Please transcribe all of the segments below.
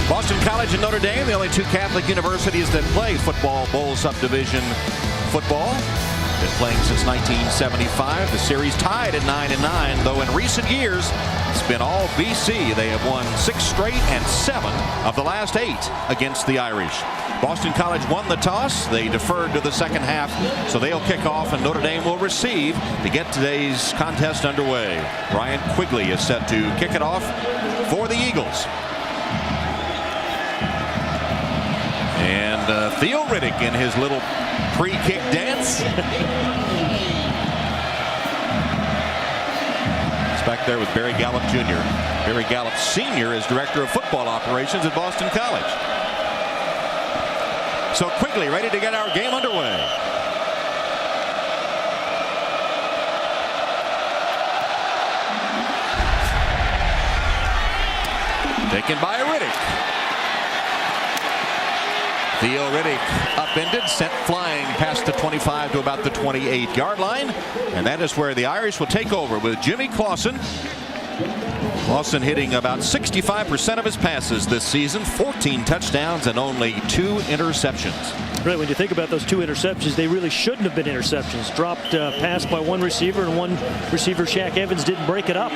Boston College and Notre Dame, the only two Catholic universities that play football bowl subdivision football. Been playing since 1975. The series tied at 9-9, though in recent years it's been all BC. They have won 6 straight and 7 of the last 8 against the Irish. Boston College won the toss. They deferred to the second half, so they'll kick off and Notre Dame will receive to get today's contest underway. Ryan Quigley is set to kick it off for the Eagles. And Theo Riddick in his little pre-kick dance. It's back there with Barry Gallup Jr. Barry Gallup Sr. is Director of Football Operations at Boston College. So Quigley ready to get our game underway. Taken by Riddick. Theo Riddick upended, sent flying past the 25 to about the 28-yard line. And that is where the Irish will take over with Jimmy Clausen. Clausen hitting about 65% of his passes this season, 14 touchdowns and only 2 interceptions. Right, when you think about those 2 interceptions, they really shouldn't have been interceptions. Dropped pass by one receiver, and one receiver, Shaq Evans, didn't break it up.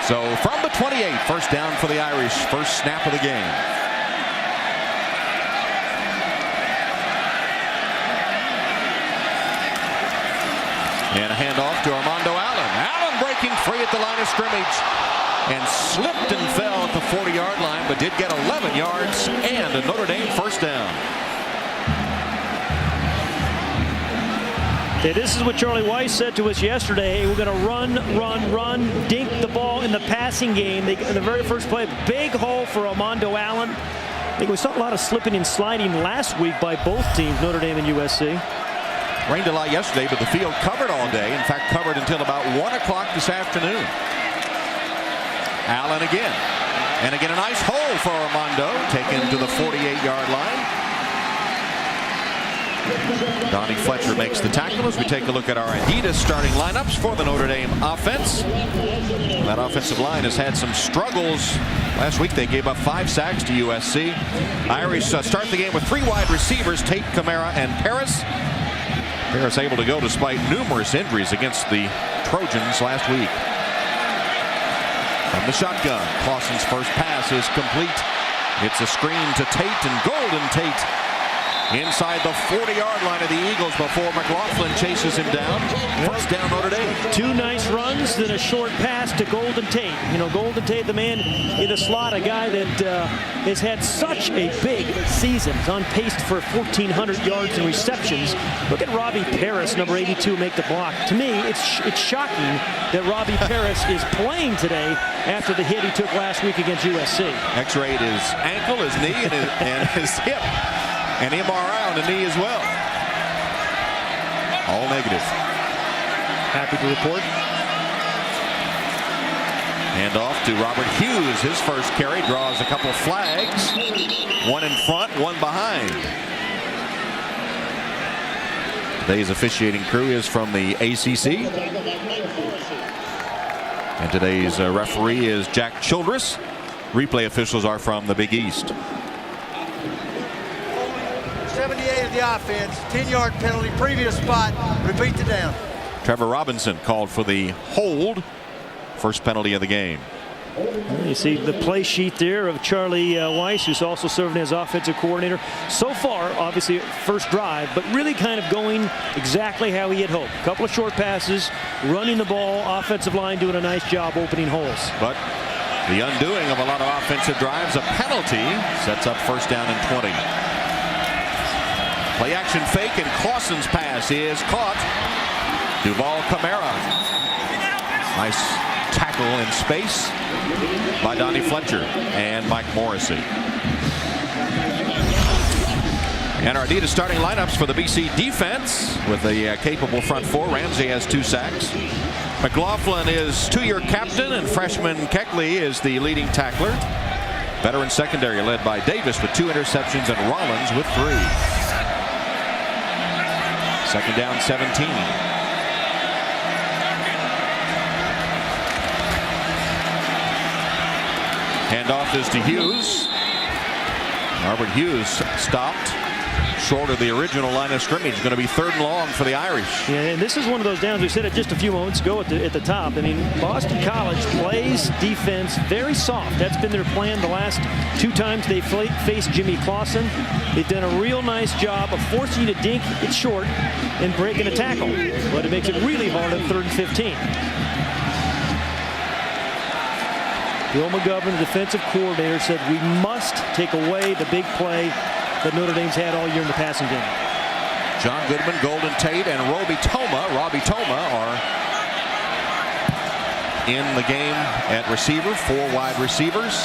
So from the 28, first down for the Irish, first snap of the game. And a handoff to Armando Allen. Allen breaking free at the line of scrimmage and slipped and fell at the 40-yard line, but did get 11 yards and a Notre Dame first down. Okay, this is what Charlie Weiss said to us yesterday. Hey, we're going to run, dink the ball in the passing game. In the very first play, big hole for Armando Allen. I think we saw a lot of slipping and sliding last week by both teams, Notre Dame and USC. Rained a lot yesterday, but the field covered all day. In fact, covered until about 1 o'clock this afternoon. Allen again. And again, a nice hole for Armando, taken to the 48-yard line. Donnie Fletcher makes the tackle as we take a look at our Adidas starting lineups for the Notre Dame offense. That offensive line has had some struggles. Last week they gave up 5 sacks to USC. Irish start the game with 3 wide receivers, Tate, Kamara, and Paris. Paris able to go despite numerous injuries against the Trojans last week. From the shotgun, Clausen's first pass is complete. It's a screen to Tate, and Golden Tate inside the 40-yard line of the Eagles before McLaughlin chases him down. First down, Notre Dame. 2 nice runs, then a short pass to Golden Tate. You know, Golden Tate, the man in the slot, a guy that has had such a big season. He's on pace for 1,400 yards and receptions. Look at Robbie Paris, number 82, make the block. To me, it's shocking that Robbie Paris is playing today after the hit he took last week against USC. X-rayed his ankle, his knee, and his hip. And MRI on the knee as well. All negative. Happy to report. Hand off to Robert Hughes. His first carry draws a couple of flags. 1 in front, 1 behind. Today's officiating crew is from the ACC. And today's referee is Jack Childress. Replay officials are from the Big East. 78 of the offense, 10-yard penalty, previous spot, repeat the down. Trevor Robinson called for the hold, first penalty of the game. You see the play sheet there of Charlie Weiss, who's also serving as offensive coordinator. So far, obviously, first drive, but really kind of going exactly how he had hoped. A couple of short passes, running the ball, offensive line doing a nice job opening holes. But the undoing of a lot of offensive drives, a penalty, sets up first down and 20. Play action fake, and Clausen's pass is caught. Duval Kamara. Nice tackle in space by Donnie Fletcher and Mike Morrissey. And our Adidas starting lineups for the BC defense with a capable front 4. Ramsey has 2 sacks. McLaughlin is 2-year captain, and freshman Keckley is the leading tackler. Veteran secondary led by Davis with 2 interceptions and Rollins with 3. Second down, 17. Handoff is to Hughes. Robert Hughes stopped short of the original line of scrimmage. Going to be 3rd and long for the Irish. Yeah, and this is one of those downs we said it just a few moments ago at the top. I mean, Boston College plays defense very soft. That's been their plan the last 2 times they faced Jimmy Clausen. They've done a real nice job of forcing you to dink it short and breaking a tackle. But it makes it really hard on 3rd and 15. Bill McGovern, the defensive coordinator, said we must take away the big play that Notre Dame's had all year in the passing game. John Goodman, Golden Tate, and Robbie Toma are in the game at receiver. 4 wide receivers.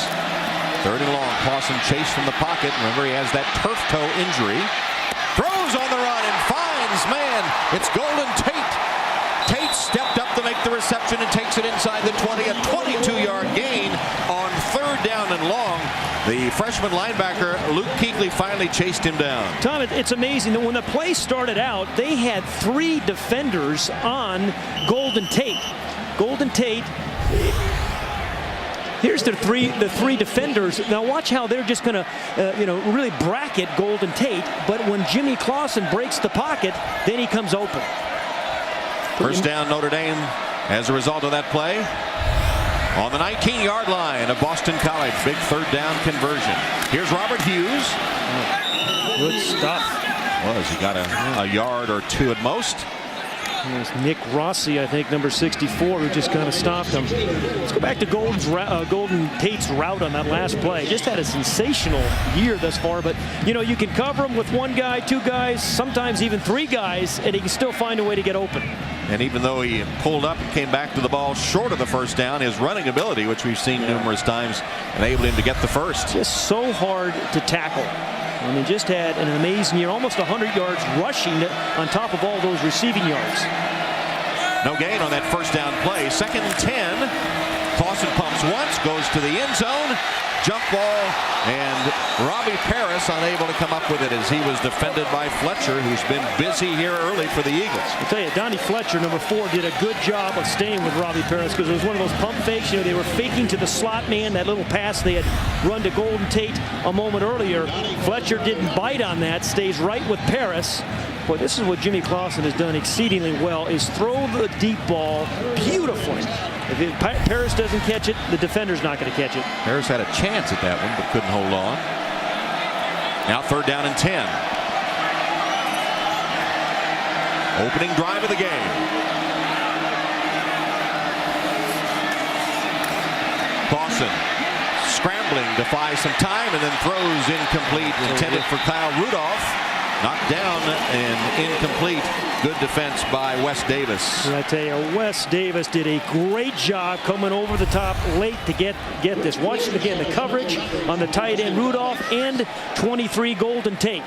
3rd and long. Clausen chased from the pocket. Remember, he has that turf toe injury. Throws on the run and finds man. It's Golden Tate. Tate stepped up to make the reception and takes it inside the 20. A 22-yard gain on 3rd down and long. The freshman linebacker, Luke Kuechly, finally chased him down. Tom, it's amazing that when the play started out, they had 3 defenders on Golden Tate. Golden Tate, here's the three defenders. Now watch how they're just going to, really bracket Golden Tate. But when Jimmy Clausen breaks the pocket, then he comes open. First down, Notre Dame, as a result of that play. On the 19-yard line of Boston College. Big 3rd down conversion. Here's Robert Hughes. Good stuff. He got a yard or 2 at most. There's Nick Rossi, I think, number 64, who just kind of stopped him. Let's go back to Golden Tate's route on that last play. Just had a sensational year thus far, but, you can cover him with 1 guy, 2 guys, sometimes even 3 guys, and he can still find a way to get open. And even though he pulled up and came back to the ball short of the first down, his running ability, which we've seen numerous times, enabled him to get the first. Just so hard to tackle. I mean, just had an amazing year, almost 100 yards rushing on top of all those receiving yards. No gain on that first down play. 2nd and 10. Clausen pumps once, goes to the end zone. Jump ball, and Robbie Paris unable to come up with it as he was defended by Fletcher, who's been busy here early for the Eagles. I'll tell you, Donnie Fletcher, number 4, did a good job of staying with Robbie Paris because it was one of those pump fakes. They were faking to the slot man, that little pass they had run to Golden Tate a moment earlier. Fletcher didn't bite on that, stays right with Paris. Boy, this is what Jimmy Clausen has done exceedingly well, is throw the deep ball beautifully. If Paris doesn't catch it, the defender's not going to catch it. Paris had a chance at that one, but couldn't hold on. Now 3rd down and 10. Opening drive of the game. Clausen scrambling to buy some time and then throws incomplete, intended for Kyle Rudolph. Knocked down and incomplete. Good defense by Wes Davis. And I tell you, Wes Davis did a great job coming over the top late to get this. Watch it again, the coverage on the tight end Rudolph and 23 Golden Tate.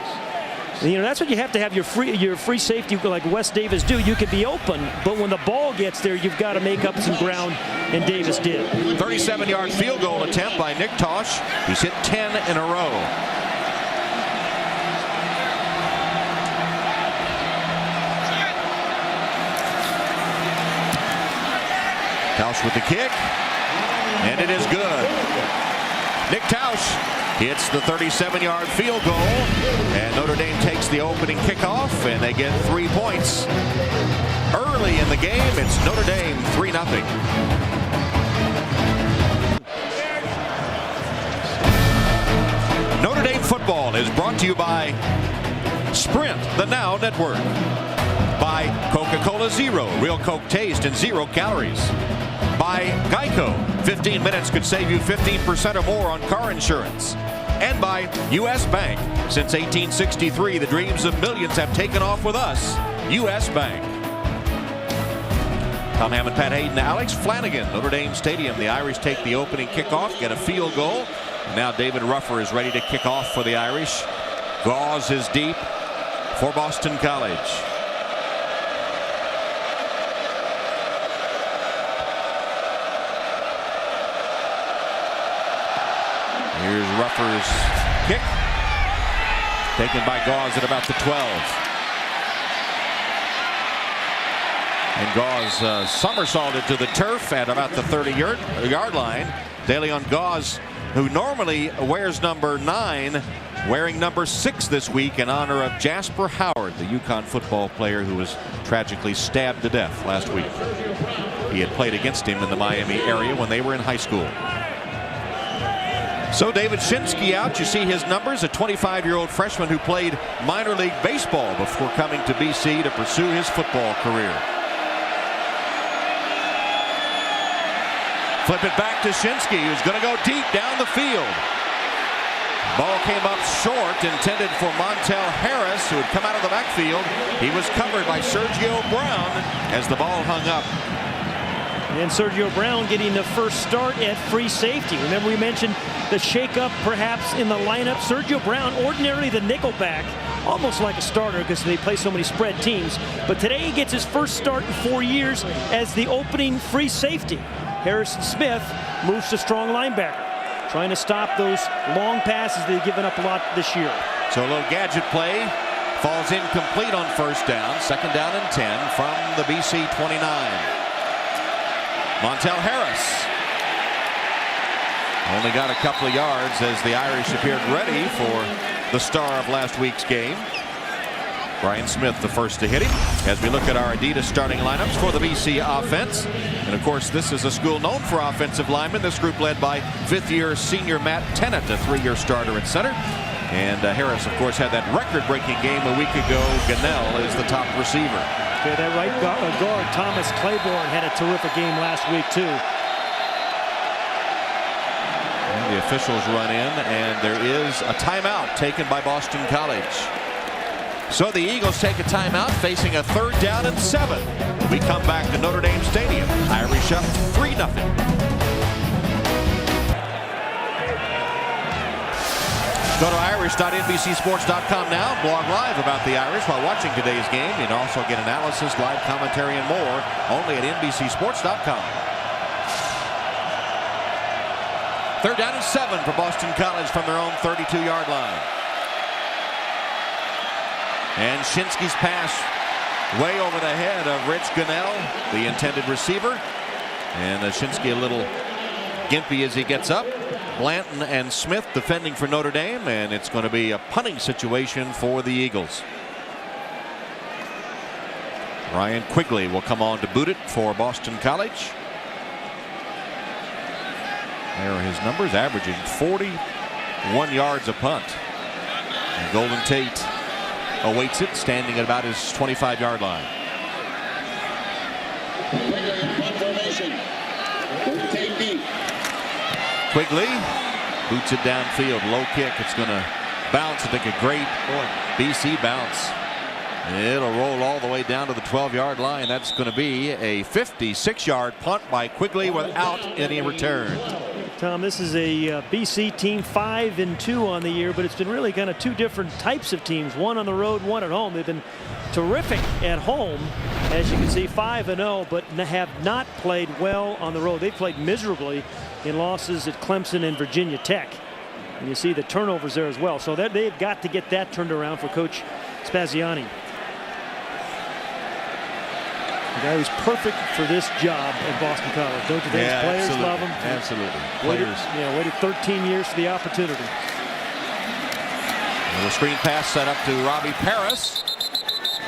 That's what you have to have your free safety like Wes Davis do. You can be open, but when the ball gets there, you've got to make up some ground, and Davis did. 37-yard field goal attempt by Nick Tosh. He's hit 10 in a row. Tausch with the kick, and it is good. Nick Tausch hits the 37-yard field goal, and Notre Dame takes the opening kickoff, and they get 3 points. Early in the game, it's Notre Dame 3-0. Notre Dame football is brought to you by Sprint, the Now Network. By Coca-Cola Zero, real Coke taste and 0 calories. By Geico, 15 minutes could save you 15% or more on car insurance. And by U.S. Bank. Since 1863, the dreams of millions have taken off with us. U.S. Bank. Tom Hammond, Pat Hayden, Alex Flanagan, Notre Dame Stadium. The Irish take the opening kickoff, get a field goal. And now David Ruffer is ready to kick off for the Irish. Gauze is deep for Boston College. Here's Ruffer's kick. Taken by Gauze at about the 12. And Gauze somersaulted to the turf at about the 30-yard line. DeLeon Gauze who normally wears number 9, wearing number 6 this week in honor of Jasper Howard, the UConn football player who was tragically stabbed to death last week. He had played against him in the Miami area when they were in high school. So David Shinsky out. You see his numbers, a 25-year-old freshman who played minor league baseball before coming to BC to pursue his football career. Flip it back to Shinsky, who's going to go deep down the field. Ball came up short, intended for Montel Harris, who had come out of the backfield. He was covered by Sergio Brown as the ball hung up. And Sergio Brown getting the first start at free safety. Remember, we mentioned the shakeup perhaps in the lineup. Sergio Brown, ordinarily the nickelback, almost like a starter because they play so many spread teams. But today he gets his first start in 4 years as the opening free safety. Harrison Smith moves to strong linebacker, trying to stop those long passes they've given up a lot this year. So a little gadget play, falls incomplete on first down. 2nd down and 10 from the BC 29. Montel Harris only got a couple of yards as the Irish appeared ready for the star of last week's game. Brian Smith, the first to hit him, as we look at our Adidas starting lineups for the BC offense. And of course, this is a school known for offensive linemen. This group led by 5th-year senior Matt Tennant, a 3-year starter at center. And Harris, of course, had that record-breaking game a week ago. Gunnell is the top receiver. Okay, that right guard, Thomas Claiborne, had a terrific game last week, too. And the officials run in, and there is a timeout taken by Boston College. So the Eagles take a timeout, facing a 3rd down and 7. We come back to Notre Dame Stadium. Irish up 3-0. Go to irish.nbcsports.com now. Blog live about the Irish while watching today's game. You can also get analysis, live commentary, and more only at nbcsports.com. 3rd down and 7 for Boston College from their own 32-yard line. And Shinsky's pass way over the head of Rich Gunnell, the intended receiver. And Shinsky a little gimpy as he gets up. Blanton and Smith defending for Notre Dame, and it's going to be a punting situation for the Eagles. Ryan Quigley will come on to boot it for Boston College. There are his numbers, averaging 41 yards a punt. And Golden Tate awaits it, standing at about his 25-yard line. Quigley boots it downfield, low kick. It's going to bounce. I think a great BC bounce. It'll roll all the way down to the 12-yard line. That's going to be a 56-yard punt by Quigley without any return. Tom, this is a BC team 5-2 on the year, but it's been really kind of 2 different types of teams. One on the road, one at home. They've been terrific at home, as you can see, 5-0, but have not played well on the road. They've played miserably in losses at Clemson and Virginia Tech. And you see the turnovers there as well. So they've got to get that turned around for Coach Spaziani. The guy who's perfect for this job at Boston College. Don't you think? Yeah, players absolutely. love him. Absolutely. Waited 13 years for the opportunity. A little screen pass set up to Robbie Paris.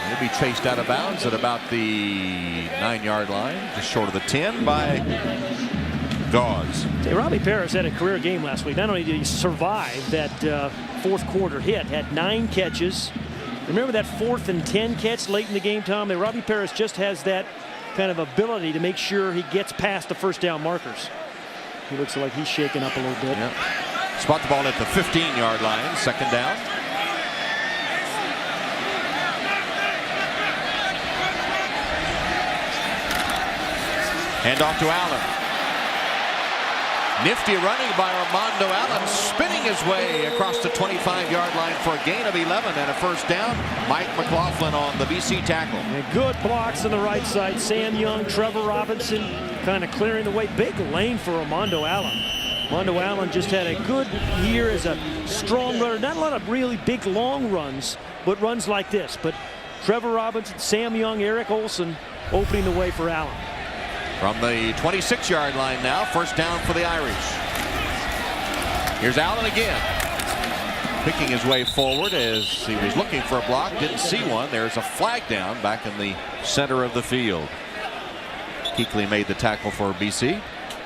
He'll be chased out of bounds at about the 9-yard line, just short of the 10 by Gauze. Hey, Robbie Paris had a career game last week. Not only did he survive that 4th quarter hit, had 9 catches. Remember that 4th and 10 catch late in the game, Tom? Robbie Paris just has that kind of ability to make sure he gets past the first down markers. He looks like he's shaking up a little bit. Yep. Spot the ball at the 15-yard line, 2nd down. Hand off to Allen. Nifty running by Armando Allen, spinning his way across the 25-yard line for a gain of 11 and a first down. Mike McLaughlin on the BC tackle. And good blocks on the right side. Sam Young, Trevor Robinson kind of clearing the way. Big lane for Armando Allen. Armando Allen just had a good year as a strong runner. Not a lot of really big long runs, but runs like this. But Trevor Robinson, Sam Young, Eric Olson opening the way for Allen. From the 26-yard line now, first down for the Irish. Here's Allen again. Picking his way forward as he was looking for a block. Didn't see one. There's a flag down back in the center of the field. Kuechly made the tackle for BC.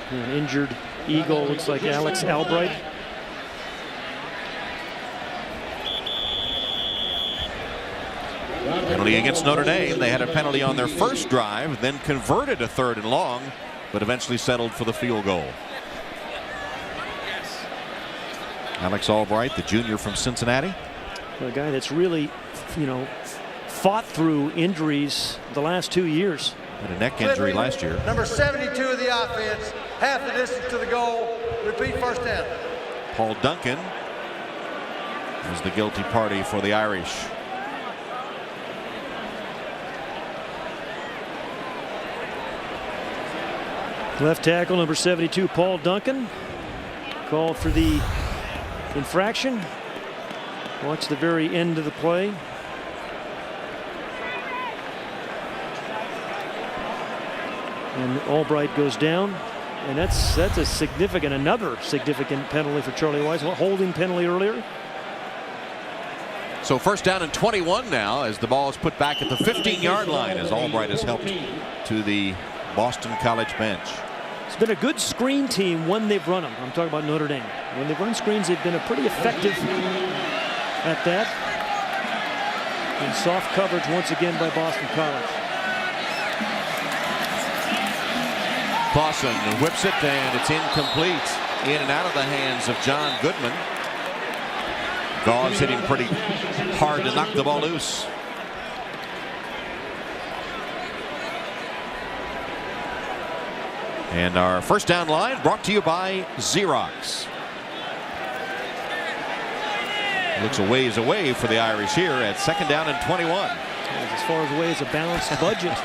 An injured Eagle, looks like Alex Albright. Penalty against Notre Dame. They had a penalty on their first drive, then converted a 3rd and long, but eventually settled for the field goal. Alex Albright, the junior from Cincinnati. A guy that's really, fought through injuries the last 2 years. Had a neck injury last year. Number 72 of the offense, half the distance to the goal. Repeat first down. Paul Duncan is the guilty party for the Irish. Left tackle number 72, Paul Duncan, called for the infraction. Watch the very end of the play. And Albright goes down, and that's a significant, another significant penalty for Charlie Weis. Holding penalty earlier. So first down and 21 now as the ball is put back at the 15-yard line as Albright has helped to the Boston College bench. It's been a good screen team when they've run them. I'm talking about Notre Dame. When they've run screens, they've been a pretty effective at that. And soft coverage once again by Boston College. Clausen whips it, and it's incomplete. In and out of the hands of John Goodman. Gauze hitting pretty hard to knock the ball loose. And our first down line brought to you by Xerox. Looks a ways away for the Irish here at 2nd down and 21. As far as away as a balanced budget.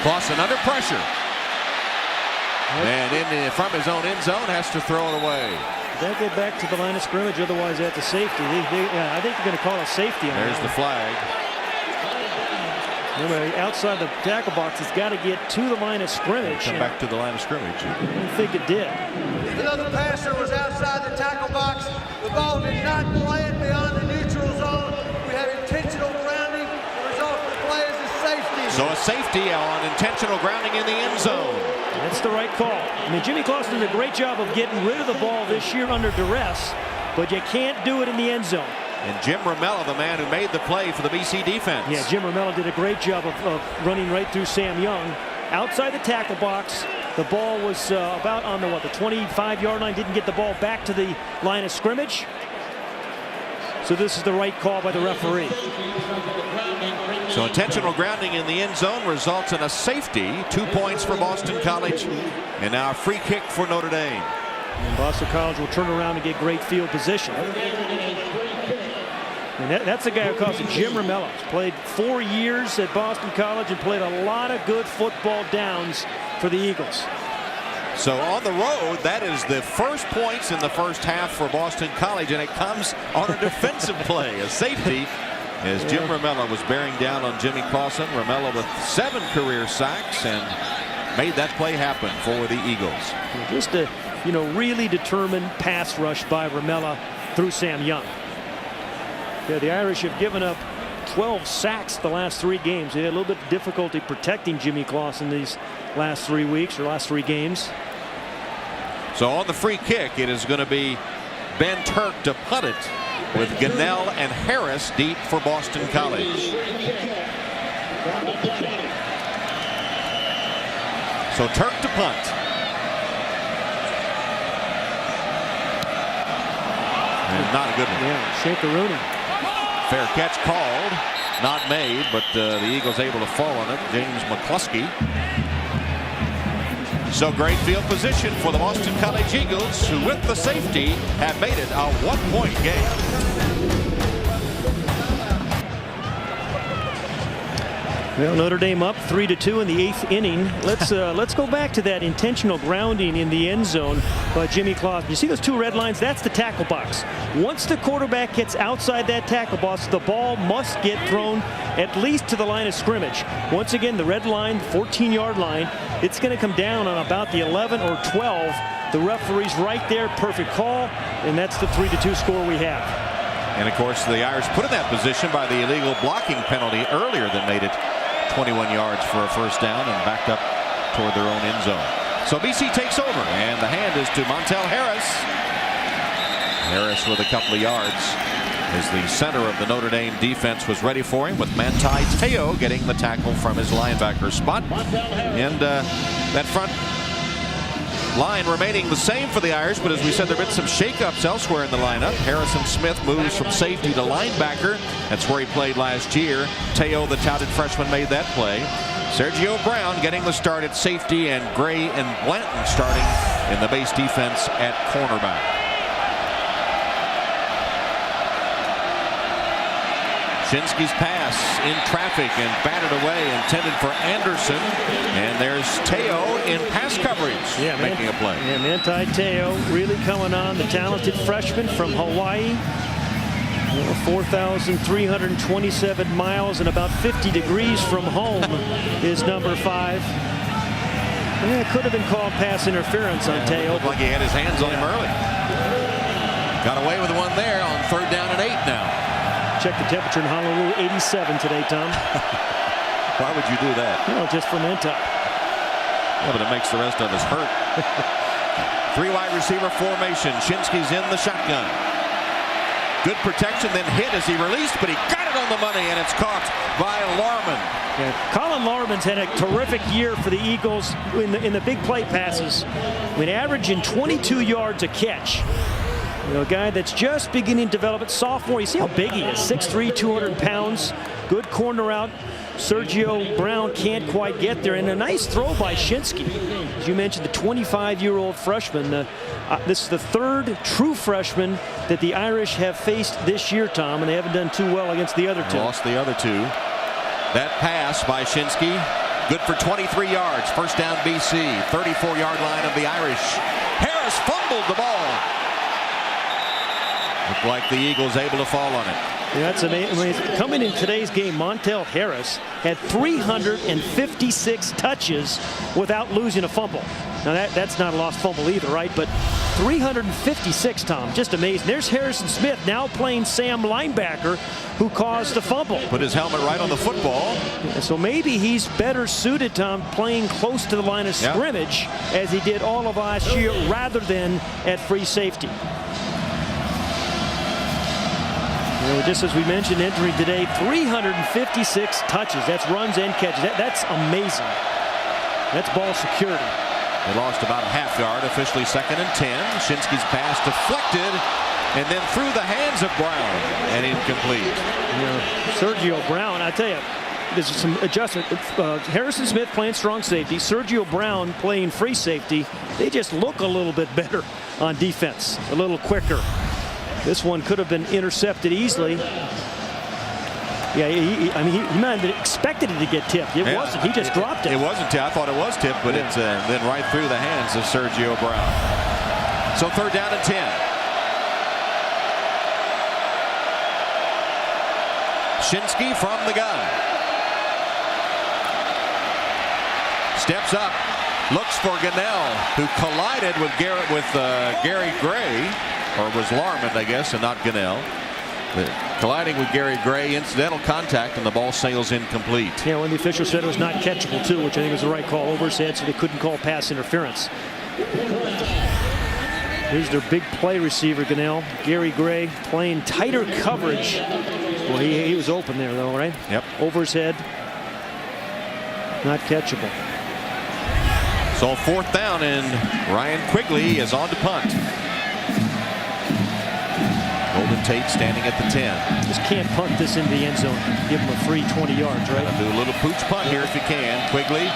Clausen under pressure. And from his own end zone has to throw it away. They'll get back to the line of scrimmage, otherwise at the safety. I think they're going to call a safety on There's the flag. Remember, outside the tackle box, it's got to get to the line of scrimmage. Come back to the line of scrimmage. I don't think it did. Even though the passer was outside the tackle box, the ball did not land beyond the neutral zone. We had intentional grounding. The result of the play is a safety. So a safety on intentional grounding in the end zone. That's the right call. I mean, Jimmy Clausen did a great job of getting rid of the ball this year under duress, but you can't do it in the end zone. And Jim Ramella, the man who made the play for the BC defense. Yeah, Jim Ramella did a great job of running right through Sam Young. Outside the tackle box, the ball was about on the 25-yard line. Didn't get the ball back to the line of scrimmage. So this is the right call by the referee. So intentional grounding in the end zone results in a safety. 2 points for Boston College. And now a free kick for Notre Dame. And Boston College will turn around and get great field position. And that's the guy who calls it, Jim Ramella. He's played 4 years at Boston College and played a lot of good football downs for the Eagles. So on the road, that is the first points in the first half for Boston College, and it comes on a defensive play, a safety, as Jim Ramella was bearing down on Jimmy Clausen. Ramella with 7 career sacks and made that play happen for the Eagles. Just a really determined pass rush by Ramella through Sam Young. Yeah, the Irish have given up 12 sacks the last 3 games. They had a little bit of difficulty protecting Jimmy Clausen these last 3 weeks or last 3 games. So on the free kick, it is going to be Ben Turk to punt it with Gunnell and Harris deep for Boston College. So Turk to punt. And not a good one. Yeah, Shakaroonie. Fair catch called, not made, but the Eagles able to fall on it. James McCluskey. So great field position for the Boston College Eagles, who with the safety have made it a 1-point game. Well, Notre Dame up 3-2 in the 8th inning. Let's go back to that intentional grounding in the end zone by Jimmy Clausen. You see those two red lines? That's the tackle box. Once the quarterback gets outside that tackle box, the ball must get thrown at least to the line of scrimmage. Once again, the red line, 14-yard line, it's going to come down on about the 11 or 12. The referee's right there, perfect call, and that's the 3-2 score we have. And of course, the Irish put in that position by the illegal blocking penalty earlier that made it 21 yards for a first down and backed up toward their own end zone. So BC takes over, and the hand is to Montel Harris. Harris with a couple of yards as the center of the Notre Dame defense was ready for him, with Manti Te'o getting the tackle from his linebacker spot. And that front line remaining the same for the Irish, but as we said, there have been some shakeups elsewhere in the lineup. Harrison Smith moves from safety to linebacker. That's where he played last year. Te'o, the touted freshman, made that play. Sergio Brown getting the start at safety, and Gray and Blanton starting in the base defense at cornerback. Shinsky's pass in traffic and batted away, intended for Anderson. And there's Te'o in pass coverage, making a play. Yeah, Manti Te'o really coming on, the talented freshman from Hawaii. 4,327 miles and about 50 degrees from home is number 5. Yeah, it could have been called pass interference on Te'o. Looked like he had his hands on him early. Got away with one there on 3rd down and 8 now. Check the temperature in Honolulu, 87 today, Tom. Why would you do that? Well, just for Manti. Yeah, but it makes the rest of us hurt. 3 wide receiver formation. Shinsky's in the shotgun. Good protection, then hit as he released, but he got it on the money, and it's caught by Larman. Yeah, Colin Larman's had a terrific year for the Eagles in the big play passes. I mean, averaging 22 yards a catch. You know, a guy that's just beginning to develop at sophomore. You see how big he is, 6'3", 200 pounds. Good corner out. Sergio Brown can't quite get there. And a nice throw by Shinsky. As you mentioned, the 25-year-old freshman. This is the 3rd true freshman that the Irish have faced this year, Tom, and they haven't done too well against the other 2. Lost the other 2. That pass by Shinsky, good for 23 yards. First down BC, 34-yard line of the Irish. Harris fumbled the ball. Looked like the Eagles able to fall on it. Yeah, that's amazing. Coming in today's game, Montel Harris had 356 touches without losing a fumble. Now that's not a lost fumble either, right? But 356, Tom, just amazing. There's Harrison Smith now playing Sam linebacker, who caused the fumble. Put his helmet right on the football. Yeah, so maybe he's better suited, Tom, playing close to the line of scrimmage as he did all of last year, rather than at free safety. You know, just as we mentioned, entering today, 356 touches. That's runs and catches. That's amazing. That's ball security. They lost about a half yard, officially 2nd and 10. Shinsky's pass deflected and then through the hands of Brown and incomplete. You know, Sergio Brown, I tell you, there's some adjustment. Harrison Smith playing strong safety, Sergio Brown playing free safety. They just look a little bit better on defense, a little quicker. This one could have been intercepted easily. Yeah, I mean, he might have expected it to get tipped. It wasn't. He just dropped it. It wasn't tipped. I thought it was tipped, but it's then right through the hands of Sergio Brown. So 3rd down and 10. Shinsky from the gun. Steps up, looks for Gunnell, who collided with Gary Gray. Or was Larman, I guess, and not Gunnell. Colliding with Gary Gray, incidental contact, and the ball sails incomplete. Yeah, when the official said it was not catchable, too, which I think was the right call over his head, so they couldn't call pass interference. Here's their big play receiver, Gunnell. Gary Gray playing tighter coverage. Well, he was open there, though, right? Yep. Over his head. Not catchable. So 4th down, and Ryan Quigley is on to punt. Golden Tate standing at the 10. Just can't punt this into the end zone. Give him a free 20 yards, right? Do a little pooch punt here if you can. Quigley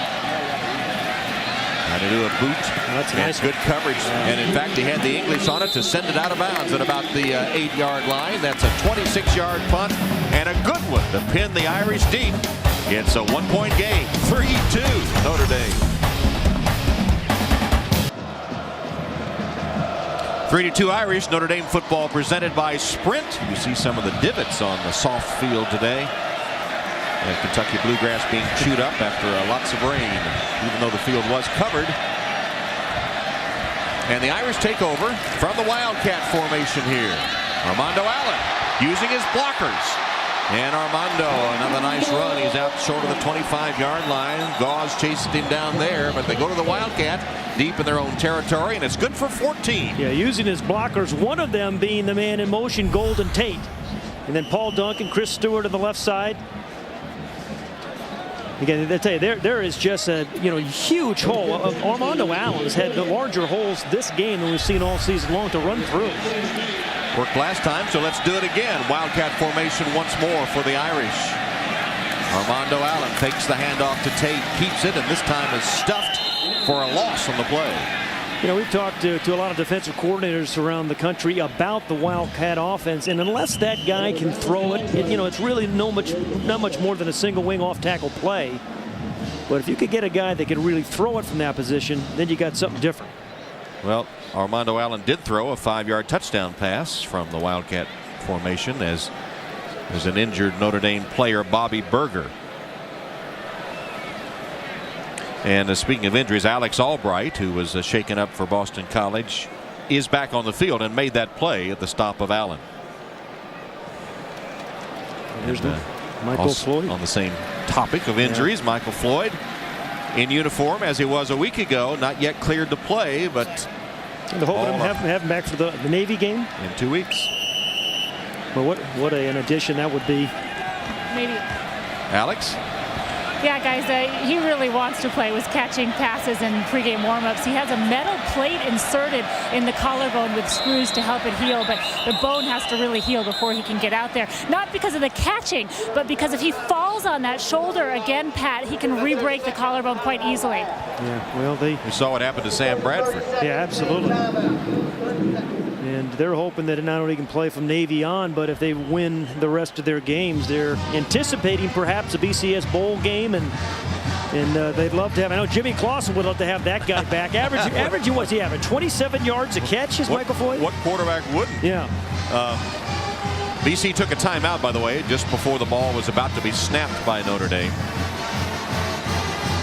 trying to do a boot. That's nice. Good coverage. And in fact, he had the English on it to send it out of bounds at about the 8-yard line. That's a 26-yard punt and a good one to pin the Irish deep It's a 1-point game, 3-2 Notre Dame. 3-2 Irish. Notre Dame football presented by Sprint. You see some of the divots on the soft field today. And Kentucky bluegrass being chewed up after lots of rain, even though the field was covered. And the Irish take over from the Wildcat formation here. Armando Allen using his blockers. And Armando, another nice run. He's out short of the 25-yard line. Gauze chases him down there, but they go to the Wildcat deep in their own territory, and it's good for 14. Yeah, using his blockers, one of them being the man in motion, Golden Tate. And then Paul Duncan, Chris Stewart on the left side. Again, I tell you, there is just a huge hole. Armando Allen has had the larger holes this game than we've seen all season long to run through. Worked last time, so let's do it again. Wildcat formation once more for the Irish. Armando Allen takes the handoff to Tate, keeps it, and this time is stuffed for a loss on the play. We've talked to a lot of defensive coordinators around the country about the Wildcat offense, and unless that guy can throw it, it's really not much more than a single wing off tackle play. But if you could get a guy that can really throw it from that position, then you got something different. Well, Armando Allen did throw a 5-yard touchdown pass from the Wildcat formation as there's an injured Notre Dame player, Bobby Berger. And speaking of injuries, Alex Albright, who was shaken up for Boston College, is back on the field and made that play at the stop of Allen. There's Michael Floyd. On the same topic of injuries, Michael Floyd in uniform as he was a week ago, not yet cleared to play, but they're hoping to have him back for the Navy game in 2 weeks. Well, what an addition that would be. Maybe. Alex? Yeah, guys, he really wants to play. Was catching passes in pregame warmups. He has a metal plate inserted in the collarbone with screws to help it heal, but the bone has to really heal before he can get out there. Not because of the catching, but because if he falls on that shoulder again, Pat, he can re-break the collarbone quite easily. Yeah, well, we saw what happened to Sam Bradford. Yeah, absolutely. And they're hoping that not only can play from Navy on, but if they win the rest of their games, they're anticipating perhaps a BCS bowl game, and they'd love to have. I know Jimmy Clausen would love to have that guy back. Averaging what's he having? 27 yards a catch is Michael Floyd. What quarterback wouldn't? Yeah. BC took a timeout, by the way, just before the ball was about to be snapped by Notre Dame.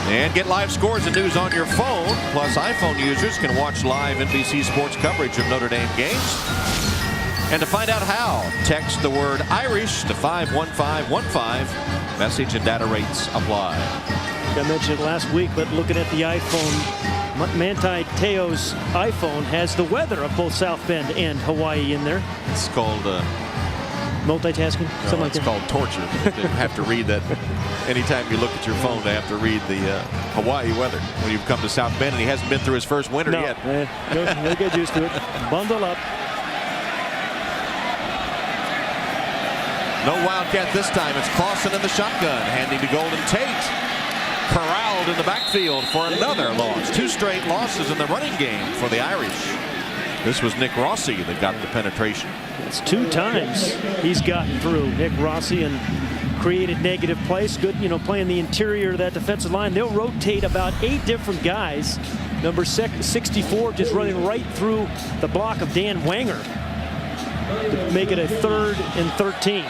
And get live scores and news on your phone. Plus, iPhone users can watch live NBC Sports coverage of Notre Dame games. And to find out how, text the word Irish to 51515. Message and data rates apply. I mentioned it last week, but looking at the iPhone, Manti Te'o's iPhone has the weather of both South Bend and Hawaii in there. It's called multitasking. No, it's called torture. You have to read that. Anytime you look at your phone, they have to read the Hawaii weather when you've come to South Bend, and he hasn't been through his first winter yet. He'll get used to it. Bundle up. No Wildcat this time. It's Clausen in the shotgun, handing to Golden Tate. Corralled in the backfield for another loss. 2 straight losses in the running game for the Irish. This was Nick Rossi that got the penetration. It's 2 times he's gotten through, Nick Rossi, and created negative plays. Good, playing the interior of that defensive line. They'll rotate about 8 different guys. Number 64 just running right through the block of Dan Wanger to make it a 3rd and 13.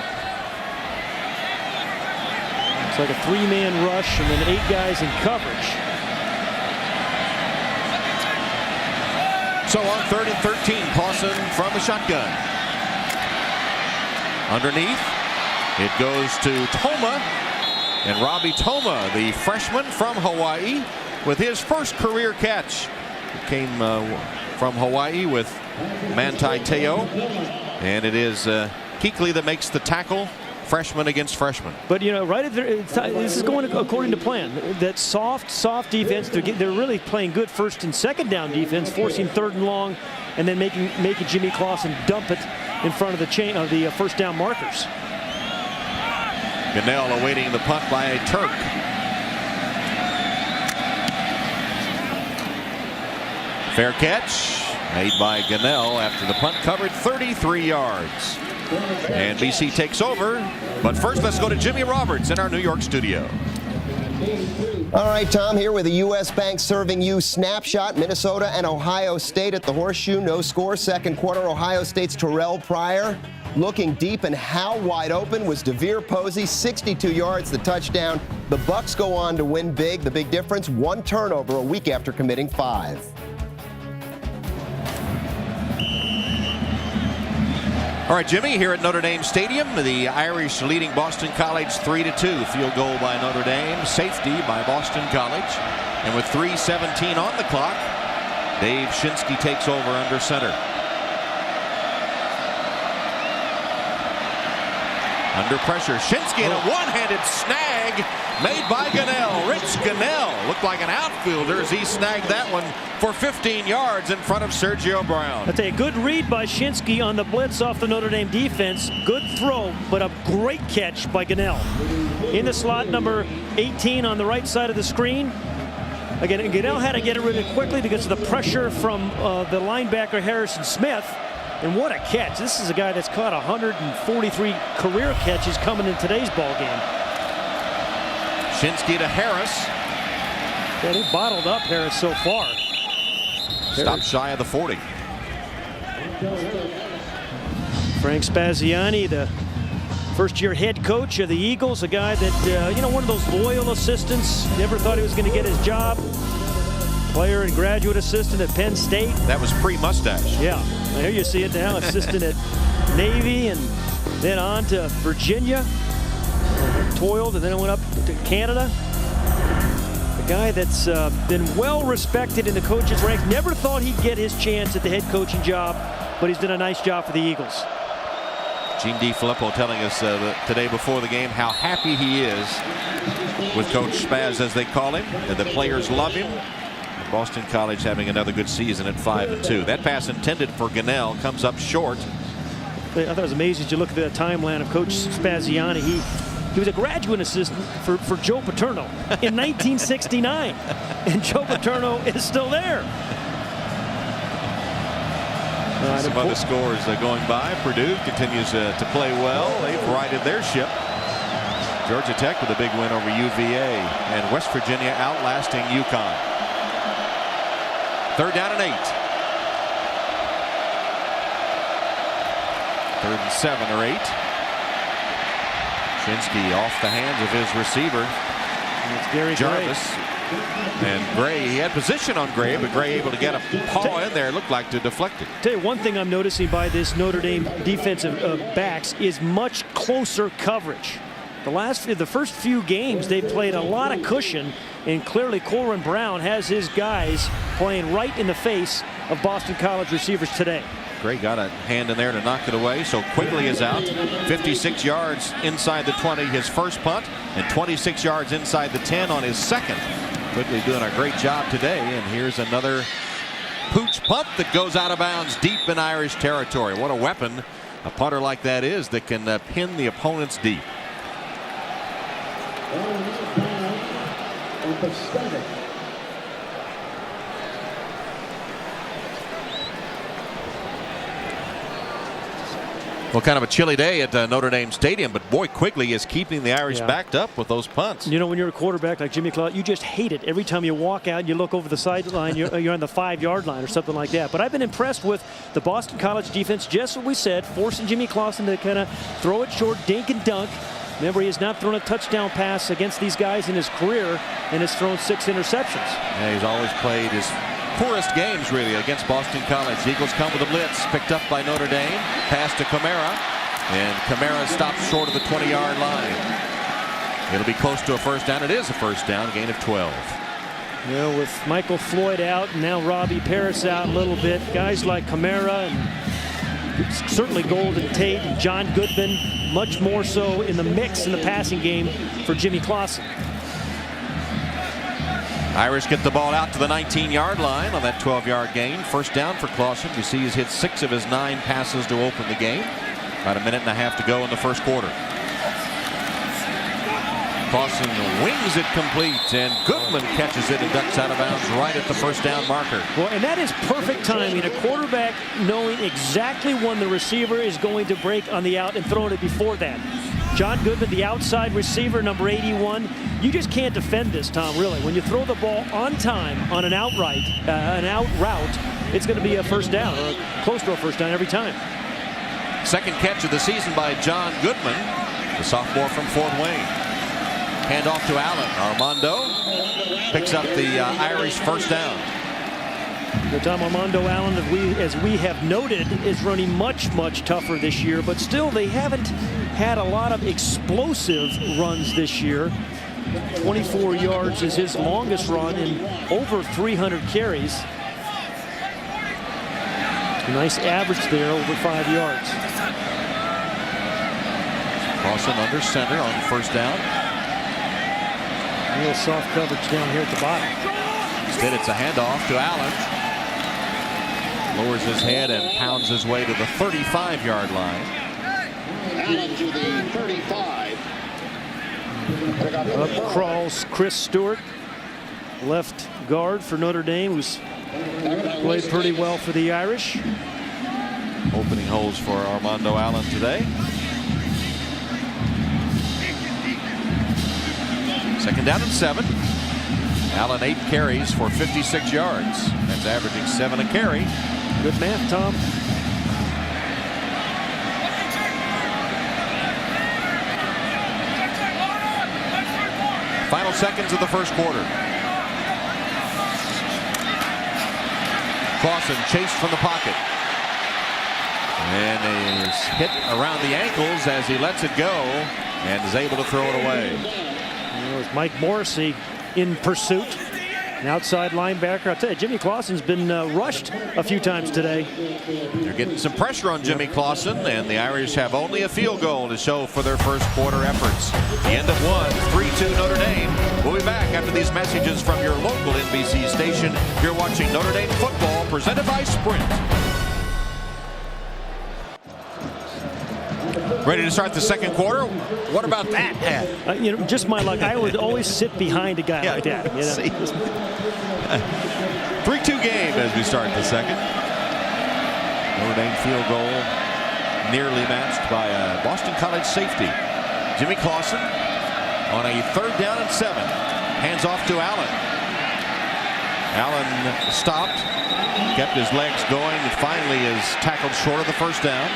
It's like a 3-man rush and then 8 guys in coverage. So on 3rd and 13, Clausen from the shotgun. Underneath, it goes to Toma. And Robbie Toma, the freshman from Hawaii, with his first career catch. It came from Hawaii with Manti Te'o. And it is Kuechly that makes the tackle. Freshman against freshman. But right at this is going according to plan. That soft defense. They're really playing good 1st and 2nd down defense, forcing 3rd and long, and then making Jimmy Clausen dump it in front of the chain of the 1st down markers. Gunnell awaiting the punt by Turk. Fair catch made by Gunnell after the punt covered 33 yards. And BC takes over. But first, let's go to Jimmy Roberts in our New York studio. All right, Tom, here with a U.S. Bank Serving You snapshot. Minnesota and Ohio State at the Horseshoe. No score. Second quarter. Ohio State's Terrell Pryor looking deep, and how wide open was DeVere Posey. 62 yards, the touchdown. The Bucks go on to win big. The big difference, 1 turnover a week after committing 5. All right, Jimmy, here at Notre Dame Stadium, the Irish leading Boston College 3-2. Field goal by Notre Dame, safety by Boston College. And with 3:17 on the clock, Dave Shinsky takes over under center. Under pressure, Shinsky and a one-handed snag made by Gunnell. Rich Gunnell looked like an outfielder as he snagged that one for 15 yards in front of Sergio Brown. That's a good read by Shinsky on the blitz off the Notre Dame defense. Good throw, but a great catch by Gunnell. In the slot, number 18 on the right side of the screen. Again, Gunnell had to get it really quickly because of the pressure from the linebacker Harrison Smith. And what a catch. This is a guy that's caught 143 career catches coming in today's ball game. Shinsky to Harris. Yeah, they bottled up Harris so far. Stopped shy of the 40. Frank Spaziani, the first-year head coach of the Eagles, a guy that, one of those loyal assistants. Never thought he was going to get his job. Player and graduate assistant at Penn State. That was pre-mustache. Yeah, here you see it now. Assistant at Navy and then on to Virginia. Toiled and then went up to Canada. A guy that's been well respected in the coaches' ranks. Never thought he'd get his chance at the head coaching job, but he's done a nice job for the Eagles. Gene DiFilippo telling us today before the game how happy he is with Coach Spaz, as they call him, and the players love him. Boston College having another good season at 5-2. That pass intended for Gunnell comes up short. I thought it was amazing to look at the timeline of Coach Spaziani. He was a graduate assistant for Joe Paterno in 1969, and Joe Paterno is still there. Some other scores going by. Purdue continues to play well. They've righted their ship. Georgia Tech with a big win over UVA, and West Virginia outlasting UConn. 3rd down and 8. 3rd and 7 or 8. Shinsky off the hands of his receiver. It's Gary Jarvis. And Gray, he had position on Gray, but Gray able to get a paw in there. It looked like to deflect it. Tell you one thing I'm noticing by this Notre Dame defensive backs is much closer coverage. The first few games they've played a lot of cushion, and clearly Corin Brown has his guys playing right in the face of Boston College receivers today. Gray got a hand in there to knock it away. So Quigley is out. 56 yards inside the 20 his first punt, and 26 yards inside the 10 on his second. Quigley doing a great job today, and here's another pooch punt that goes out of bounds deep in Irish territory. What a weapon a punter like that is that can pin the opponents deep. Well, kind of a chilly day at Notre Dame Stadium, but boy, Quigley is keeping the Irish backed up with those punts. You know, when you're a quarterback like Jimmy Claude, you just hate it. Every time you walk out and you look over the sideline, you're on the 5-yard line or something like that. But I've been impressed with the Boston College defense, just what we said, forcing Jimmy Clausen to kind of throw it short, dink and dunk. Remember, he has not thrown a touchdown pass against these guys in his career and has thrown 6 interceptions. Yeah, he's always played his poorest games, really, against Boston College. The Eagles come with a blitz, picked up by Notre Dame. Pass to Kamara, and Kamara stops short of the 20-yard line. It'll be close to a first down. It is a first down, gain of 12. You know, with Michael Floyd out and now Robbie Parris out a little bit, guys like Kamara and certainly Golden Tate and John Goodman, much more so in the mix in the passing game for Jimmy Clausen. Irish get the ball out to the 19-yard line on that 12-yard gain. First down for Clausen. You see he's hit 6 of his 9 passes to open the game. About a minute and a half to go in the first quarter. Clausen wings it complete, and Goodman catches it and ducks out of bounds right at the first down marker. Well, and that is perfect timing. A quarterback knowing exactly when the receiver is going to break on the out and throwing it before that. John Goodman, the outside receiver, number 81. You just can't defend this, Tom, really. When you throw the ball on time on an out route, it's going to be a first down or close to a first down every time. Second catch of the season by John Goodman, the sophomore from Fort Wayne. Hand off to Allen. Armando picks up the Irish first down. The Tom Armando Allen, as we have noted, is running much tougher this year, but still they haven't had a lot of explosive runs this year. 24 yards is his longest run in over 300 carries. A nice average there, over 5 yards. Clausen under center on first down. Real soft coverage down here at the bottom. Instead, it's a handoff to Allen. Lowers his head and pounds his way to the 35-yard line. Allen to the 35. Up crawls Chris Stewart, left guard for Notre Dame, who's played pretty well for the Irish. Opening holes for Armando Allen today. Second down and 7. Allen 8 carries for 56 yards. That's averaging 7 a carry. Good math, Tom. Final seconds of the first quarter. Clausen chased from the pocket. And is hit around the ankles as he lets it go and is able to throw it away. There's Mike Morrissey in pursuit. An outside linebacker. I'll tell you, Jimmy Clausen's been rushed a few times today. They're getting some pressure on Jimmy Clausen, and the Irish have only a field goal to show for their first quarter efforts. The end of one, 3-2 Notre Dame. We'll be back after these messages from your local NBC station. You're watching Notre Dame football presented by Sprint. Ready to start the second quarter? What about that, Pat? Just my luck. I would always sit behind a guy like that. 3-2 game as we start the second. Notre Dame field goal nearly matched by a Boston College safety. Jimmy Clausen on a third down and 7. Hands off to Allen. Allen stopped, kept his legs going, and finally is tackled short of the first down.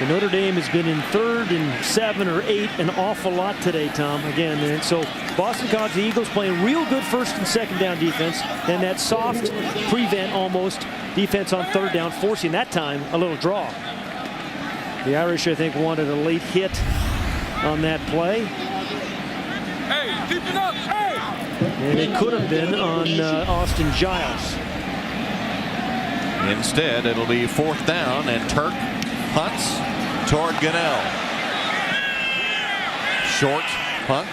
The Notre Dame has been in 3rd and 7 or 8 an awful lot today, Tom. Again, and so Boston College, the Eagles playing real good first and second down defense, and that soft prevent almost defense on third down, forcing that time a little draw. The Irish, I think, wanted a late hit on that play. Hey, keep it up, hey! And it could have been on Austin Giles. Instead, it'll be 4th down, and Turk punts toward Gunnell. Short punt.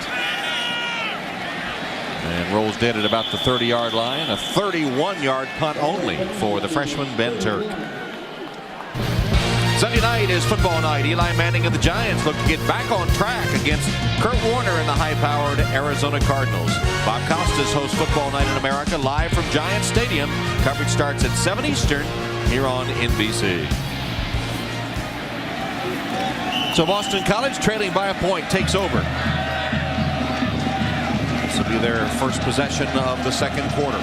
And rolls dead at about the 30-yard line. A 31-yard punt only for the freshman Ben Turk. Sunday night is football night. Eli Manning and the Giants look to get back on track against Kurt Warner and the high-powered Arizona Cardinals. Bob Costas hosts Football Night in America live from Giants Stadium. Coverage starts at 7 Eastern here on NBC. So Boston College, trailing by a point, takes over. This will be their first possession of the second quarter.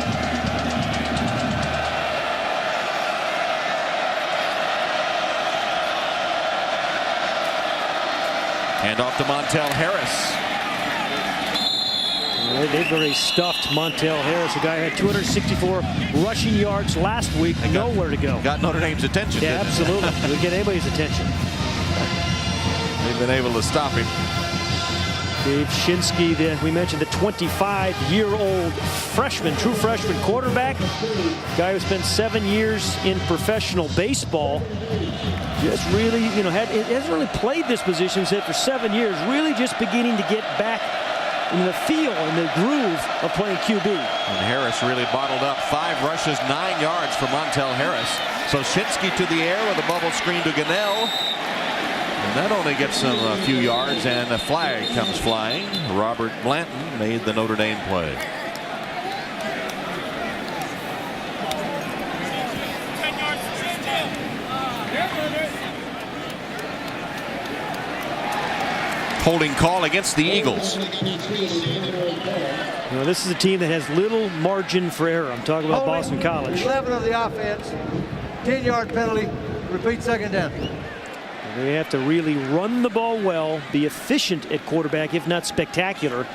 Hand off to Montel Harris. They've already stuffed Montel Harris. The guy had 264 rushing yards last week. Nowhere to go. Got Notre Dame's attention. Yeah, absolutely. We get anybody's attention. They've been able to stop him. Dave Shinsky, we mentioned the 25-year-old freshman, true freshman quarterback. Guy who spent 7 years in professional baseball. Just really, hasn't really played this position for 7 years. Really just beginning to get back in the feel and the groove of playing QB. And Harris really bottled up. 5 rushes, 9 yards for Montel Harris. So Shinsky to the air with a bubble screen to Gunnell. And that only gets them a few yards, and a flag comes flying. Robert Blanton made the Notre Dame play. Holding call against the Eagles. This is a team that has little margin for error. I'm talking about Boston College. 11 of the offense, 10-yard penalty, repeat second down. They have to really run the ball well, be efficient at quarterback, if not spectacular,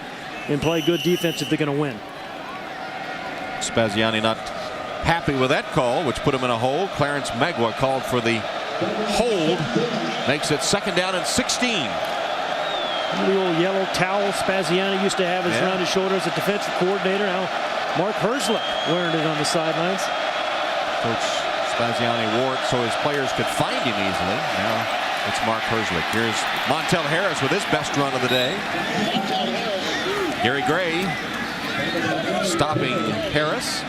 and play good defense if they're going to win. Spaziani not happy with that call, which put him in a hole. Clarence Megwa called for the hold. Makes it second down and 16. The old yellow towel Spaziani used to have around his shoulder as a defensive coordinator. Now Mark Herzlich wearing it on the sidelines. Coach Spaziani wore it so his players could find him easily. Now it's Mark Herzlich. Here's Montel Harris with his best run of the day. Gary Gray stopping Harris.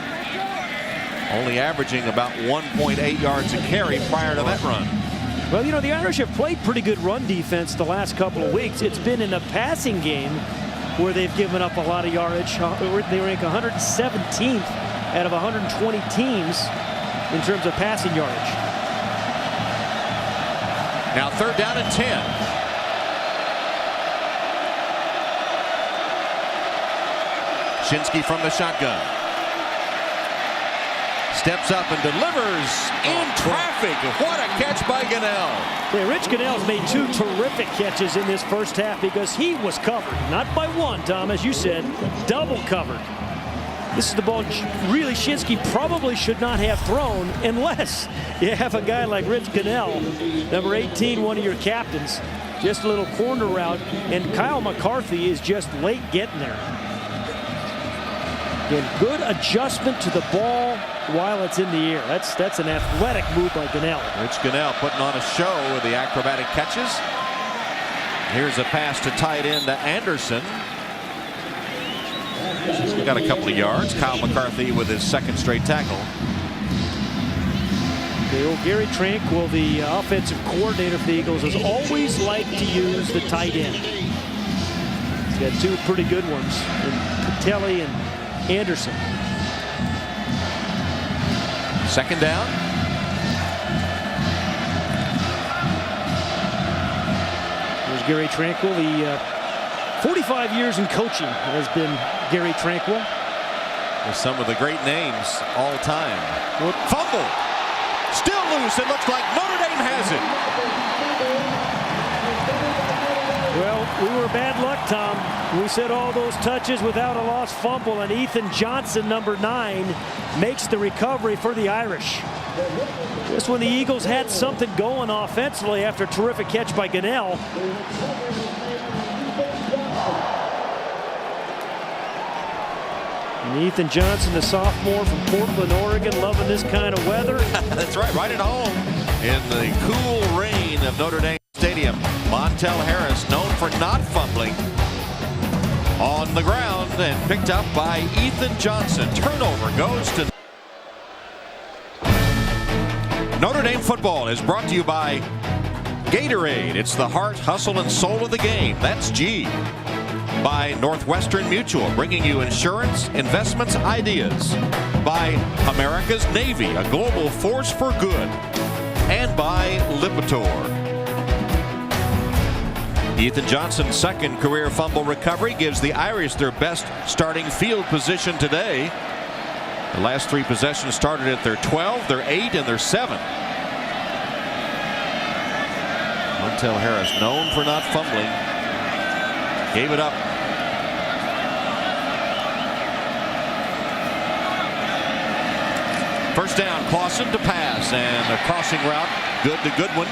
Only averaging about 1.8 yards a carry prior to that run. Well, the Irish have played pretty good run defense the last couple of weeks. It's been in the passing game where they've given up a lot of yardage. They rank 117th out of 120 teams in terms of passing yardage. Now third down and 10. Shinsky from the shotgun. Steps up and delivers in traffic. What a catch by Gunnell. Yeah, Rich Gunnell's made two terrific catches in this first half because he was covered. Not by one, Tom, as you said, double covered. This is the ball really Shinsky probably should not have thrown unless you have a guy like Rich Gunnell, number 18, one of your captains. Just a little corner route, and Kyle McCarthy is just late getting there. Again, good adjustment to the ball while it's in the air. That's an athletic move by Gunnell. Rich Gunnell putting on a show with the acrobatic catches. Here's a pass to tight end to Anderson. He's got a couple of yards. Kyle McCarthy with his second straight tackle. The old Gary Tranquil, the offensive coordinator for the Eagles, has always liked to use the tight end. He's got two pretty good ones in Patelli and Anderson. Second down. There's Gary Tranquil. The 45 years in coaching has been Gary Tranquil. With some of the great names all time. Fumble. Still loose. It looks like Notre Dame has it. Well, we were bad luck, Tom. We said all those touches without a lost fumble, and Ethan Johnson, number 9, makes the recovery for the Irish. Just when the Eagles had something going offensively after a terrific catch by Gunnell. And Ethan Johnson, the sophomore from Portland, Oregon, loving this kind of weather. That's right at home in the cool rain of Notre Dame Stadium. Montel Harris, known for not fumbling, on the ground and picked up by Ethan Johnson. Turnover goes to Notre Dame football is brought to you by Gatorade. It's the heart, hustle, and soul of the game. That's G. By Northwestern Mutual, bringing you insurance, investments, ideas. By America's Navy, a global force for good. And by Lipitor. Ethan Johnson's second career fumble recovery gives the Irish their best starting field position today. The last 3 possessions started at their 12, their 8, and their 7. Montel Harris, known for not fumbling, gave it up. First down, Clausen to pass, and a crossing route, good to Goodwin.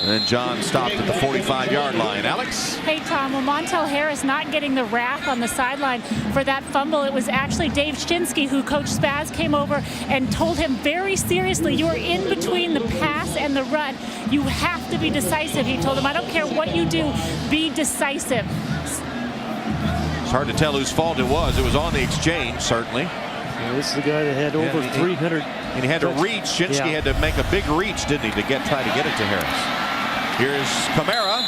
And then John stopped at the 45-yard line. Alex? Hey, Tom, well, Montel Harris not getting the wrath on the sideline for that fumble. It was actually Dave Shinsky who Coach Spaz came over and told him very seriously, you are in between the pass and the run. You have to be decisive. He told him, I don't care what you do, be decisive. It's hard to tell whose fault it was. It was on the exchange, certainly. Yeah, this is the guy that had over 300. And he had to reach. Shinsky had to make a big reach, didn't he, to try to get it to Harris. Here's Camara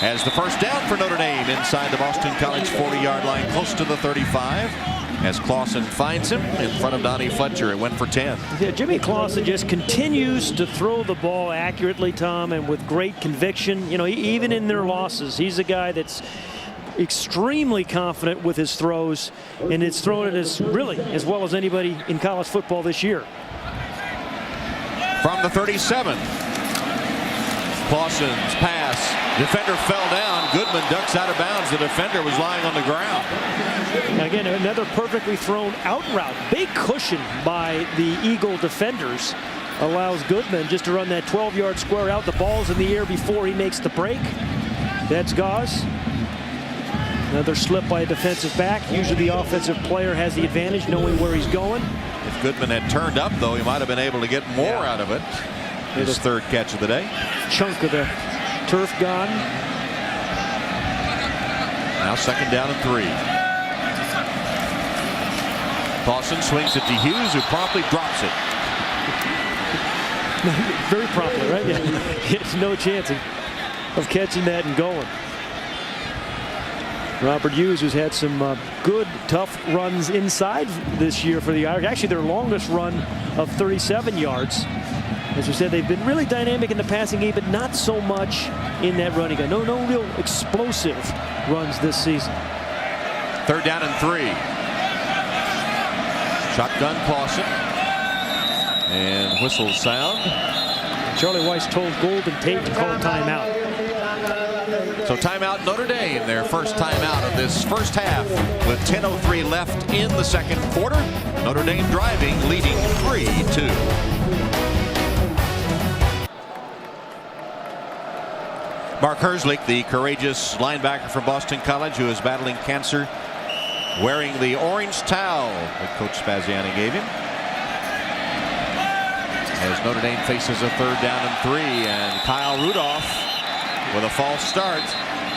has the first down for Notre Dame inside the Boston College 40-yard line, close to the 35. As Clausen finds him in front of Donnie Fletcher. It went for 10. Yeah, Jimmy Clausen just continues to throw the ball accurately, Tom, and with great conviction. You know, even in their losses, he's a guy that's extremely confident with his throws, and it's thrown it as really as well as anybody in college football this year. From the 37, Clausen's pass. Defender fell down. Goodman ducks out of bounds. The defender was lying on the ground. Again, another perfectly thrown out route. Big cushion by the Eagle defenders allows Goodman just to run that 12-yard square out. The ball's in the air before he makes the break. That's Gauze. Another slip by a defensive back. Usually the offensive player has the advantage knowing where he's going. If Goodman had turned up, though, he might have been able to get more out of it. His third catch of the day. Chunk of the turf gone. Now second down and 3. Clausen swings it to Hughes, who promptly drops it. Very promptly, right? Yeah. He has no chance of catching that and going. Robert Hughes, who's had some good, tough runs inside this year for the Irish. Actually, their longest run of 37 yards. As we said, they've been really dynamic in the passing game, but not so much in that running game. No real explosive runs this season. Third down and 3. Shotgun Clausen. And whistles sound. Charlie Weiss told Golden Tate to call timeout. So timeout Notre Dame, their first timeout of this first half with 10:03 left in the second quarter. Notre Dame driving, leading 3-2. Mark Herzlich, the courageous linebacker from Boston College who is battling cancer, wearing the orange towel that Coach Spaziani gave him. As Notre Dame faces a third down and 3, and Kyle Rudolph with a false start.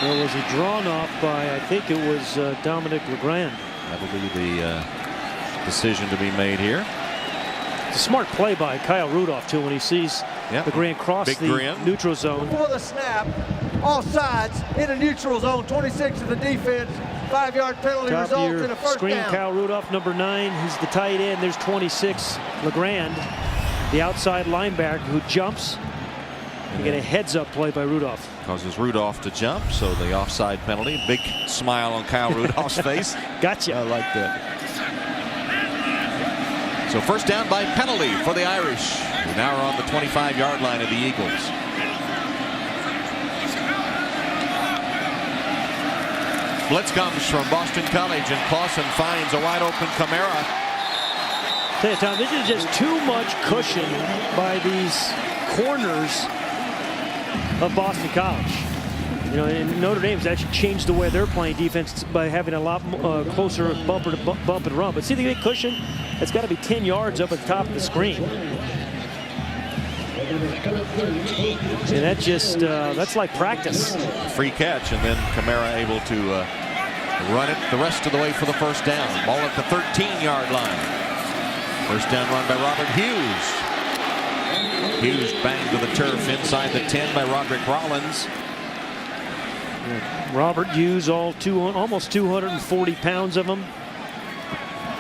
There was a drawn off by, I think it was Dominic Legrand. That'll be the decision to be made here. It's a smart play by Kyle Rudolph, too, when he sees Legrand cross the neutral zone. Before the snap, all sides in a neutral zone, 26 of the defense, 5-yard penalty results in a first screen, down. Kyle Rudolph, number 9. He's the tight end. There's 26, Legrand, the outside linebacker who jumps. You get a heads-up play by Rudolph. Causes Rudolph to jump, so the offside penalty. Big smile on Kyle Rudolph's face. Gotcha. I like that. So first down by penalty for the Irish, who now are on the 25-yard line of the Eagles. Blitz comes from Boston College, and Clausen finds a wide-open Camara. Tell you, Tom, this is just too much cushion by these corners of Boston College. You know, and Notre Dame's actually changed the way they're playing defense by having a lot closer bump and run. But see the big cushion? It's got to be 10 yards up at the top of the screen. And that just, that's like practice. Free catch, and then Camara able to run it the rest of the way for the first down. Ball at the 13-yard line. First down run by Robert Hughes. Hughes banged to the turf inside the 10 by Roderick Rollins. Robert Hughes, almost 240 pounds of him.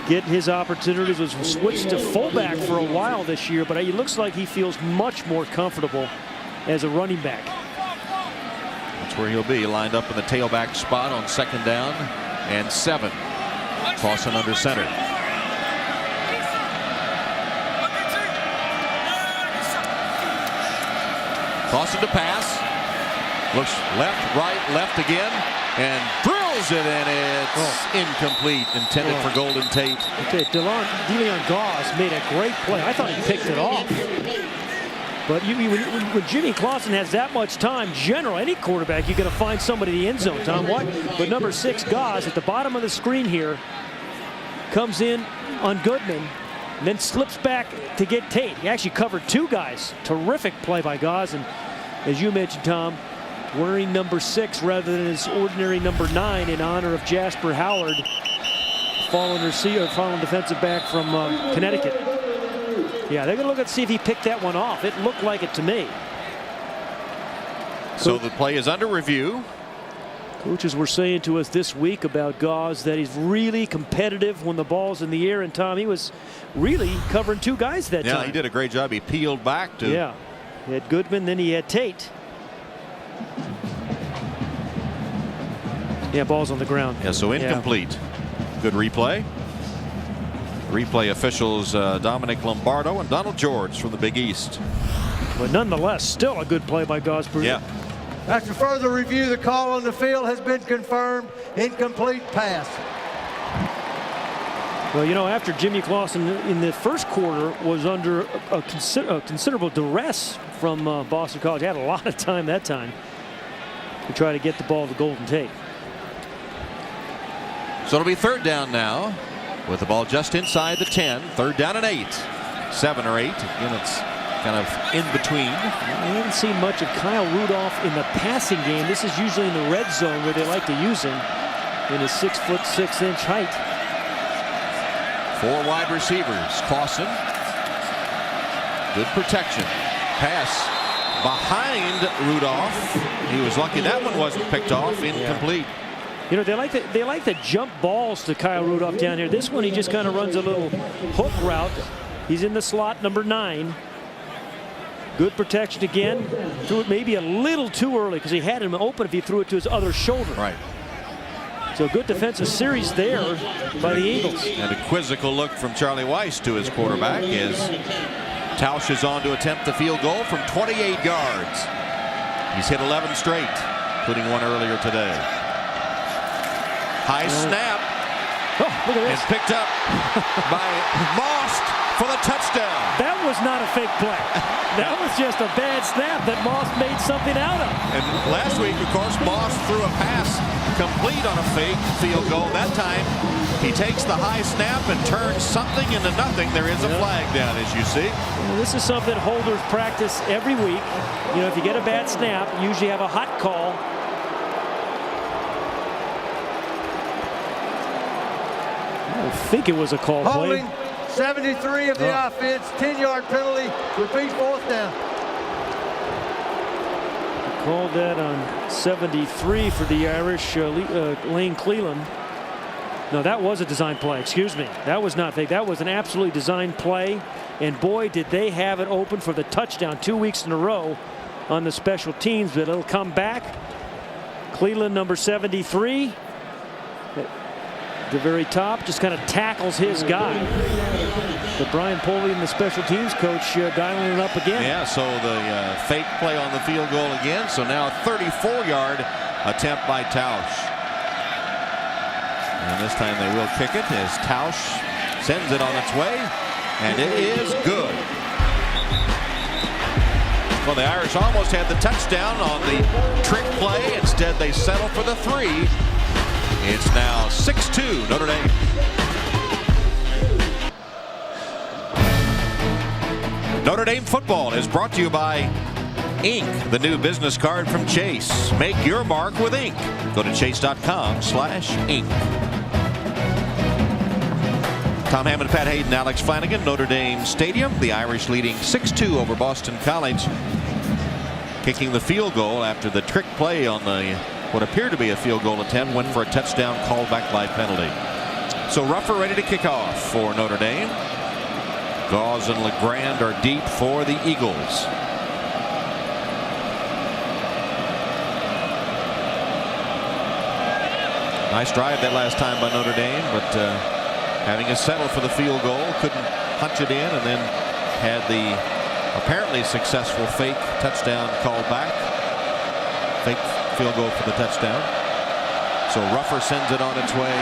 Get his opportunities. Was switched to fullback for a while this year, but it looks like he feels much more comfortable as a running back. That's where he'll be, lined up in the tailback spot on second down and 7. Clausen under center. Clausen to pass. Looks left, right, left again, and drills it, and it's incomplete, intended for Golden Tate. Okay, DeLeon Gauze made a great play. I thought he picked it off. But when Jimmy Clausen has that much time, generally, any quarterback, you're going to find somebody in the end zone, Tom. What? But number 6, Gauze, at the bottom of the screen here, comes in on Goodman, and then slips back to get Tate. He actually covered 2 guys. Terrific play by Gauze, and as you mentioned, Tom, wearing number 6 rather than his ordinary number 9 in honor of Jasper Howard, fallen defensive back from Connecticut. Yeah, they're going to look and see if he picked that one off. It looked like it to me. So the play is under review. Coaches were saying to us this week about Gauze that he's really competitive when the ball's in the air. And Tom, he was really covering two guys that time. Yeah, he did a great job. He peeled back to. Yeah, he had Goodman, then he had Tate. Yeah, ball's on the ground. Yeah, so incomplete. Yeah. Good replay. Replay officials Dominic Lombardo and Donald George from the Big East. But nonetheless, still a good play by Gauze. Yeah. After further review, the call on the field has been confirmed. Incomplete pass. Well, you know, after Jimmy Clausen in the first quarter was under a considerable duress from Boston College. He had a lot of time that time to try to get the ball to Golden Tate. So it'll be third down now with the ball just inside the 10. Third down and 8. 7 or 8. Again, it's kind of in between. We haven't seen much of Kyle Rudolph in the passing game. This is usually in the red zone where they like to use him in his 6'6" height. 4 wide receivers. Clausen. Good protection. Pass behind Rudolph. He was lucky that one wasn't picked off. Incomplete. You know, they like to jump balls to Kyle Rudolph down here. This one, he just kind of runs a little hook route. He's in the slot, number 9. Good protection again. Threw it maybe a little too early because he had him open if he threw it to his other shoulder. Right. So good defensive series there by the Eagles. And a quizzical look from Charlie Weiss to his quarterback as Tausch is on to attempt the field goal from 28 yards. He's hit 11 straight, including one earlier today. High snap. Oh, look at this. And picked up by Moss for the touchdown. That was not a fake play. That was just a bad snap that Moss made something out of. And last week, of course, Moss threw a pass complete on a fake field goal. That time, he takes the high snap and turns something into nothing. There is a flag down, as you see. Well, this is something holders practice every week. You know, if you get a bad snap, you usually have a hot call. I think it was a call play. Holding 73 of the offense, 10-yard penalty, repeat 4th down. Called that on 73 for the Irish, Lane Cleland. No, that was a design play. Excuse me. That was not fake. That was an absolutely designed play. And boy, did they have it open for the touchdown 2 weeks in a row on the special teams. But it'll come back. Cleland, number 73. At the very top, just kind of tackles his guy. But Brian Polian, the special teams coach, dialing it up again. Yeah, so the fake play on the field goal again. So now a 34-yard attempt by Tausch. And this time they will kick it as Tausch sends it on its way. And it is good. Well, the Irish almost had the touchdown on the trick play. Instead, they settle for the 3. It's now 6-2 Notre Dame. Notre Dame football is brought to you by Ink, the new business card from Chase. Make your mark with Ink. Go to chase.com/ink. Tom Hammond, Pat Hayden, Alex Flanagan, Notre Dame Stadium. The Irish leading 6-2 over Boston College. Kicking the field goal after the trick play on the what appeared to be a field goal attempt went for a touchdown called back by penalty. So Ruffer ready to kick off for Notre Dame. Gauze and LeGrand are deep for the Eagles. Nice drive that last time by Notre Dame, but having to settle for the field goal, couldn't punch it in, and then had the apparently successful fake touchdown called back. Fake field goal for the touchdown. So Ruffer sends it on its way,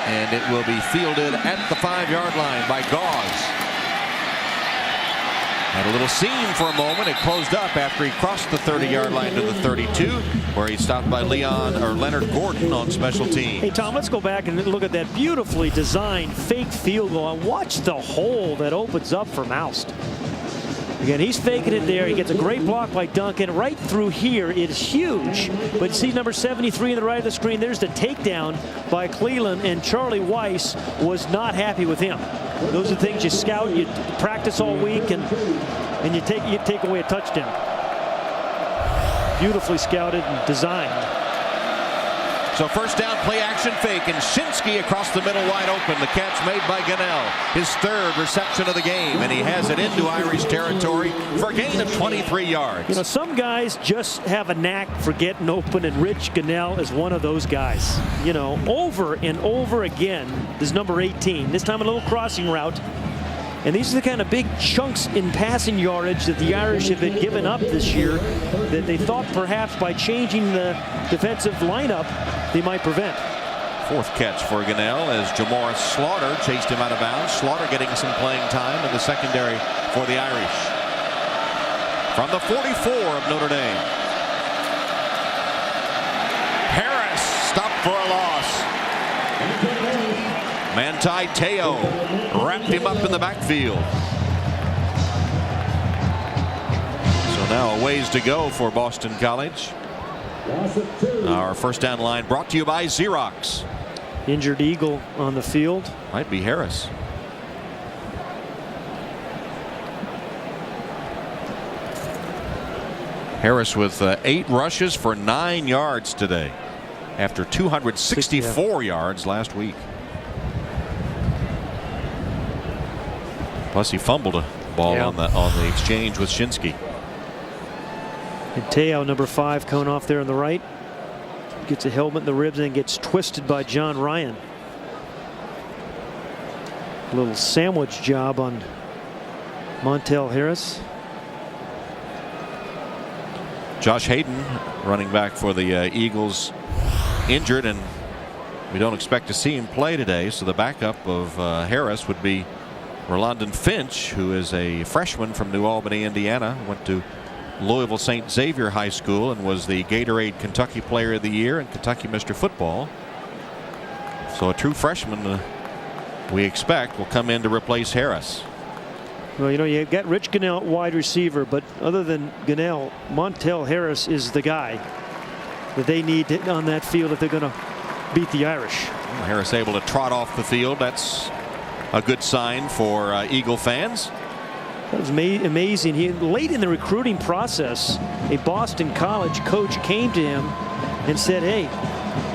and it will be fielded at the 5-yard line by Gauze. Had a little seam for a moment. It closed up after he crossed the 30-yard line to the 32, where he stopped by Leonard Gordon on special teams. Hey, Tom, let's go back and look at that beautifully designed fake field goal and watch the hole that opens up for Moust. Again, he's faking it there. He gets a great block by Duncan. Right through here, it is huge. But see number 73 on the right of the screen. There's the takedown by Cleland, and Charlie Weiss was not happy with him. Those are things you scout, you practice all week, and you take away a touchdown. beautifully scouted and designed. So first down, play action fake, and Shinsky across the middle wide open. The catch made by Gunnell. His third reception of the game, and he has it into Irish territory for a gain of 23 yards. You know, some guys just have a knack for getting open, and Rich Gunnell is one of those guys. You know, over and over again, this number 18, this time a little crossing route. And these are the kind of big chunks in passing yardage that the Irish have been given up this year that they thought perhaps by changing the defensive lineup they might prevent. Fourth catch for Gunnell as Jamoris Slaughter chased him out of bounds. Slaughter getting some playing time in the secondary for the Irish. From the 44 of Notre Dame. Harris stopped for a loss. Manti Te'o wrapped him up in the backfield. So now a ways to go for Boston College. Our first down line brought to you by Xerox. Injured Eagle on the field. Might be Harris. Harris with 8 rushes for 9 yards today after 264 yards last week. Plus he fumbled a ball on the exchange with Shinsky. And Te'o, number 5, coming off there on the right. Gets a helmet in the ribs and gets twisted by John Ryan. A little sandwich job on Montel Harris. Josh Hayden, running back for the Eagles, injured, and we don't expect to see him play today. So the backup of Harris would be Rolondon Finch, who is a freshman from New Albany, Indiana. Went to Louisville St. Xavier High School and was the Gatorade Kentucky Player of the Year and Kentucky Mr. Football. So a true freshman, we expect, will come in to replace Harris. Well, you know, you've got Rich Gunnell at wide receiver, but other than Gunnell, Montel Harris is the guy that they need on that field if they're going to beat the Irish. Harris able to trot off the field. That's a good sign for Eagle fans. That was amazing. Late in the recruiting process, a Boston College coach came to him and said, hey,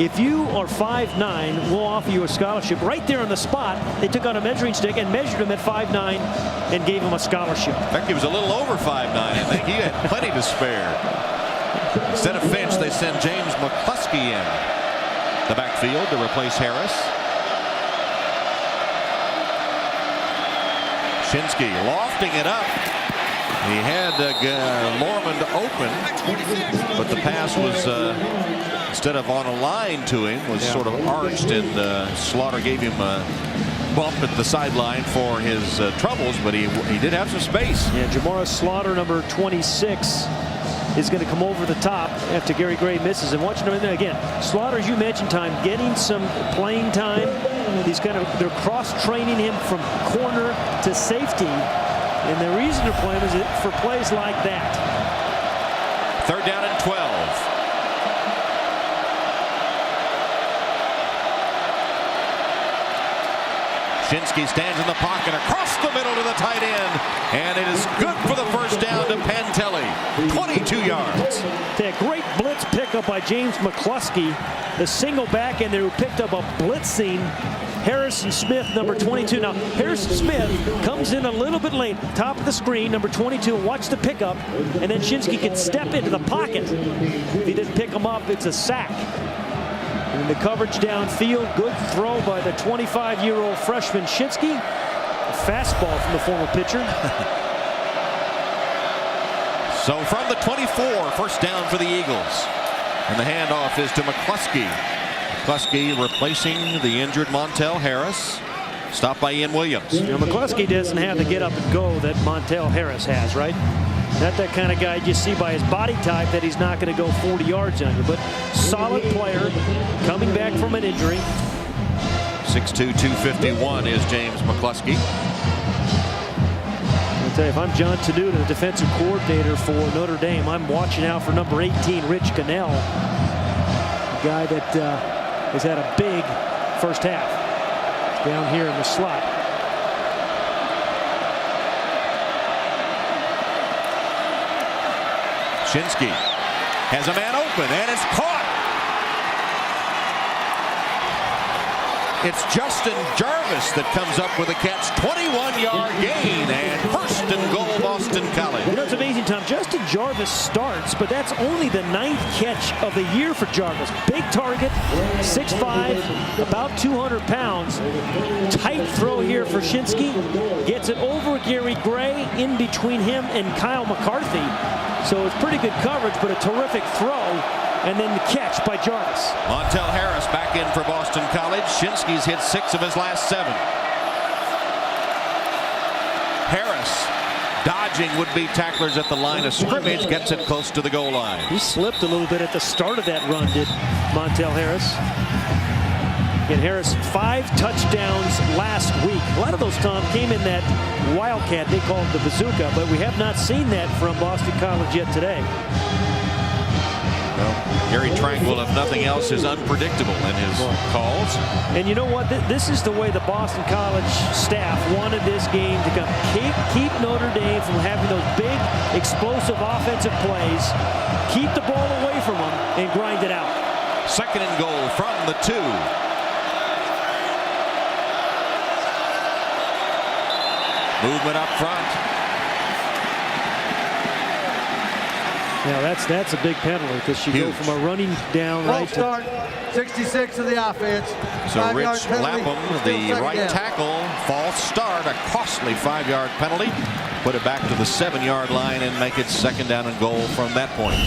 if you are 5'9", we'll offer you a scholarship. Right there on the spot, they took out a measuring stick and measured him at 5'9" and gave him a scholarship. In fact, he was a little over 5'9". I think he had plenty to spare. Instead of Finch, they send James McCluskey in the backfield to replace Harris. Shinsky lofting it up. He had Lormond open, but the pass was instead of on a line to him, was sort of arched, and Slaughter gave him a bump at the sideline for his troubles, but he did have some space. Yeah, Jamoris Slaughter, number 26, is going to come over the top after Gary Gray misses. And watching him again, Slaughter, as you mentioned, getting some playing time. They're cross-training him from corner to safety, and the reason to play him is for plays like that. Third down and 12. Shinsky stands in the pocket across the middle to the tight end, and it is good for the first down to Pantelli. 22 yards. A great blitz pickup by James McCluskey, the single back end there who picked up a blitzing Harrison Smith, number 22. Now, Harrison Smith comes in a little bit late, top of the screen, number 22. Watch the pickup, and then Shinsky can step into the pocket. If he didn't pick him up, it's a sack. And the coverage downfield, good throw by the 25-year-old freshman Shinsky. A fastball from the former pitcher. So from the 24, first down for the Eagles. And the handoff is to McCluskey. McCluskey replacing the injured Montel Harris. Stopped by Ian Williams. You know, McCluskey doesn't have the get up and go that Montel Harris has, right? Not that kind of guy you see by his body type that he's not going to go 40 yards on you, but solid player coming back from an injury. 6'2", 251 is James McCluskey. I'll tell you, if I'm John Tenuta, the defensive coordinator for Notre Dame, I'm watching out for number 18, Rich Gunnell, a guy that has had a big first half. Down here in the slot. Shinsky Has a man open, and it's caught. It's Justin Jarvis that comes up with a catch. 21-yard gain, and first and goal, Boston College. You know, it's amazing, Tom. Justin Jarvis starts, but that's only the 9th catch of the year for Jarvis. Big target, 6'5", about 200 pounds. Tight throw here for Shinsky. Gets it over Gary Gray, in between him and Kyle McCarthy. So it's pretty good coverage, but a terrific throw. And then the catch by Jarvis. Montel Harris back in for Boston College. Shinsky's hit 6 of his last 7. Harris dodging would-be tacklers at the line of scrimmage, gets it close to the goal line. He slipped a little bit at the start of that run, did Montel Harris. And Harris, 5 touchdowns last week. A lot of those, Tom, came in that Wildcat. They call it the bazooka, but we have not seen that from Boston College yet today. Well, Gary Tranquil, if nothing else, is unpredictable in his calls. And you know what? This is the way the Boston College staff wanted this game to come. Keep Notre Dame from having those big, explosive offensive plays. Keep the ball away from them and grind it out. Second and goal from the 2. Movement up front. Now that's a big penalty because you Huge. go from a running down right Start, 66 of the offense. So 5-yard Rich penalty, Lapham, still the second right down. tackle, false start, a costly 5-yard penalty. Put it back to the 7-yard line and make it second down and goal from that point.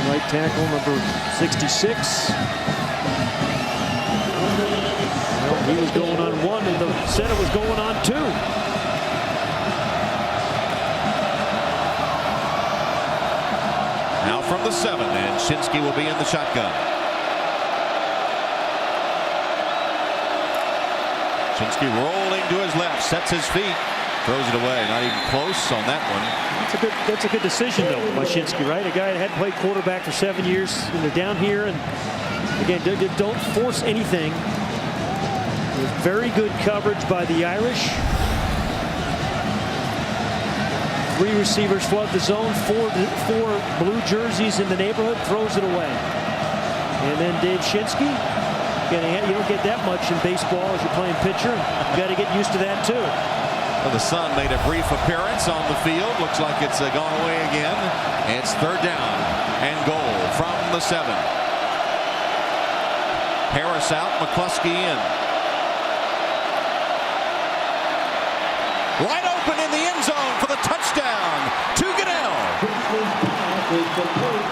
Right tackle number 66. Well, he was going on 1 and the center was going on 2. Now from the 7, and Shinsky will be in the shotgun. Shinsky rolling to his left, sets his feet, throws it away. Not even close on that one. That's a good decision though by Shinsky, right? A guy that hadn't played quarterback for 7 years, and they're down here, and again, don't force anything. Very good coverage by the Irish. 3 receivers flood the zone, 4 blue jerseys in the neighborhood, throws it away. And then Dave Shinsky. You don't get that much in baseball as you're playing pitcher. You got to get used to that too. Well, the sun made a brief appearance on the field. Looks like it's gone away again. It's third down and goal from the 7. Harris out, McCluskey in. Wide open in the end zone for the touchdown to Goodell.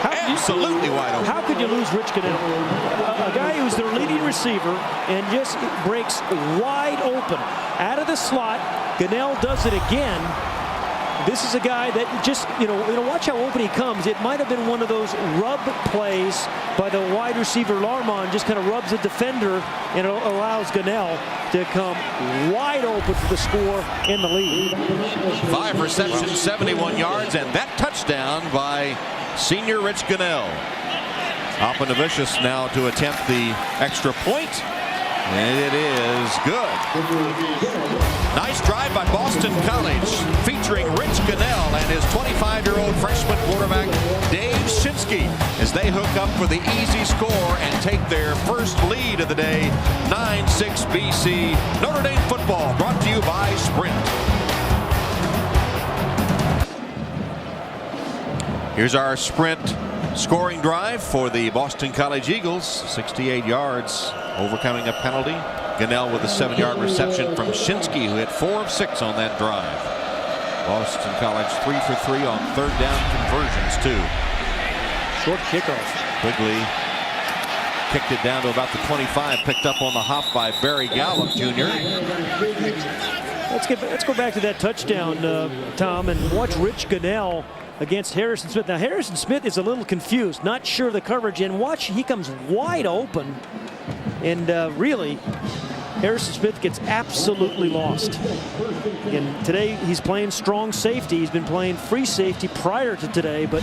Absolutely wide open. How could you lose Rich Goodell? A guy who's their leading receiver and just breaks wide open out of the slot. Goodell does it again. This is a guy that just, watch how open he comes. It might have been one of those rub plays by the wide receiver Larmon, just kind of rubs the defender and allows Goodell to come wide open for the score in the lead. 5 receptions, 71 yards, and that touchdown by senior Rich Goodell. Oppenavicius now to attempt the extra point, and it is good. Nice drive by Boston College, featuring Rich Goodell and his 25-year-old freshman quarterback Dave Shinsky, as they hook up for the easy score and take their first lead of the day. 9-6 BC. Notre Dame football brought to you by Sprint. Here's our Sprint scoring drive for the Boston College Eagles. 68 yards, overcoming a penalty. Goodell with a 7-yard reception from Shinsky, who hit 4 of 6 on that drive. Boston College 3 for 3 on third down conversions too. Short kickoff. Quigley kicked it down to about the 25, picked up on the hop by Barry Gallup Jr. Let's go back to that touchdown, Tom, and watch Rich Goodell against Harrison Smith. Now Harrison Smith is a little confused, not sure of the coverage, and watch, he comes wide open, and really Harrison Smith gets absolutely lost. And today he's playing strong safety. He's been playing free safety prior to today, but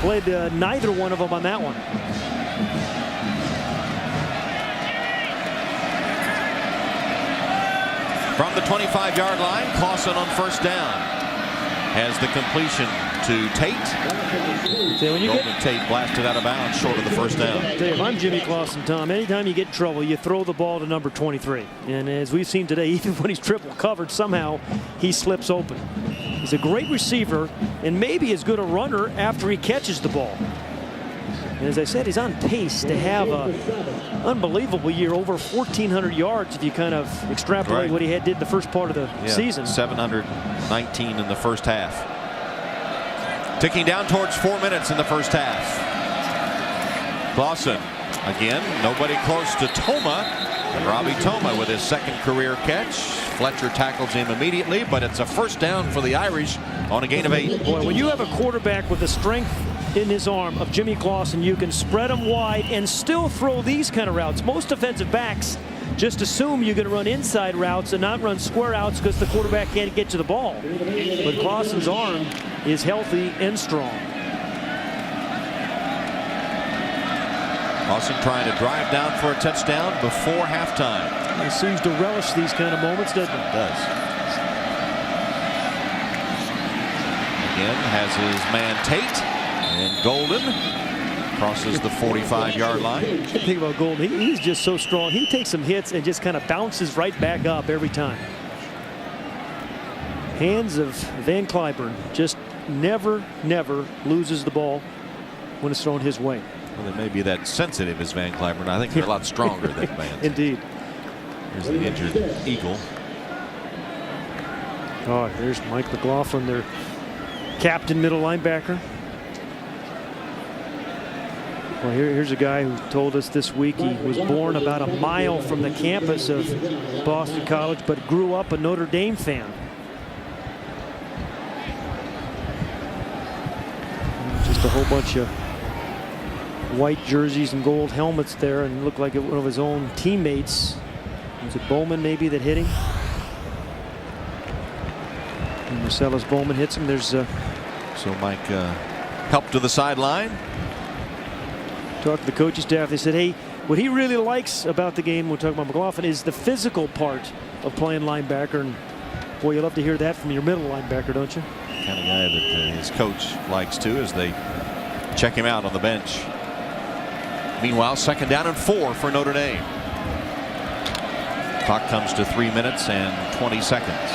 played neither one of them on that one. From the 25-yard line, Clausen on first down. has the completion to Tate. Golden Tate blasted out of bounds short of the first down. If I'm Jimmy Clausen, Tom, anytime you get in trouble, you throw the ball to number 23. And as we've seen today, even when he's triple covered, somehow he slips open. He's a great receiver and maybe as good a runner after he catches the ball. And as I said, he's on pace to have an unbelievable year, over 1,400 yards if you kind of extrapolate what he did in the first part of the season. 719 in the first half. Ticking down towards 4 minutes in the first half. Clausen again, nobody close to Toma. And Robbie Toma with his second career catch. Fletcher tackles him immediately, but it's a first down for the Irish on a gain of 8. Boy, when you have a quarterback with the strength in his arm of Jimmy Clausen, you can spread him wide and still throw these kind of routes. Most defensive backs just assume you're going to run inside routes and not run square outs because the quarterback can't get to the ball. But Clausen's arm is healthy and strong. Clausen trying to drive down for a touchdown before halftime. He seems to relish these kind of moments, doesn't he? Does. Again, has his man Tate. And Golden crosses the 45-yard line. The thing about Golden, he's just so strong. He takes some hits and just kind of bounces right back up every time. Hands of Van Cliburn just never loses the ball when it's thrown his way. Well, they may be that sensitive as Van Cliburn. I think they're a lot stronger than Van. Indeed. Here's the injured Eagle. Oh, there's Mike McLaughlin, their captain middle linebacker. Well, here's a guy who told us this week he was born about a mile from the campus of Boston College, but grew up a Notre Dame fan. Just a whole bunch of white jerseys and gold helmets there, and looked like one of his own teammates. Was it Bowman maybe that hit him? And Marcellus Bowman hits him. There's so Mike helped to the sideline. Talked to the coaching staff. They said, hey, what he really likes about the game, we're talking about McLaughlin, is the physical part of playing linebacker. And boy, you love to hear that from your middle linebacker, don't you? The kind of guy that his coach likes too, as they check him out on the bench. Meanwhile, 2nd down and 4 for Notre Dame. Clock comes to 3 minutes and 20 seconds.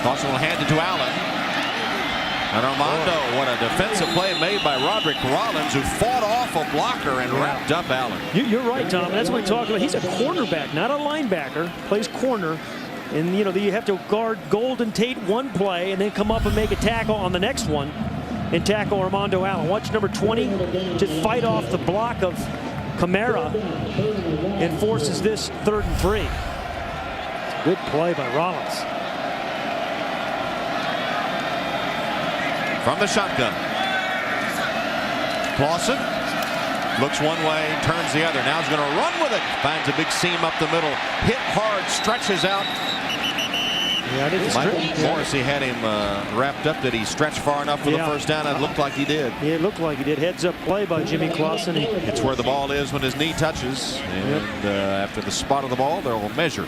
Clausen will hand it to Allen. And Armando, what a defensive play made by Roderick Rollins, who fought off a blocker and wrapped up Allen. You're right, Tom. That's what we talked about. He's a cornerback, not a linebacker. Plays corner. And, you know, you have to guard Golden Tate one play and then come up and make a tackle on the next one and tackle Armando Allen. Watch number 20 just fight off the block of Kamara and forces this 3rd and 3. Good play by Rollins. From the shotgun. Clausen looks one way, turns the other. Now he's going to run with it. Finds a big seam up the middle. Hit hard, stretches out. Michael Morrissey had him wrapped up. Did he stretch far enough for the first down? It looked like he did. Yeah, it looked like he did. Heads up play by Jimmy Clausen. It's where the ball is when his knee touches. And after the spot of the ball, they'll measure.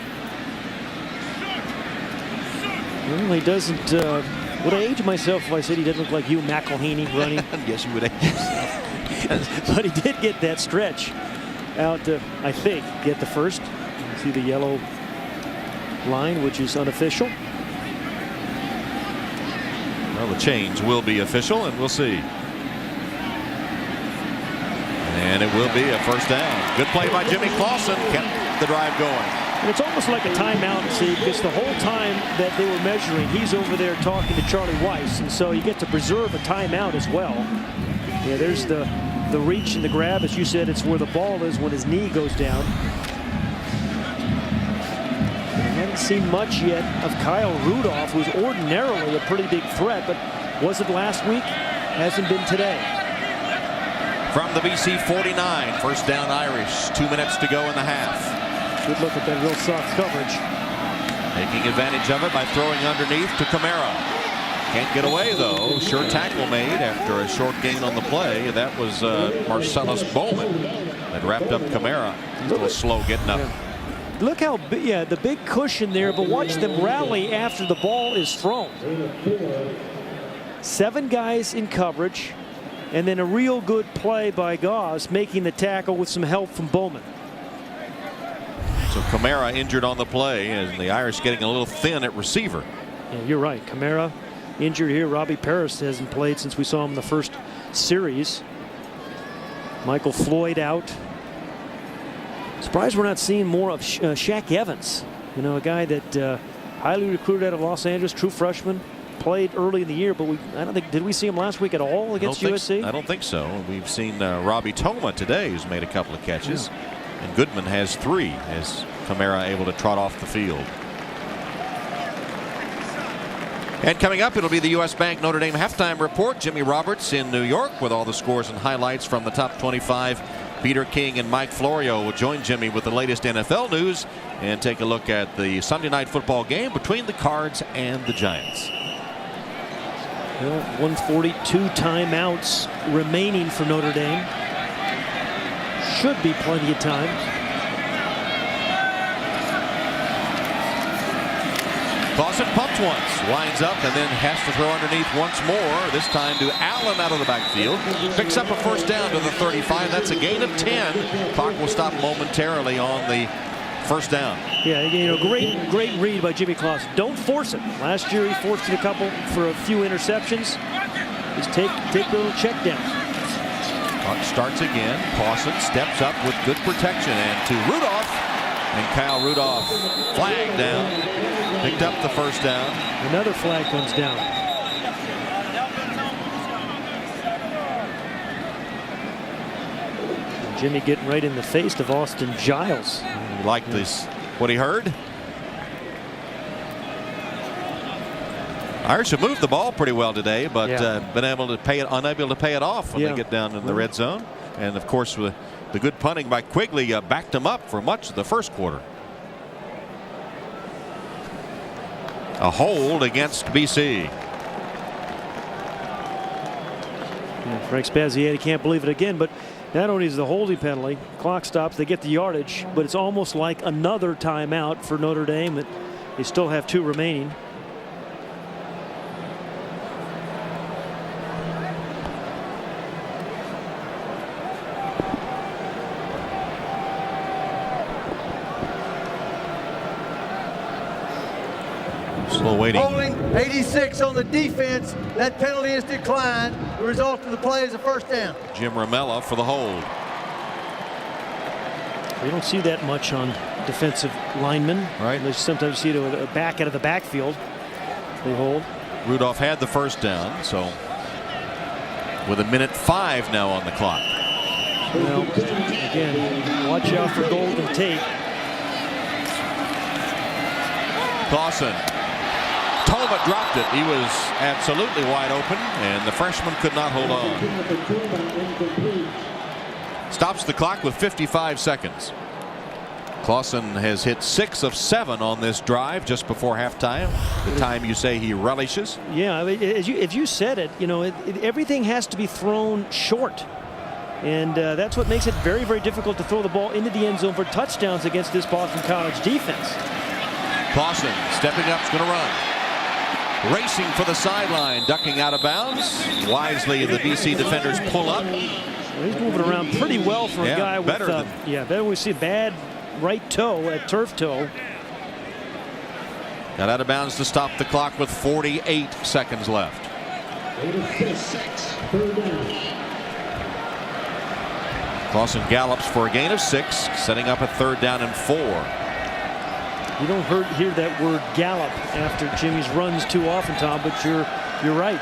Well, he doesn't. Would I age myself if I said he didn't look like Hugh McElhaney running? Yes, you would age yourself. But he did get that stretch out to, I think, get the first. You see the yellow line, which is unofficial. Well, the change will be official, and we'll see. And it will be a first down. Good play by Jimmy Clausen. Kept the drive going. And it's almost like a timeout, see, because the whole time that they were measuring, he's over there talking to Charlie Weiss, and so you get to preserve a timeout as well. Yeah, there's the reach and the grab. As you said, it's where the ball is when his knee goes down. I haven't seen much yet of Kyle Rudolph, who's ordinarily a pretty big threat, but wasn't last week, hasn't been today. From the BC 49, first down Irish. 2 minutes to go in the half. Good look at that real soft coverage. Taking advantage of it by throwing underneath to Kamara. Can't get away, though. Sure tackle made after a short gain on the play. That was Marcellus Bowman that wrapped up Kamara. He's a little slow getting up. Look how big, the big cushion there, but watch them rally after the ball is thrown. 7 guys in coverage, and then a real good play by Gauze making the tackle with some help from Bowman. So Kamara injured on the play, and the Irish getting a little thin at receiver. Yeah, you're right. Kamara injured here. Robbie Paris hasn't played since we saw him in the first series. Michael Floyd out. Surprised we're not seeing more of Shaq Evans. You know, a guy that highly recruited out of Los Angeles, true freshman. Played early in the year, but I don't think, did we see him last week at all against USC? I don't think so. We've seen Robbie Toma today, who's made a couple of catches. Yeah. And Goodman has 3 as Kamara able to trot off the field. And coming up, it'll be the U.S. Bank Notre Dame halftime report. Jimmy Roberts in New York with all the scores and highlights from the top 25. Peter King and Mike Florio will join Jimmy with the latest NFL news and take a look at the Sunday night football game between the Cards and the Giants. Well, 142 timeouts remaining for Notre Dame. Should be plenty of time. Clausen pumps once, winds up, and then has to throw underneath once more. This time to Allen out of the backfield. Picks up a first down to the 35. That's a gain of 10. Clock will stop momentarily on the first down. Yeah, you know, great read by Jimmy Clausen. Don't force it. Last year he forced it a couple for a few interceptions. Just take the little check down. Clock starts again. Clausen steps up with good protection, and to Rudolph, and Kyle Rudolph flagged down. Picked up the first down. Another flag comes down. Jimmy getting right in the face of Austin Giles. He liked this, what he heard. Irish have moved the ball pretty well today, but been able to unable to pay it off when they get down in the red zone. And of course, with the good punting by Quigley backed them up for much of the first quarter. A hold against BC. Frank Spaziati can't believe it again, but not only is the holding penalty, clock stops, they get the yardage, but it's almost like another timeout for Notre Dame. They still have 2 remaining. Still waiting. Holding 86 on the defense. That penalty is declined. The result of the play is a first down. Jim Ramella for the hold. We don't see that much on defensive linemen. Right. Sometimes you see it a back out of the backfield. They hold. Rudolph had the first down, so with 1:05 now on the clock. Well, again, watch out for Golden Tate. Clausen. Toma dropped it. He was absolutely wide open, and the freshman could not hold on. Stops the clock with 55 seconds. Clausen has hit 6 of 7 on this drive just before halftime. The time you say he relishes. Yeah, I mean, as you said it, you know, everything has to be thrown short. And that's what makes it very, very difficult to throw the ball into the end zone for touchdowns against this Boston College defense. Clausen stepping up, is going to run. Racing for the sideline, ducking out of bounds. Wisely, the BC defenders pull up. Well, he's moving around pretty well for a guy with better than we see a bad right toe, a turf toe. Got out of bounds to stop the clock with 48 seconds left. Clausen gallops for a gain of 6, setting up a 3rd down and 4. You don't hear that word gallop after Jimmy's runs too often, Tom, but you're right.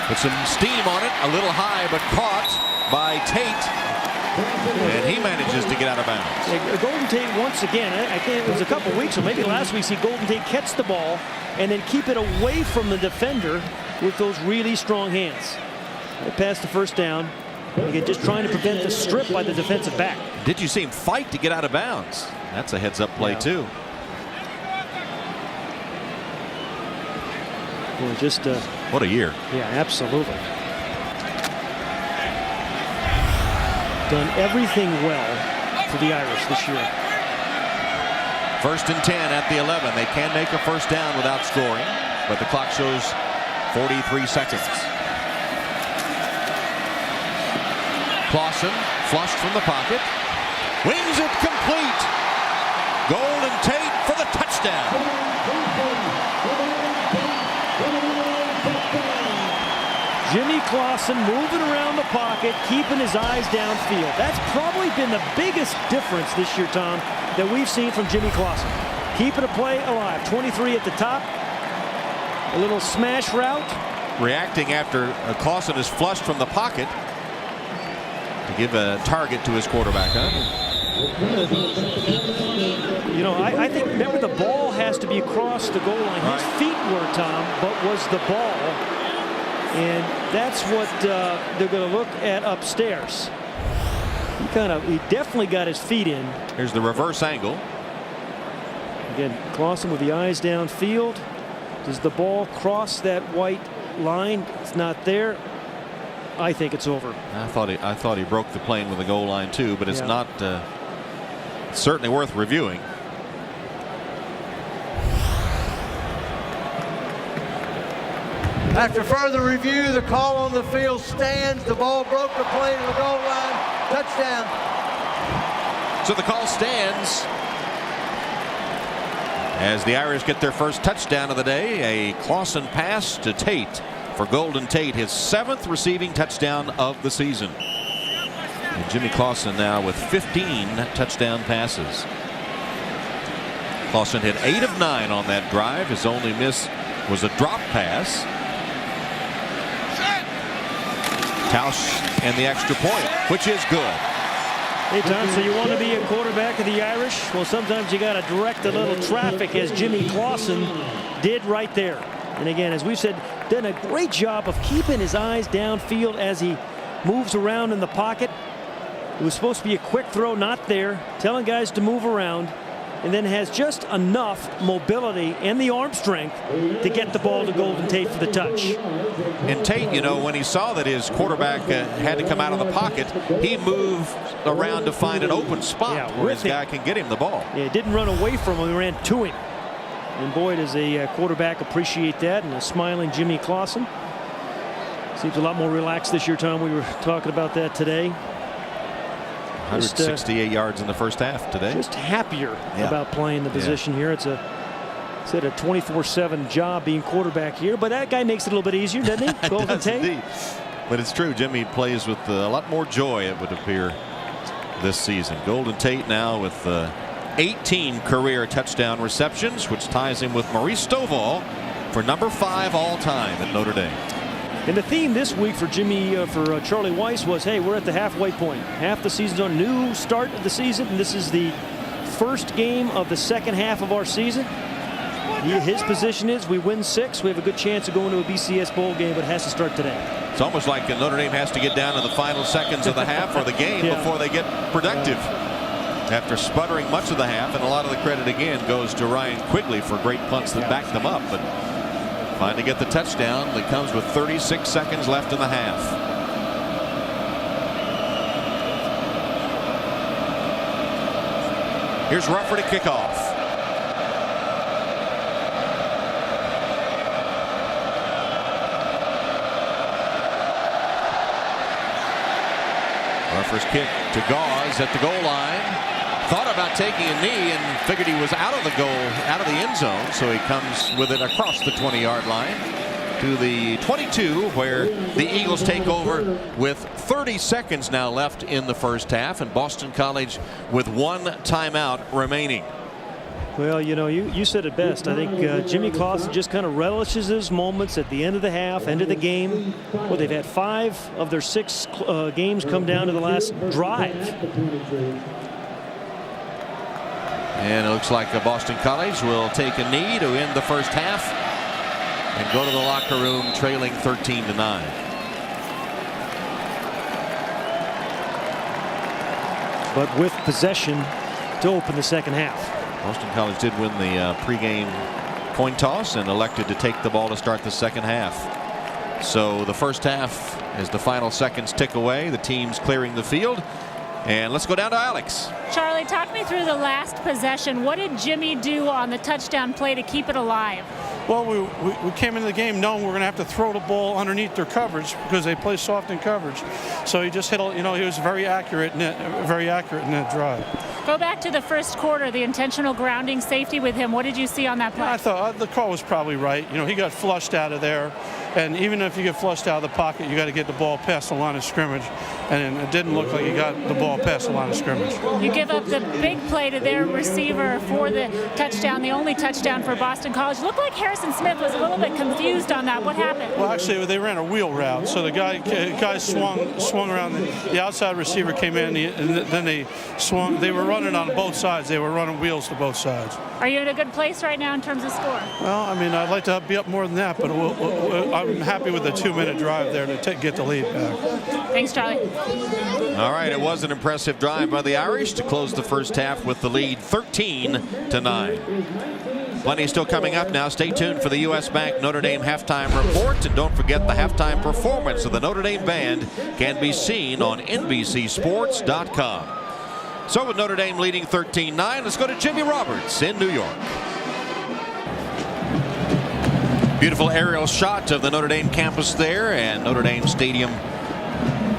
Put some steam on it, a little high, but caught by Tate, and he manages to get out of bounds. Yeah, Golden Tate once again, I think it was a couple weeks or maybe last week, see Golden Tate catch the ball and then keep it away from the defender with those really strong hands. Right past the first down. Again, just trying to prevent the strip by the defensive back. Did you see him fight to get out of bounds? That's a heads-up play, too. Well, just what a year. Yeah, absolutely. Done everything well for the Irish this year. 1st and 10 at the 11. They can make a first down without scoring, but the clock shows 43 seconds. Clausen flushed from the pocket. Wings it complete. Golden Tate for the touchdown. Jimmy Clausen moving around the pocket, keeping his eyes downfield. That's probably been the biggest difference this year, Tom, that we've seen from Jimmy Clausen. Keeping a play alive. 23 at the top. A little smash route. Reacting after Clausen is flushed from the pocket to give a target to his quarterback. You know, I think, remember, the ball has to be across the goal line. His feet were, Tom, but was the ball. And that's what they're going to look at upstairs. He definitely got his feet in. Here's the reverse angle. Again, Clausen with the eyes downfield. Does the ball cross that white line? It's not there. I think it's over. I thought he broke the plane with the goal line too, but it's not. It's certainly worth reviewing. After further review, the call on the field stands. The ball broke the plane of the goal line. Touchdown. So the call stands as the Irish get their first touchdown of the day. A Clausen pass to Tate for Golden Tate, his 7th receiving touchdown of the season. And Jimmy Clausen now with 15 touchdown passes. Clausen hit 8 of 9 on that drive. His only miss was a drop pass. Tausch and the extra point, which is good. Hey, Tom, so you want to be a quarterback of the Irish? Well, sometimes you got to direct a little traffic, as Jimmy Clausen did right there. And again, as we've said, done a great job of keeping his eyes downfield as he moves around in the pocket. It was supposed to be a quick throw, not there. Telling guys to move around, and then has just enough mobility and the arm strength to get the ball to Golden Tate for the touch. And Tate, you know, when he saw that his quarterback had to come out of the pocket, he moved around to find an open spot where his guy can get him the ball. Yeah, didn't run away from him, he ran to him. And boy, does a quarterback appreciate that. And a smiling Jimmy Clausen. Seems a lot more relaxed this year, Tom. We were talking about that today. 168 yards in the first half today. Just happier about playing the position here. It's a 24/7 job being quarterback here, but that guy makes it a little bit easier, doesn't he? Golden Tate. Indeed. But it's true, Jimmy plays with a lot more joy, it would appear, this season. Golden Tate now with 18 career touchdown receptions, which ties him with Maurice Stovall for number 5 all time at Notre Dame. And the theme this week for Charlie Weis was, hey, we're at the halfway point. Half the season's on, new start of the season, and this is the first game of the second half of our season. His position is we win 6. We have a good chance of going to a BCS bowl game, but it has to start today. It's almost like Notre Dame has to get down to the final seconds of the half or the game before they get productive. After sputtering much of the half, and a lot of the credit again goes to Ryan Quigley for great punts that backed them up. But finally get the touchdown that comes with 36 seconds left in the half. Here's Ruffer to kick off. Ruffer's kick to Gauze at the goal line. Thought about taking a knee and figured he was out of the end zone, so he comes with it across the 20-yard line to the 22, where the Eagles take over with 30 seconds now left in the first half, and Boston College with 1 timeout remaining. Well, you know, you said it best. I think Jimmy Clausen just kind of relishes his moments at the end of the half, end of the game. Well, they've had 5 of their 6 games come down to the last drive. And it looks like Boston College will take a knee to end the first half and go to the locker room trailing 13-9. but with possession to open the second half. Boston College did win the pregame coin toss and elected to take the ball to start the second half. So the first half, as the final seconds tick away, the team's clearing the field. And let's go down to Alex. Charlie, talk me through the last possession. What did Jimmy do on the touchdown play to keep it alive? Well, we came into the game knowing we're going to have to throw the ball underneath their coverage because they play soft in coverage. So he just hit, he was very accurate in that drive. Go back to the first quarter, the intentional grounding safety with him. What did you see on that play? I thought the call was probably right. He got flushed out of there. And even if you get flushed out of the pocket, you got to get the ball past the line of scrimmage. And it didn't look like he got the ball past the line of scrimmage. You give up the big play to their receiver for the touchdown, the only touchdown for Boston College. Looked like Harrison Smith was a little bit confused on that. What happened? Well, actually, they ran a wheel route. So the guy swung around. The outside receiver came in, and then they swung. They were running on both sides. They were running wheels to both sides. Are you in a good place right now in terms of score? Well, I mean, I'd like to be up more than that, but I'm happy with the 2-minute drive there to get the lead back. Thanks, Charlie. All right, it was an impressive drive by the Irish to close the first half with the lead 13-9. Plenty still coming up now. Stay tuned for the U.S. Bank Notre Dame halftime report. And don't forget the halftime performance of the Notre Dame band can be seen on NBCSports.com. So with Notre Dame leading 13-9, let's go to Jimmy Roberts in New York. Beautiful aerial shot of the Notre Dame campus there, and Notre Dame Stadium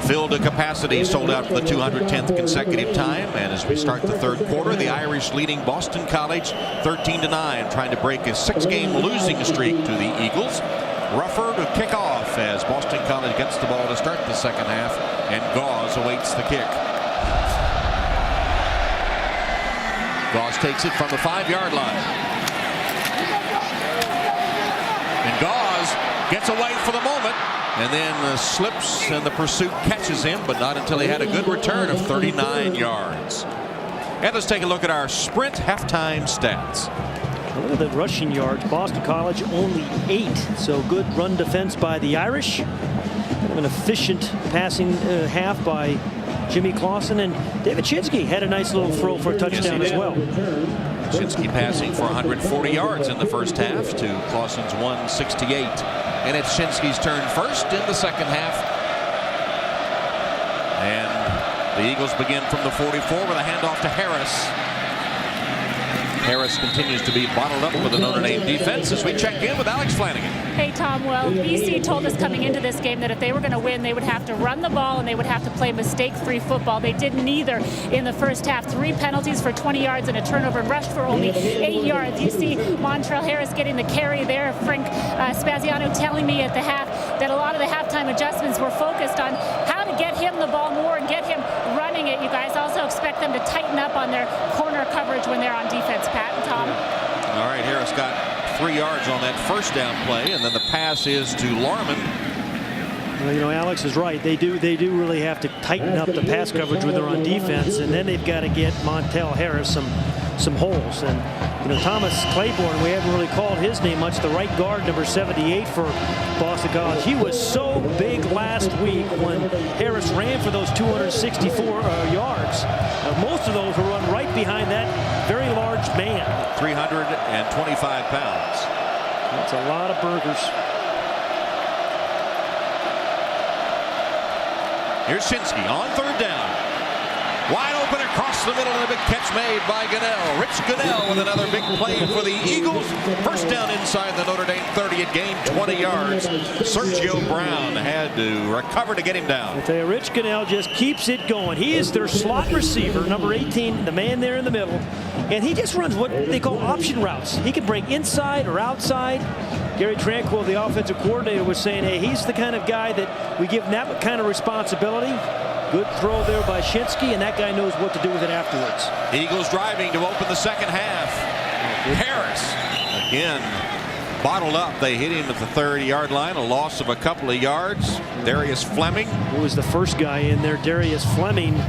filled to capacity, sold out for the 210th consecutive time. And as we start the third quarter, the Irish leading Boston College 13-9, trying to break a 6-game losing streak to the Eagles. Ruffer to kick off as Boston College gets the ball to start the second half, and Gauze awaits the kick. Gauze takes it from the 5-yard line. And Gauze gets away for the moment and then slips, and the pursuit catches him, but not until he had a good return of 39 yards. And let's take a look at our sprint halftime stats. Look at the rushing yards. Boston College only 8. So good run defense by the Irish. An efficient passing half by Jimmy Clausen, and David Shinsky had a nice little throw for a touchdown as well. Shinsky passing for 140 yards in the first half to Clausen's 168. And it's Shinsky's turn first in the second half. And the Eagles begin from the 44 with a handoff to Harris. Harris continues to be bottled up with the Notre Dame defense as we check in with Alex Flanagan. Hey, Tom. Well, BC told us coming into this game that if they were going to win, they would have to run the ball and they would have to play mistake-free football. They did neither in the first half. 3 penalties for 20 yards and a turnover, and rushed for only 8 yards. You see Montrell Harris getting the carry there. Frank Spaziano telling me at the half that a lot of the halftime adjustments were focused on how to get him the ball more and get him running it. You guys also expect them to tighten up on their corner coverage when they're on defense, Pat and Tom. All right, Harris got 3 yards on that first down play, and then the pass is to Larman. Well, Alex is right. They do really have to tighten up the pass coverage when they're on defense, and then they've got to get Montel Harris some holes. And Thomas Claiborne, we haven't really called his name much. The right guard, number 78 for Boston College. He was so big last week when Harris ran for those 264 yards. Most of those were run right behind that very large man. 325 pounds. That's a lot of burgers. Here's Shinsky on third down. Wide open across the middle, and a big catch made by Gunnell. Rich Gunnell with another big play for the Eagles. First down inside the Notre Dame 30. It gained 20 yards. Sergio Brown had to recover to get him down. I tell you, Rich Gunnell just keeps it going. He is their slot receiver, number 18, the man there in the middle. And he just runs what they call option routes. He can break inside or outside. Gary Tranquil, the offensive coordinator, was saying, hey, he's the kind of guy that we give him that kind of responsibility. Good throw there by Shinsky, and that guy knows what to do with it afterwards. Eagles driving to open the second half. Harris again bottled up. They hit him at the 30-yard line, a loss of a couple of yards. Darius Fleming. Who was the first guy in there? Darius Fleming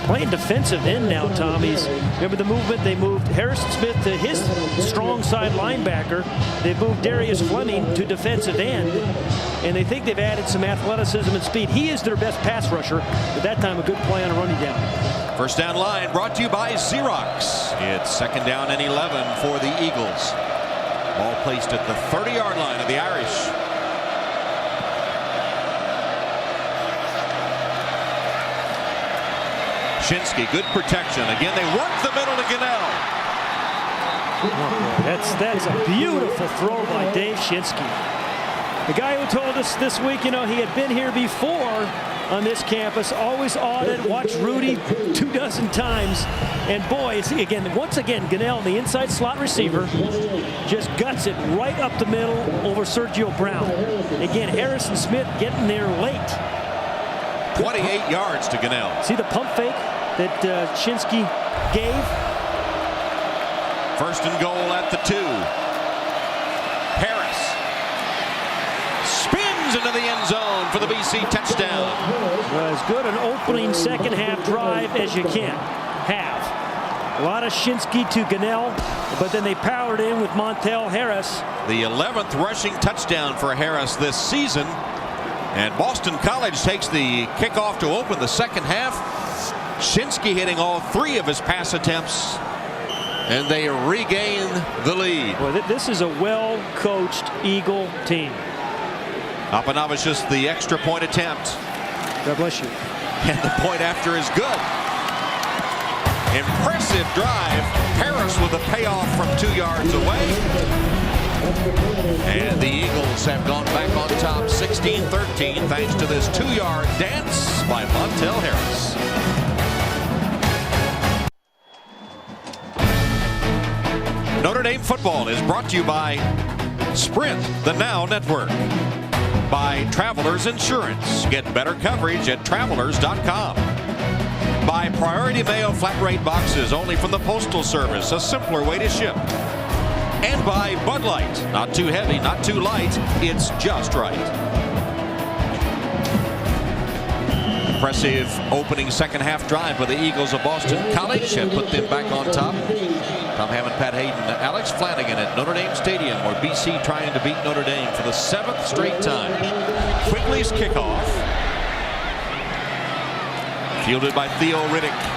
playing defensive end now, Tom. Remember the movement? They moved Harrison Smith to his strong side linebacker. They moved Darius Fleming to defensive end, and they think they've added some athleticism and speed. He is their best pass rusher. At that time, a good play on a running down. First down line brought to you by Xerox. It's second down and 11 for the Eagles. Ball placed at the 30-yard line of the Irish. Shinsky, good protection. Again, they work the middle to Gunnell. That's a beautiful throw by Dave Shinsky. The guy who told us this week, he had been here before on this campus, always audited, watched Rudy 24 times, and boy, once again, Gunnell, the inside slot receiver, just guts it right up the middle over Sergio Brown. Again, Harrison Smith getting there late. 28 yards to Gunnell. See the pump fake that Shinsky gave? First and goal at the 2. Harris spins into the end zone for the BC touchdown. Well, as good an opening second half drive as you can have. A lot of Shinsky to Gunnell, but then they powered in with Montel Harris. The 11th rushing touchdown for Harris this season. And Boston College takes the kickoff to open the second half. Shinsky hitting all 3 of his pass attempts, and they regain the lead. Well, this is a well-coached Eagle team. Apanavicius, the extra point attempt. God bless you. And the point after is good. Impressive drive. Harris with a payoff from 2 yards away. And the Eagles have gone back on top 16-13 thanks to this 2-yard dance by Montel Harris. Notre Dame football is brought to you by Sprint, the Now Network. By Travelers Insurance. Get better coverage at travelers.com. By Priority Mail flat rate boxes only from the Postal Service, a simpler way to ship. And by Bud Light. Not too heavy, not too light, it's just right. Impressive opening second half drive by the Eagles of Boston College have put them back on top. Tom Hammond, Pat Hayden, Alex Flanagan at Notre Dame Stadium, where BC trying to beat Notre Dame for the 7th straight time. Quigley's kickoff. Fielded by Theo Riddick.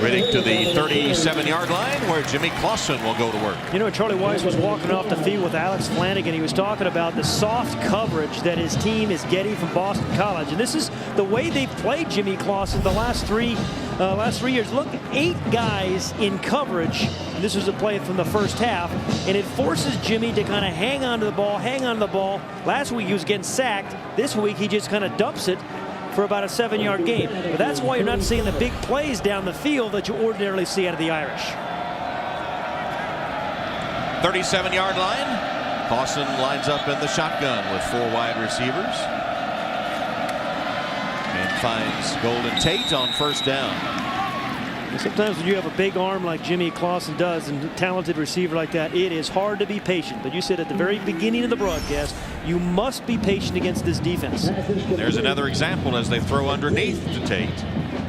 Riddick to the 37-yard line, where Jimmy Clausen will go to work. Charlie Weiss was walking off the field with Alex Flanagan. He was talking about the soft coverage that his team is getting from Boston College. And this is the way they've played Jimmy Clausen the last three years. Look, 8 guys in coverage. This was a play from the first half. And it forces Jimmy to kind of hang on to the ball. Last week he was getting sacked. This week he just kind of dumps it for about a 7-yard gain. But that's why you're not seeing the big plays down the field that you ordinarily see out of the Irish. 37-yard line. Clausen lines up in the shotgun with 4 wide receivers. And finds Golden Tate on first down. Sometimes when you have a big arm like Jimmy Clausen does and a talented receiver like that, it is hard to be patient. But you said at the very beginning of the broadcast, you must be patient against this defense. There's another example as they throw underneath to Tate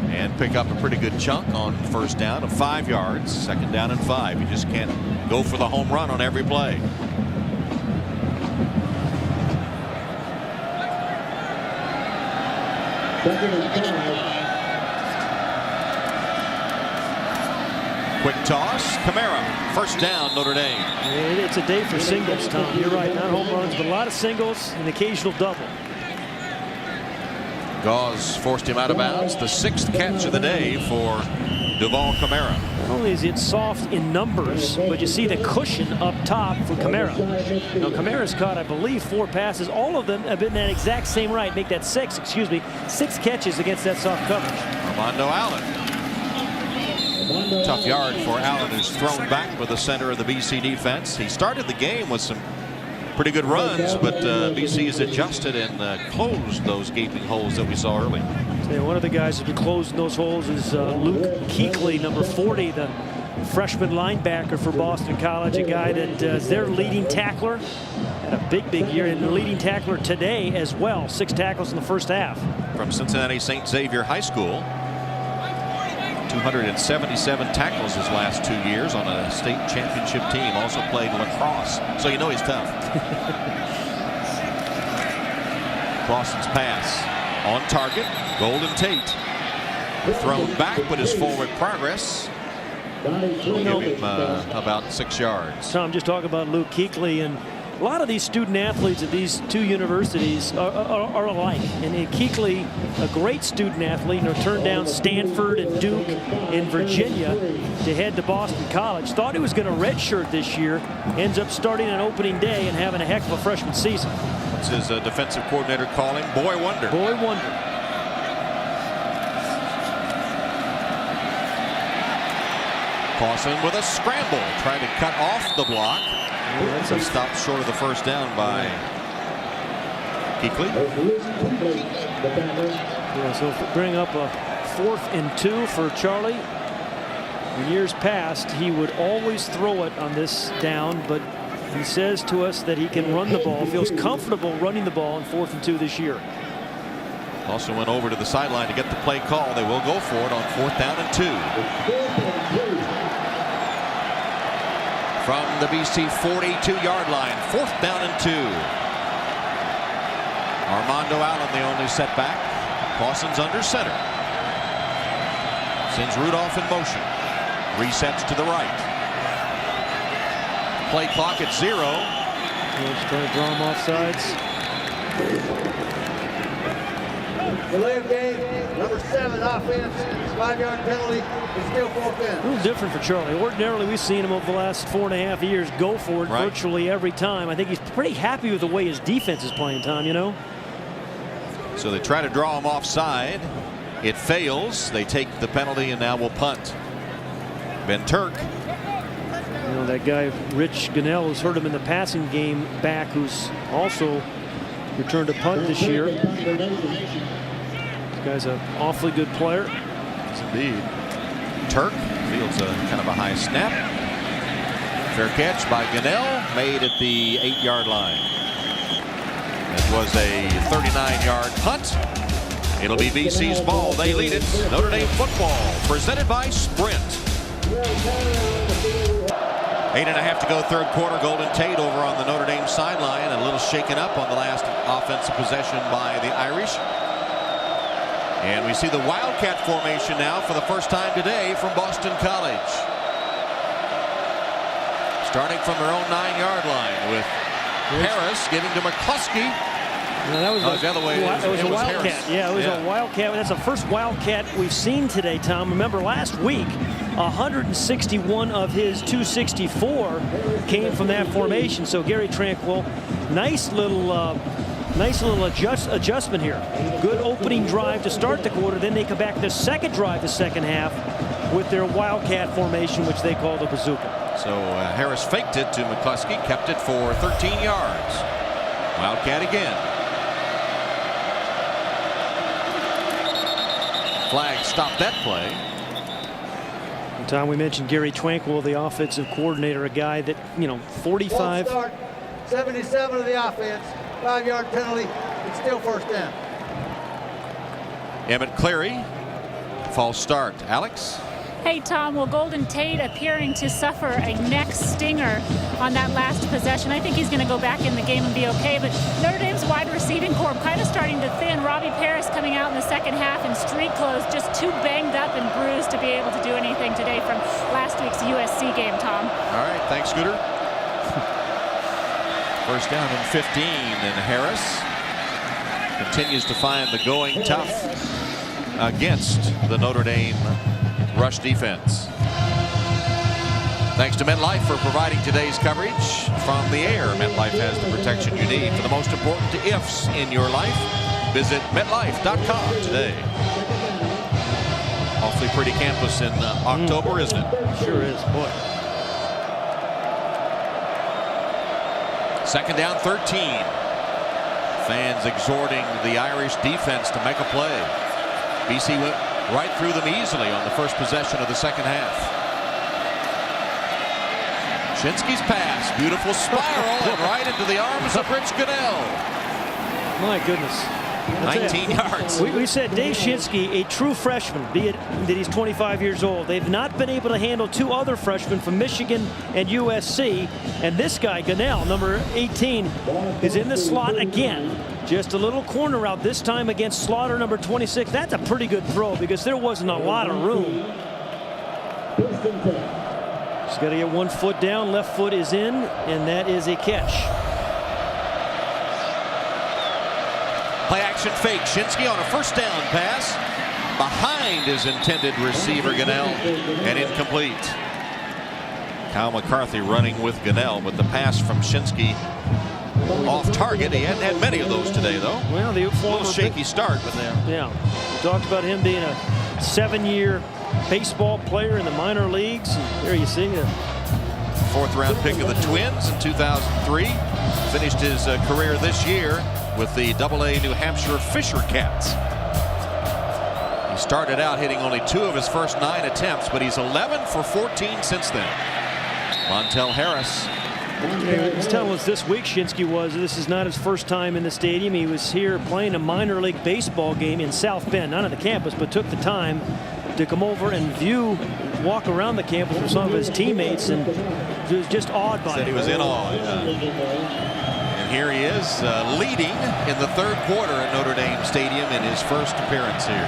and pick up a pretty good chunk on first down of 5 yards. Second down and 5. You just can't go for the home run on every play. Quick toss, Kamara, first down, Notre Dame. It's a day for singles, Tom. You're right, not home runs, but a lot of singles and occasional double. Gauze forced him out of bounds. The 6th catch of the day for Duval Kamara. Not only is it soft in numbers, but you see the cushion up top for Kamara. Now, Kamara's caught, I believe, 4 passes. All of them have been that exact same right. Make that 6 catches against that soft coverage. Armando Allen. Tough yard for Allen, who's thrown back with the center of the BC defense. He started the game with some pretty good runs, but BC has adjusted and closed those gaping holes that we saw early. One of the guys who's been closing those holes is Luke Kuechly, number 40, the freshman linebacker for Boston College, a guy that is their leading tackler. Had a big year, and the leading tackler today as well. 6 tackles in the first half. From Cincinnati St. Xavier High School. 277 tackles his last 2 years on a state championship team. Also played lacrosse, so you know he's tough. Clausen's pass On target, Golden Tate. Thrown back, but his forward progress will give him about 6 yards. Tom, just talk about Luke Kuechly, and a lot of these student athletes at these two universities are alike. And Kuechly, a great student athlete, turned down Stanford and Duke in Virginia to head to Boston College. Thought he was going to redshirt this year. Ends up starting on opening day and having a heck of a freshman season. What's his defensive coordinator call him? Boy Wonder. Boy Wonder. Clausen with a scramble, trying to cut off the block. So stopped short of the first down by Kuechly. Yeah, so bring up a 4th and 2 for Charlie. In years past, he would always throw it on this down, but he says to us that he can run the ball, feels comfortable running the ball on 4th and 2 this year. Also went over to the sideline to get the play call. They will go for it on 4th down and 2. From the BC 42-yard line, 4th down and 2. Armando Allen the only setback. Clausen's under center. Sends Rudolph in motion. Resets to the right. Play clock at 0. He's trying to draw him off sides. Delay of game, number 7 offense, 5-yard penalty, and still 4th down. A little different for Charlie. Ordinarily, we've seen him over the last 4.5 years go for it virtually every time. I think he's pretty happy with the way his defense is playing, Tom, So they try to draw him offside. It fails. They take the penalty and now will punt. Ben Turk. That guy, Rich Gunnell, who's hurt him in the passing game back, who's also returned to punt this year. This guy's an awfully good player. Yes, indeed. Turk fields a kind of a high snap. Fair catch by Gunnell, made at the 8-yard line. It was a 39-yard punt. It'll be BC's ball. They lead it. Notre Dame football, presented by Sprint. 8.5 to go, 3rd quarter. Golden Tate over on the Notre Dame sideline, a little shaken up on the last offensive possession by the Irish. And we see the Wildcat formation now for the first time today from Boston College. Starting from their own 9-yard line with Harris giving to McCluskey. That was the other way. It was a Wildcat. Harris. Yeah, it was a Wildcat. That's the first Wildcat we've seen today, Tom. Remember last week, 161 of his 264 came from that formation. So Gary Tranquil, nice little adjustment here. Good opening drive to start the quarter. Then they come back the second drive, the second half, with their Wildcat formation, which they call the bazooka. So Harris faked it to McCluskey, kept it for 13 yards. Wildcat again. Flag stopped that play. And Tom, we mentioned Gary Tranquil, the offensive coordinator, a guy that, 45. 77 of the offense, 5-yard penalty, it's still 1st down. Emmett Cleary, false start. Alex? Hey, Tom, well, Golden Tate appearing to suffer a neck stinger on that last possession. I think he's going to go back in the game and be okay, but Notre Dame's wide receiving corps kind of starting to thin. Robbie Paris coming out in the second half in street clothes, just too banged up and bruised to be able to do anything today from last week's USC game, Tom. All right, thanks, Scooter. First down and 15, and Harris continues to find the going tough against the Notre Dame rush defense. Thanks to MetLife for providing today's coverage from the air. MetLife has the protection you need for the most important ifs in your life. Visit MetLife.com today. Awfully pretty campus in October, isn't it? Sure is, boy. 2nd down, 13. Fans exhorting the Irish defense to make a play. BC went right through them easily on the first possession of the second half. Shinsky's pass, beautiful spiral, and right into the arms of Rich Gunnell. My goodness. 19 yards. We said Dave Shinsky, a true freshman, be it that he's 25 years old. They've not been able to handle two other freshmen from Michigan and USC. And this guy, Gunnell, number 18, is in the slot again. Just a little corner route this time against Slaughter, number 26. That's a pretty good throw because there wasn't a lot of room. He's got to get 1 foot down. Left foot is in, and that is a catch. Play action fake. Shinsky on a first down pass. Behind his intended receiver, Gunnell, and incomplete. Kyle McCarthy running with Gunnell, but the pass from Shinsky off target. He hadn't had many of those today, though. Well, the little shaky start, but yeah. We talked about him being a 7-year baseball player in the minor leagues. And there you see it. 4th round pick of the Twins in 2003. Finished his career this year with the AA New Hampshire Fisher Cats. He started out hitting only 2 of his first 9 attempts, but he's 11 for 14 since then. Montel Harris. He's telling us this week, Shinsky, this is not his first time in the stadium. He was here playing a minor league baseball game in South Bend, not on the campus, but took the time to come over and walk around the campus with some of his teammates, and was just awed by it. He was in awe. And here he is leading in the 3rd quarter at Notre Dame Stadium in his first appearance here.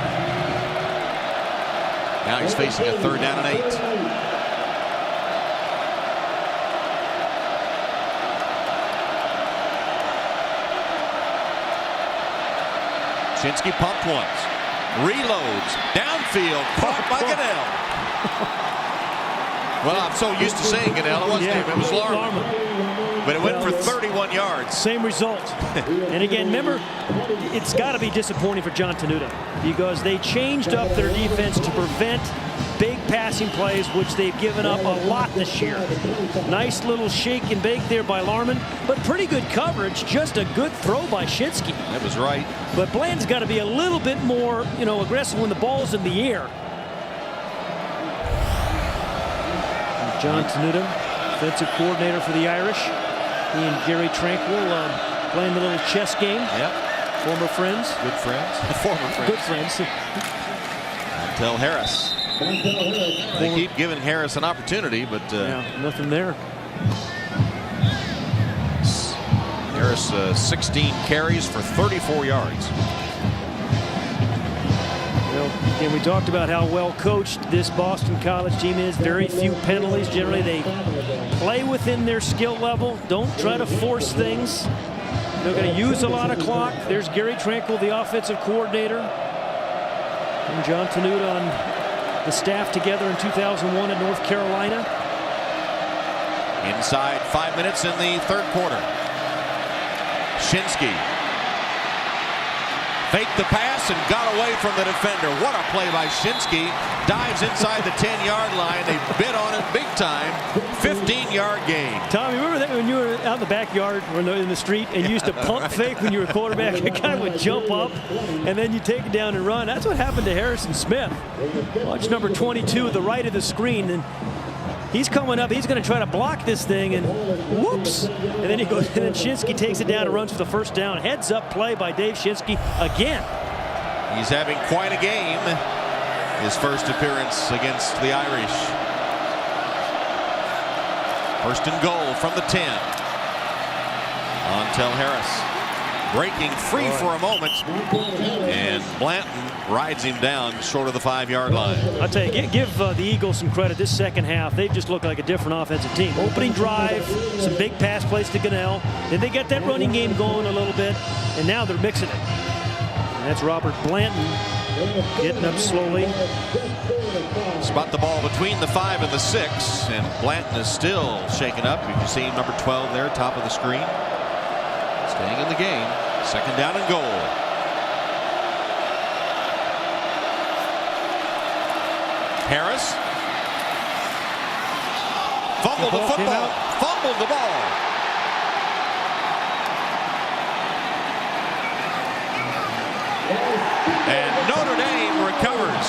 Now he's facing a 3rd down and 8. Shinsky pumped once. Reloads. Downfield. Caught by Gunnell. Well, I'm so used to saying Gunnell. It wasn't him. It was Larman. But it went for 31 yards. Same result. And again, remember, it's got to be disappointing for John Tenuta because they changed up their defense to prevent big passing plays, which they've given up a lot this year. Nice little shake and bake there by Larman, but pretty good coverage. Just a good throw by Shinsky. That was right. But Bland's got to be a little bit more, aggressive when the ball's in the air. John Tenuta, offensive coordinator for the Irish. He and Gary Tranquil playing the little chess game. Yep. Former friends. Good friends. Former friends. Good friends. Montel Harris. They keep giving Harris an opportunity, but nothing there. Harris 16 carries for 34 yards. Well, again, we talked about how well coached this Boston College team is. Very few penalties. Generally, they play within their skill level. Don't try to force things. They're going to use a lot of clock. There's Gary Tranquil, the offensive coordinator, and John Tenuta on the staff together in 2001 at North Carolina. Inside 5 minutes in the 3rd quarter. Shinsky faked the pass and got away from the defender. What a play by Shinsky. Dives inside the 10-yard line. They bid on it big time. 15-yard gain. Tommy, remember that when you were out in the backyard or in the street and you used to pump fake when you were a quarterback? A guy would jump up and then you take it down and run. That's what happened to Harrison Smith. Watch number 22, the right of the screen. And he's coming up. He's going to try to block this thing, and whoops! And then he goes. And then Shinsky takes it down and runs for the first down. Heads up play by Dave Shinsky again. He's having quite a game. His first appearance against the Irish. 1st and goal from the 10. Montel Harris breaking free for a moment, and Blanton rides him down short of the 5-yard line. I'll tell you, give the Eagles some credit. This second half, they've just looked like a different offensive team. Opening drive, some big pass plays to Gunnell. Then they got that running game going a little bit, and now they're mixing it. And that's Robert Blanton getting up slowly. Spot the ball between the 5 and the 6, and Blanton is still shaken up. You can see number 12 there, top of the screen. Staying in the game. 2nd down and goal. Harris fumbled the football. Fumbled the ball. And Notre Dame recovers.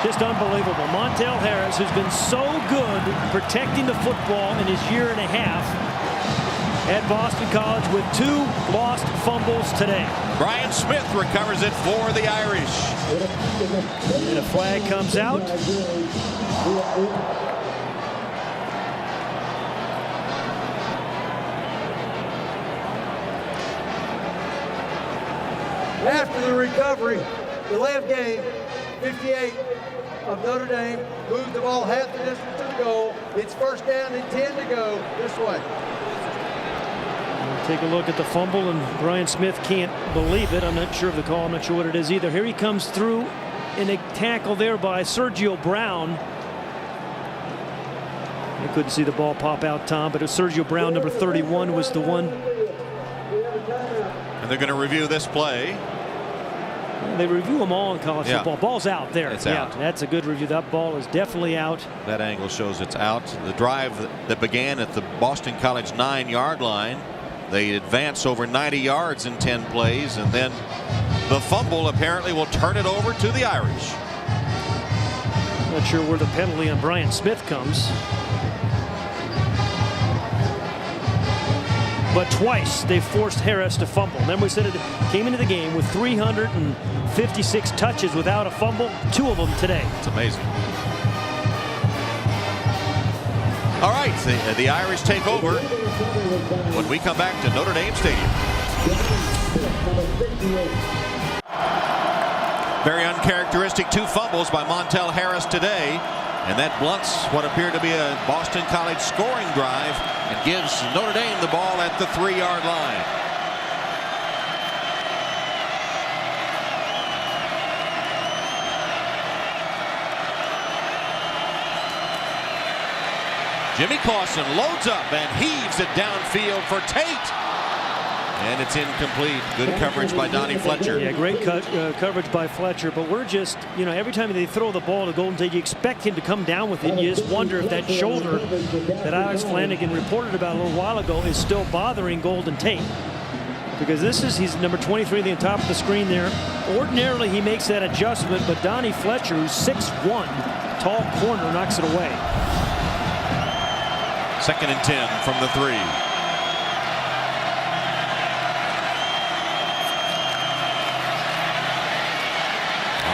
Just unbelievable. Montel Harris, who's been so good protecting the football in his year and a half, at Boston College with 2 lost fumbles today. Brian Smith recovers it for the Irish. And a flag comes out. After the recovery, the left game, 58 of Notre Dame moved the ball half the distance to the goal. It's first down and 10 to go this way. Take a look at the fumble, and Brian Smith can't believe it. I'm not sure of the call. I'm not sure what it is either. Here he comes through in a tackle there by Sergio Brown. You couldn't see the ball pop out, Tom, but it was Sergio Brown, number 31, was the one. And they're going to review this play. They review them all in college football. Ball's out there. It's out. That's a good review. That ball is definitely out. That angle shows it's out. The drive that began at the Boston College 9-yard line. They advance over 90 yards in 10 plays, and then the fumble apparently will turn it over to the Irish. Not sure where the penalty on Brian Smith comes. But twice they forced Harris to fumble. Then we said it came into the game with 356 touches without a fumble, 2 of them today. It's amazing. All right, the Irish take over when we come back to Notre Dame Stadium. Very uncharacteristic 2 fumbles by Montel Harris today, and that blunts what appeared to be a Boston College scoring drive and gives Notre Dame the ball at the 3-yard line. Jimmy Clausen loads up and heaves it downfield for Tate. And it's incomplete. Good coverage by Donnie Fletcher. Yeah, great coverage by Fletcher. But we're just, every time they throw the ball to Golden Tate, you expect him to come down with it. You just wonder if that shoulder that Alex Flanagan reported about a little while ago is still bothering Golden Tate. Because he's number 23 at the top of the screen there. Ordinarily, he makes that adjustment, but Donnie Fletcher, who's 6'1", tall corner, knocks it away. 2nd and 10 from the 3.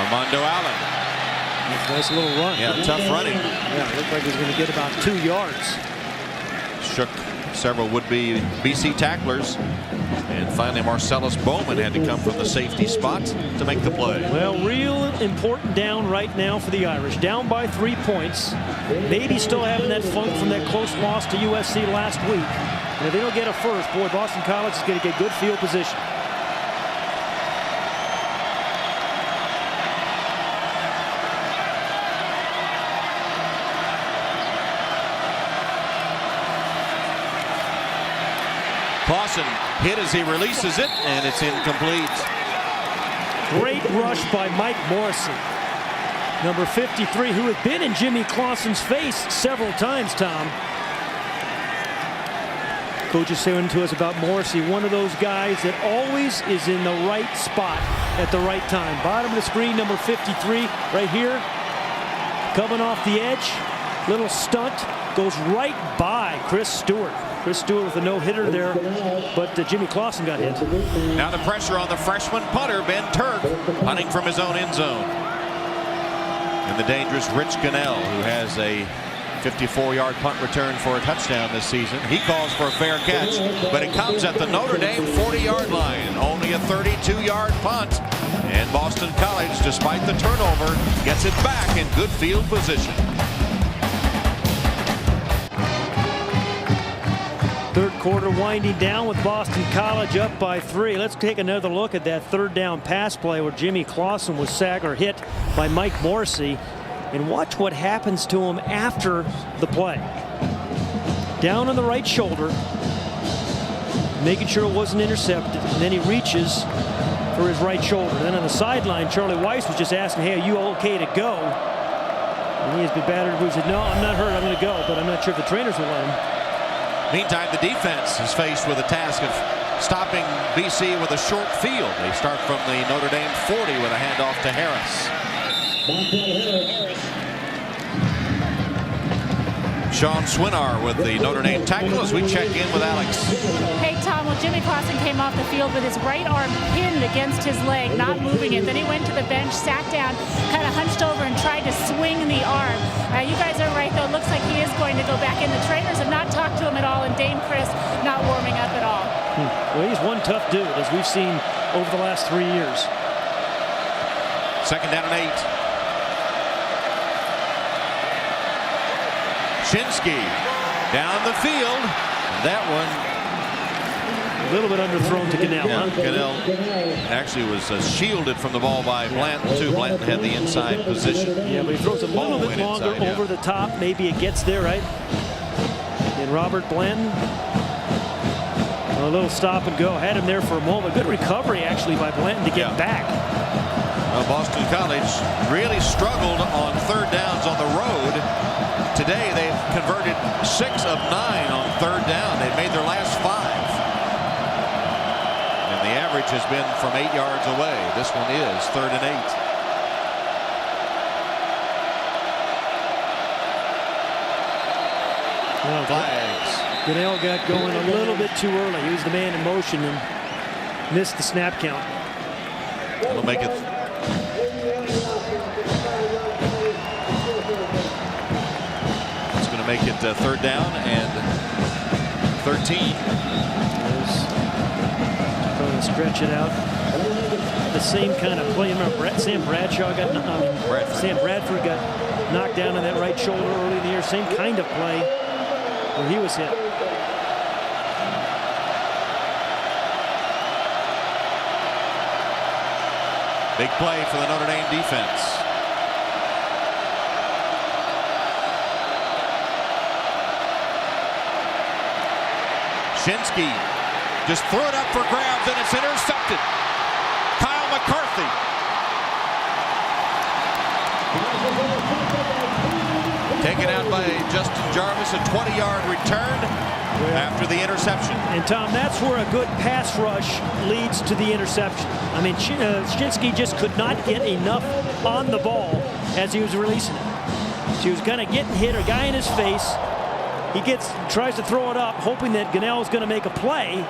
Armando Allen. Nice little run. Yeah, tough running. Yeah, it looked like he was going to get about 2 yards. Shook several would-be BC tacklers. And finally, Marcellus Bowman had to come from the safety spot to make the play. Well, real important down right now for the Irish. Down by 3 points. Maybe still having that funk from that close loss to USC last week. And if they don't get a first, boy, Boston College is going to get good field position. Clausen hit as he releases it, and it's incomplete. Great rush by Mike Morrissey, number 53, who had been in Jimmy Clausen's face several times, Tom. Coach is saying to us about Morrissey, one of those guys that always is in the right spot at the right time. Bottom of the screen, number 53, right here, coming off the edge, little stunt, goes right by Chris Stewart. Chris Stewart with a no-hitter there, but Jimmy Clausen got hit. Now the pressure on the freshman punter, Ben Turk, punting from his own end zone. And the dangerous Rich Gunnell, who has a 54-yard punt return for a touchdown this season. He calls for a fair catch, but it comes at the Notre Dame 40-yard line. Only a 32-yard punt. And Boston College, despite the turnover, gets it back in good field position. Third quarter winding down with Boston College up by 3. Let's take another look at that 3rd down pass play where Jimmy Clausen was sacked or hit by Mike Morrissey. And watch what happens to him after the play. Down on the right shoulder, making sure it wasn't intercepted, and then he reaches for his right shoulder. Then on the sideline, Charlie Weiss was just asking, hey, are you okay to go? And he has been battered. He said, no, I'm not hurt, I'm going to go, but I'm not sure if the trainers will let him. Meantime, the defense is faced with a task of stopping BC with a short field. They start from the Notre Dame 40 with a handoff to Harris. Sean Swinar with the Notre Dame tackle as we check in with Alex. Hey, Tom, well, Jimmy Clausen came off the field with his right arm pinned against his leg, not moving it. Then he went to the bench, sat down, kind of hunched over and tried to swing the arm. You guys are right, though. It looks like he is going to go back in. The trainers have not talked to him at all, and Dane Chris not warming up at all. Well, he's one tough dude, as we've seen over the last 3 years. Second down and 8. Shinsky down the field. That one a little bit underthrown to Gunnell. Yeah, Gunnell actually was shielded from the ball by Blanton too. Blanton had the inside position. Yeah, but he throws a little bit longer inside, over the top. Maybe it gets there, right? And Robert Blanton, a little stop and go. Had him there for a moment. Good recovery actually by Blanton to get back. Boston College really struggled on third downs on the road. Today they've converted 6 of 9 on third down. They've made their last 5. And the average has been from 8 yards away. This one is 3rd and 8. Well, flags. Gunnell got going a little bit too early. He was the man in motion and missed the snap count. That'll make it. It's going to make it 3rd down and 13. Trying to stretch it out. The same kind of play. Remember, Sam Bradford got knocked down on that right shoulder early in the year. Same kind of play where he was hit. Big play for the Notre Dame defense. Shinsky just threw it up for grabs and it's intercepted. Kyle McCarthy. Taken out by Justin Jarvis, a 20-yard return after the interception. And Tom, that's where a good pass rush leads to the interception. I mean, Shinsky just could not get enough on the ball as he was releasing it. She was kind of getting hit, a guy in his face. He tries to throw it up, hoping that Gunnell is going to make a play,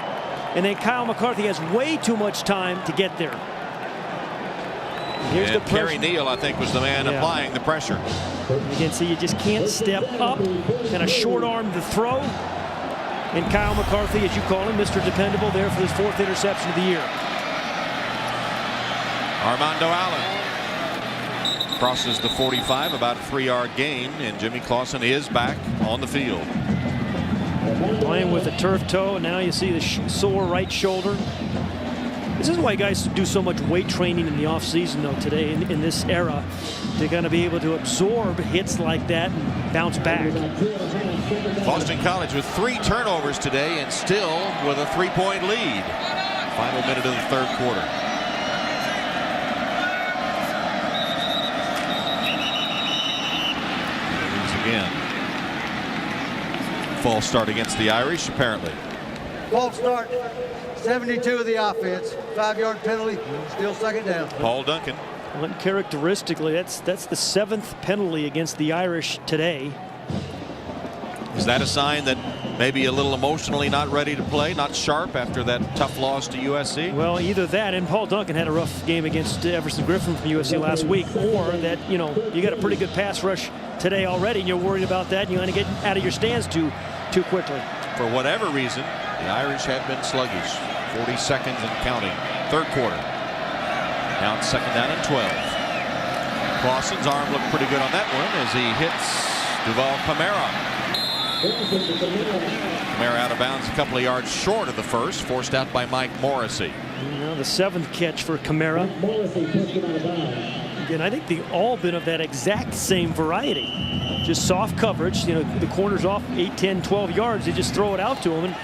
and then Kyle McCarthy has way too much time to get there. Here's the pressure. Kerry Neal, I think, was the man applying the pressure. Again, see, you just can't step up, kind of short arm the throw. And Kyle McCarthy, as you call him, Mr. Dependable, there for his 4th interception of the year. Armando Allen crosses the 45, about a 3-yard gain, and Jimmy Clausen is back on the field. Playing with a turf toe, and now you see the sore right shoulder. This is why guys do so much weight training in the offseason, though, today in this era, to kind of be able to absorb hits like that and bounce back. Boston College with 3 turnovers today and still with a 3-point lead. Final minute of the 3rd quarter. Again. False start against the Irish, apparently. False start. 72 of the offense. 5-yard penalty. Still 2nd down. Paul Duncan. Well, uncharacteristically, that's the 7th penalty against the Irish today. Is that a sign that maybe a little emotionally not ready to play, not sharp after that tough loss to USC? Well, either that, and Paul Duncan had a rough game against Everson Griffin from USC last week, or that, you know, you got a pretty good pass rush today already, and you're worried about that, and you want to get out of your stands too quickly. For whatever reason, the Irish have been sluggish. 40 seconds and counting. 3rd quarter. Now it's 2nd down and 12. Clausen's arm looked pretty good on that one as he hits Duval Kamara. Kamara out of bounds a couple of yards short of the first, forced out by Mike Morrissey. Now the 7th catch for Kamara. Again, I think they all been of that exact same variety. Just soft coverage, you know, the corner's off 8, 10, 12 yards. They just throw it out to him and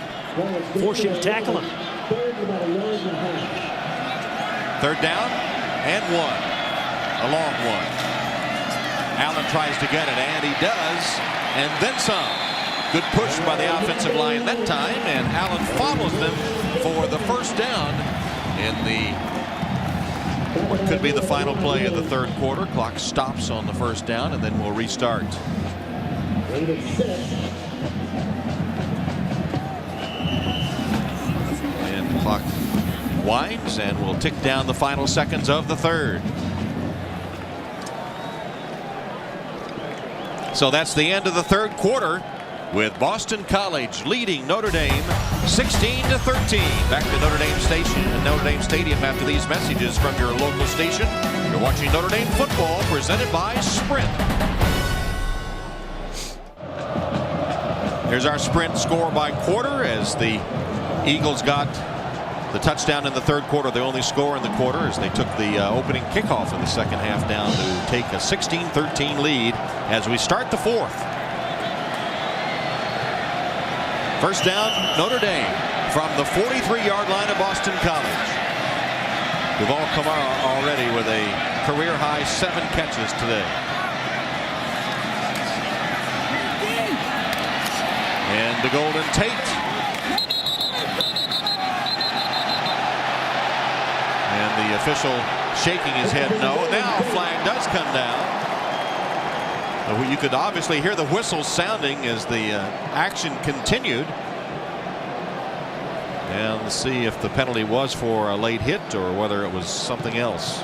force him to tackle him. 3rd down and 1. A long one. Allen tries to get it, and he does, and then some. Good push by the offensive line that time, and Allen follows them for the 1st down in what could be the final play of the 3rd quarter. Clock stops on the 1st down, and then we'll restart. And the clock winds, and we'll tick down the final seconds of the third. So that's the end of the third quarter, with Boston College leading Notre Dame 16-13. Back to Notre Dame Station and Notre Dame Stadium after these messages from your local station. You're watching Notre Dame football presented by Sprint. Here's our Sprint score by quarter as the Eagles got the touchdown in the third quarter. The only score in the quarter as they took the opening kickoff in the second half down to take a 16-13 lead as we start the fourth. First down, Notre Dame from the 43-yard line of Boston College. Duval Kamara already with a career-high 7 catches today. And the Golden Tate. And the official shaking his head no. Now a flag does come down. You could obviously hear the whistle sounding as the action continued. And let's see if the penalty was for a late hit or whether it was something else.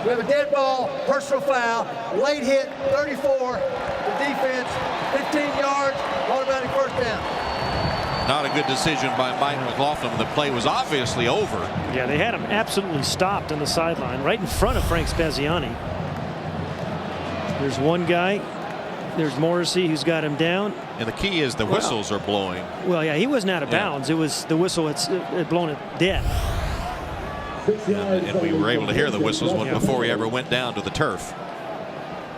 We have a dead ball, personal foul, late hit, 34. The defense, 15 yards, automatic first down. Not a good decision by Mike McLaughlin. The play was obviously over. Yeah, they had him absolutely stopped on the sideline right in front of Frank Spaziani. There's one guy. There's Morrissey who's got him down. And the key is the whistles are blowing. Well, yeah, he wasn't out of bounds. It was the whistle had blown it dead. And we were able to hear the whistles before he ever went down to the turf.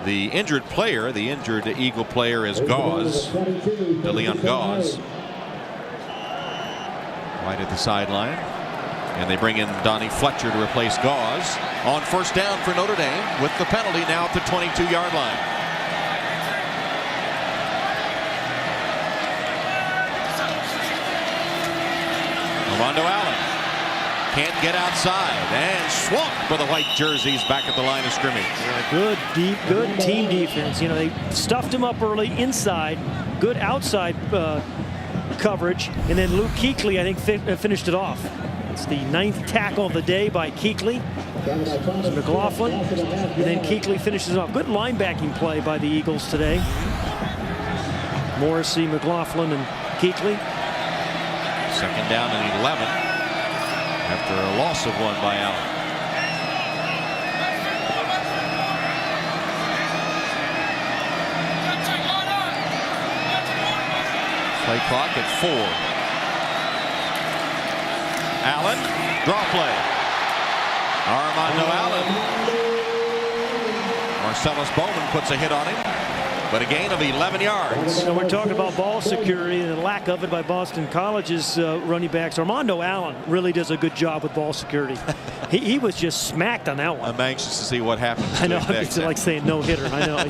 The injured player, the injured Eagle player is Gauze, DeLeon Gauze. Right at the sideline. And they bring in Donnie Fletcher to replace Gauze on first down for Notre Dame with the penalty now at the 22-yard line. Armando Allen can't get outside and swamped by the white jerseys back at the line of scrimmage. Good team defense. You know, they stuffed him up early inside, good outside coverage, and then Luke Kuechly, I think, finished it off. It's the 9th tackle of the day by Kuechly. McLaughlin, and then Kuechly finishes it off. Good linebacking play by the Eagles today. Morrissey, McLaughlin, and Kuechly. Second down and 11 after a loss of 1 by Allen. Play clock at 4. Allen, draw play. Armando Allen. Marcellus Bowman puts a hit on him, but a gain of 11 yards. So we're talking about ball security and the lack of it by Boston College's running backs. Armando Allen really does a good job with ball security. he was just smacked on that one. I'm anxious to see what happens. I know, it's like saying no hitter. I know,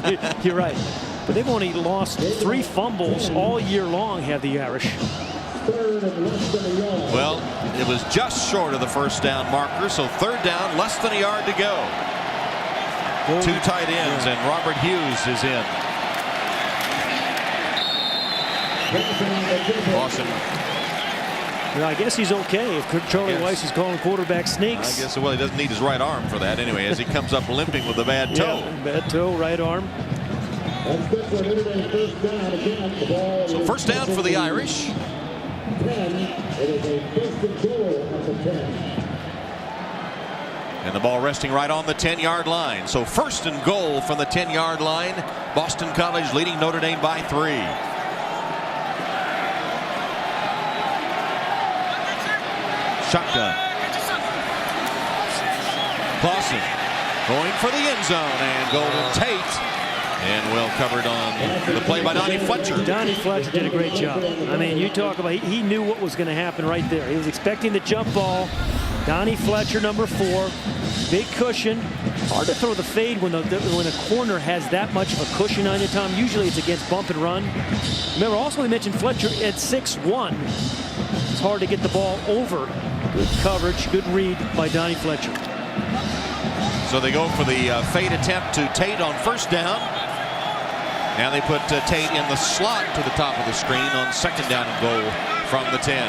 you're right. But they've only lost 3 fumbles all year long, have the Irish. Well, it was just short of the first down marker, so third down, less than a yard to go. 2 tight ends, and Robert Hughes is in. Awesome. Well, I guess he's okay if Charlie Weiss is calling quarterback sneaks. I guess, well, he doesn't need his right arm for that anyway, as he comes up limping with a bad toe. Yeah, bad toe, right arm. So first down for the Irish. And the ball resting right on the 10-yard line. So first and goal from the 10-yard line. Boston College leading Notre Dame by 3. Shotgun. Clausen going for the end zone, and Golden Tate. And well covered on the play by Donnie Fletcher. Donnie Fletcher did a great job. I mean, you talk about, he knew what was going to happen right there. He was expecting the jump ball. Donnie Fletcher, number 4. Big cushion. Hard to throw the fade when a corner has that much of a cushion on you, Tom. Usually it's against bump and run. Remember, also we mentioned Fletcher at 6'1". It's hard to get the ball over. Good coverage, good read by Donnie Fletcher. So they go for the fade attempt to Tate on first down. Now they put Tate in the slot to the top of the screen on 2nd down and goal from the 10.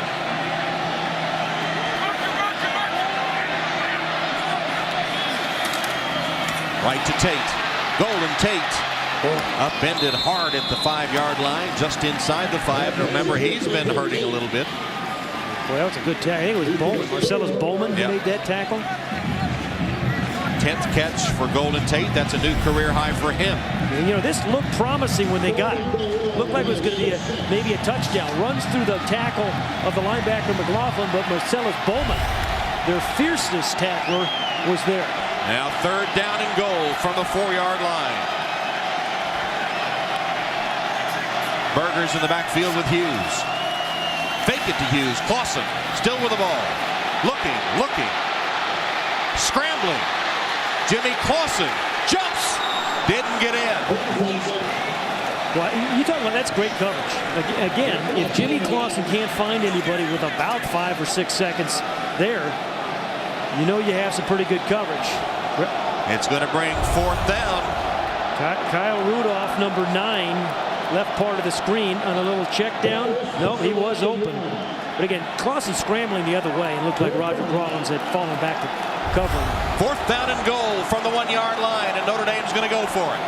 Right to Tate. Golden Tate. Upended hard at the 5-yard line, just inside the 5. Remember, he's been hurting a little bit. Well, that was a good tackle. I think it was Bowman, Marcellus Bowman, who made that tackle. 10th catch for Golden Tate. That's a new career high for him. And, you know, this looked promising when they got it. Looked like it was going to be maybe a touchdown. Runs through the tackle of the linebacker McLaughlin, but Marcellus Bowman, their fiercest tackler, was there. Now 3rd down and goal from the 4-yard line. Burgers in the backfield with Hughes. Fake it to Hughes. Clausen still with the ball. Looking. Scrambling. Jimmy Clausen jumps. Didn't get in. Well, you talk about that's great coverage. Again, if Jimmy Clausen can't find anybody with about 5 or 6 seconds there, you know you have some pretty good coverage. It's going to bring 4th down. Kyle Rudolph, number 9, left part of the screen on a little check down. No, he was open. But again, Clausen scrambling the other way. It looked like Roger Rollins had fallen back to cover. 4th down and goal from the 1-yard line, and Notre Dame's going to go for it.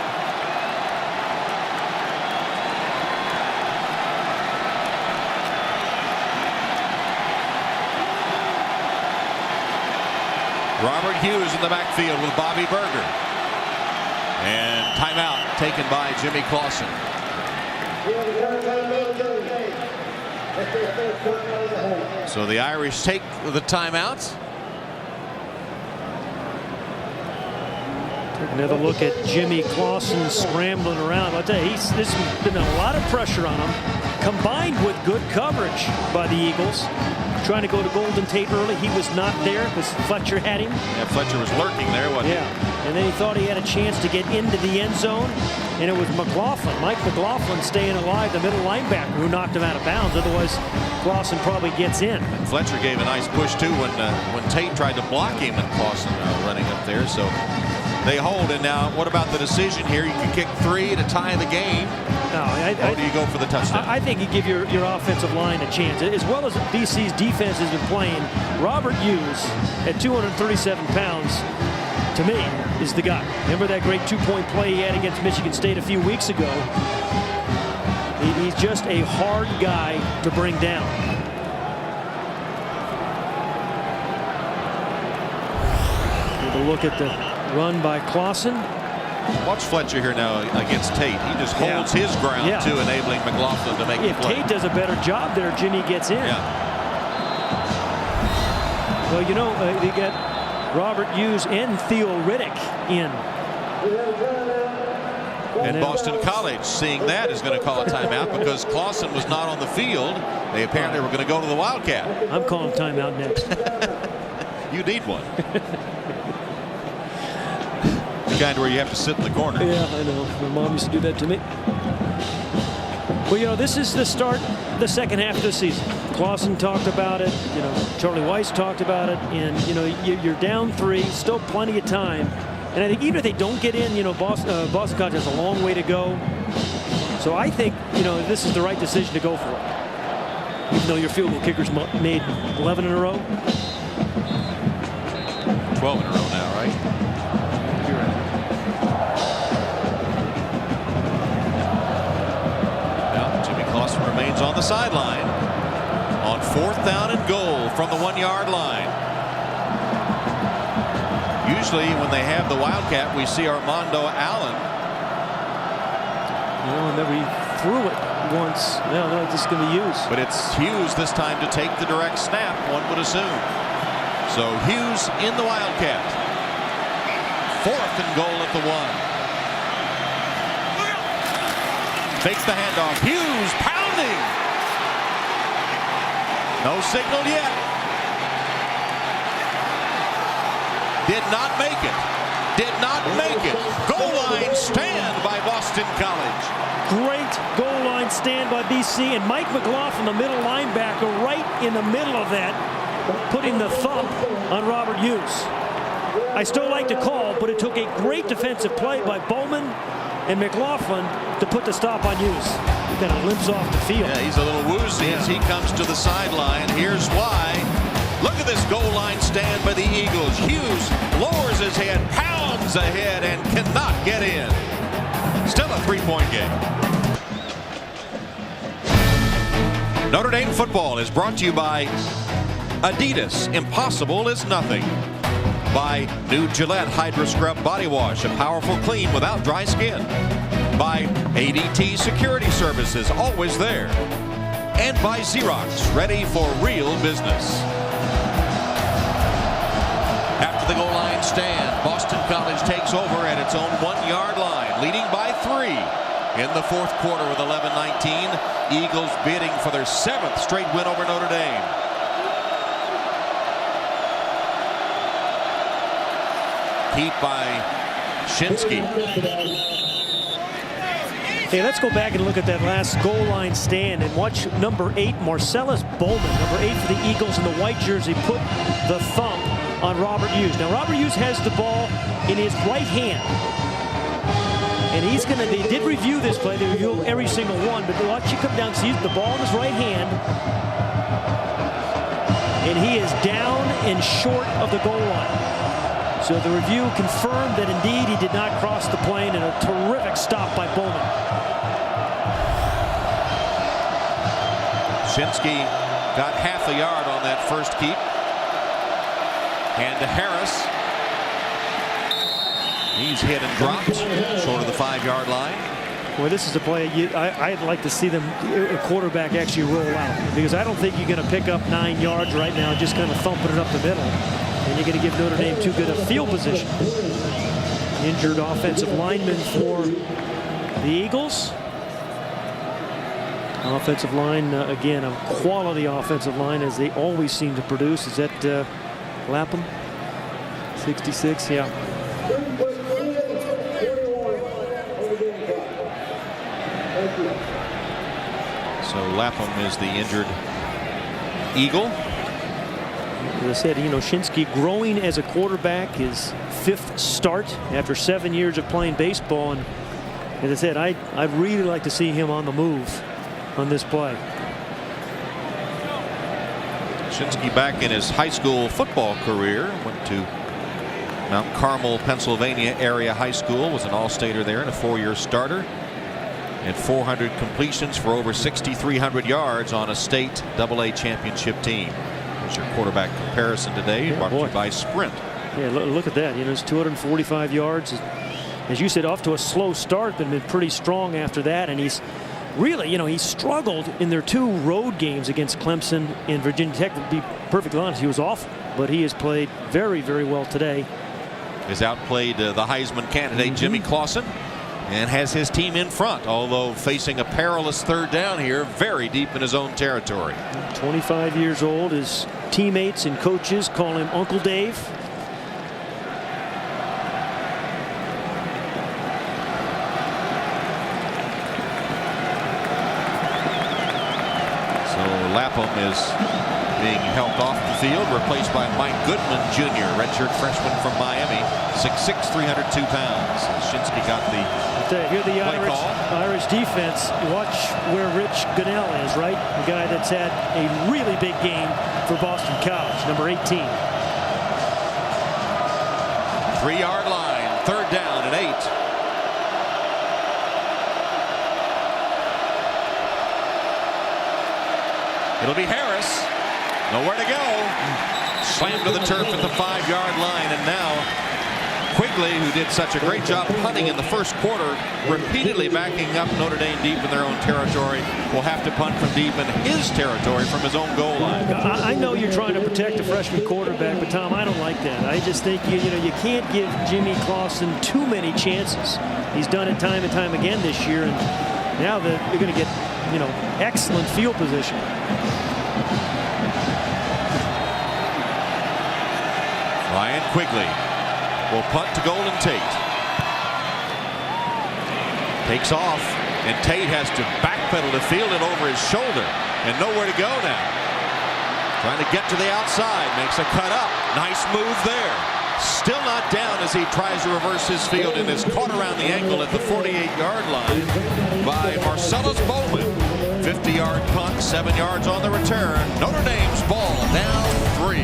Robert Hughes in the backfield with Bobby Berger. And timeout taken by Jimmy Clausen. So the Irish take the timeout. Take another look at Jimmy Clausen scrambling around. I'll tell you, there's been a lot of pressure on him, combined with good coverage by the Eagles. Trying to go to Golden Tate early. He was not there because Fletcher had him. Yeah, Fletcher was lurking there, wasn't he? Yeah, and then he thought he had a chance to get into the end zone, and it was Mike McLaughlin staying alive, the middle linebacker, who knocked him out of bounds. Otherwise, Clausen probably gets in. And Fletcher gave a nice push, too, when Tate tried to block him and Clausen running up there. So they hold. And now, what about the decision here? You can kick 3 to tie the game. No, or do you go for the touchdown? I think you give your offensive line a chance. As well as BC's defense has been playing, Robert Hughes, at 237 pounds, to me, is the guy. Remember that great 2-point play he had against Michigan State a few weeks ago? He's just a hard guy to bring down. Take a look at the run by Clausen. Watch Fletcher here now against Tate. He just holds his ground, too, enabling McLaughlin to make the play. If Tate does a better job there, Jimmy gets in. Yeah. Well, you know, they got Robert Hughes and Theo Riddick in. And Boston College, seeing that, is going to call a timeout because Clausen was not on the field. They apparently were going to go to the Wildcat. I'm calling timeout next. You need one. Kind of where you have to sit in the corner. Yeah, I know. My mom used to do that to me. Well, you know, this is the start, the second half of the season. Clausen talked about it. You know, Charlie Weiss talked about it. And, you know, you're down 3, still plenty of time. And I think even if they don't get in, you know, Boston College has a long way to go. So I think, you know, this is the right decision to go for it. Even though your field goal kickers made 11 in a row. 12 in a row now, right? Clausen remains on the sideline on 4th down and goal from the 1-yard line. Usually when they have the Wildcat, we see Armando Allen. You know, and then we threw it once. No, they're just going to use. But it's Hughes this time to take the direct snap, one would assume. So Hughes in the Wildcat. 4th and goal at the 1. Fakes the handoff. Hughes pounding. No signal yet. Did not make it. Did not make it. Goal line stand by Boston College. Great goal line stand by BC. And Mike McLaughlin, the middle linebacker, right in the middle of that, putting the thump on Robert Hughes. I still like to call, but it took a great defensive play by Bowman and McLaughlin to put the stop on Hughes. He kind of limps off the field. Yeah, he's a little woozy as he comes to the sideline. Here's why. Look at this goal line stand by the Eagles. Hughes lowers his head, pounds ahead, and cannot get in. Still a three-point game. Notre Dame football is brought to you by Adidas. Impossible is nothing. By new Gillette Hydro Scrub Body Wash, a powerful clean without dry skin. By ADT Security Services, always there. And by Xerox, ready for real business. After the goal line stand, Boston College takes over at its own 1-yard line, leading by 3 in the fourth quarter with 11-19. Eagles bidding for their 7th straight win over Notre Dame. Keep by Shinsky. Hey, let's go back and look at that last goal line stand and watch number 8, Marcellus Bowman, number 8 for the Eagles in the white jersey, put the thump on Robert Hughes. Now, Robert Hughes has the ball in his right hand. And he's going to, they did review this play, they review every single one, but watch you come down, see the ball in his right hand. And he is down and short of the goal line. So the review confirmed that indeed he did not cross the plane, and a terrific stop by Bowman. Shinsky got half a yard on that first keep. Hand to Harris. He's hit and dropped short of the 5-yard line. Well, this is a play I'd like to see them, a quarterback actually roll out, because I don't think you're going to pick up 9 yards right now just kind of thumping it up the middle. And you're going to give Notre Dame too good a field position. Injured offensive lineman for the Eagles. Offensive line, again, a quality offensive line as they always seem to produce. Is that Lapham? 66, yeah. So Lapham is the injured Eagle. As I said, you know, Shinsky growing as a quarterback, his 5th start after 7 years of playing baseball. And as I said, I'd really like to see him on the move on this play. Shinsky back in his high school football career. Went to Mount Carmel, Pennsylvania area high school. Was an all-stater there and a 4-year starter. And 400 completions for over 6,300 yards on a state AA championship team. There's your quarterback comparison today, brought to you by Sprint. Yeah, look at that. You know, it's 245 yards. As you said, off to a slow start, but been pretty strong after that. And he's really, you know, he struggled in their 2 road games against Clemson and Virginia Tech. To be perfectly honest, he was awful, but he has played very, very well today. Has outplayed the Heisman candidate Jimmy Clausen, and has his team in front, although facing a perilous 3rd down here, very deep in his own territory. 25 years old. His teammates and coaches call him Uncle Dave. So Lapham is being helped off the field, replaced by Mike Goodman Jr., redshirt freshman from Miami, 6'6", 302 pounds. Shinsky got the Here the Irish defense. Watch where Rich Gunnell is, right? The guy that's had a really big game for Boston College, number 18. 3-yard line, 3rd down and 8. It'll be Harris. Nowhere to go. Slammed to the turf at the 5-yard line, and now Quigley, who did such a great job punting in the first quarter, repeatedly backing up Notre Dame deep in their own territory, will have to punt from deep in his territory from his own goal line. I know you're trying to protect a freshman quarterback, but Tom, I don't like that. I just think you can't give Jimmy Clausen too many chances. He's done it time and time again this year, and now that you're going to get, you know, excellent field position. Ryan Quigley will punt to Golden Tate. Takes off, and Tate has to backpedal to field it over his shoulder, and nowhere to go now. 'Trying to get to the outside, makes a cut up. Nice move there. Still not down as he tries to reverse his field and is caught around the ankle at the 48-yard line by Marcellus Bowman. 50-yard punt, 7 yards on the return. Notre Dame's ball down 3.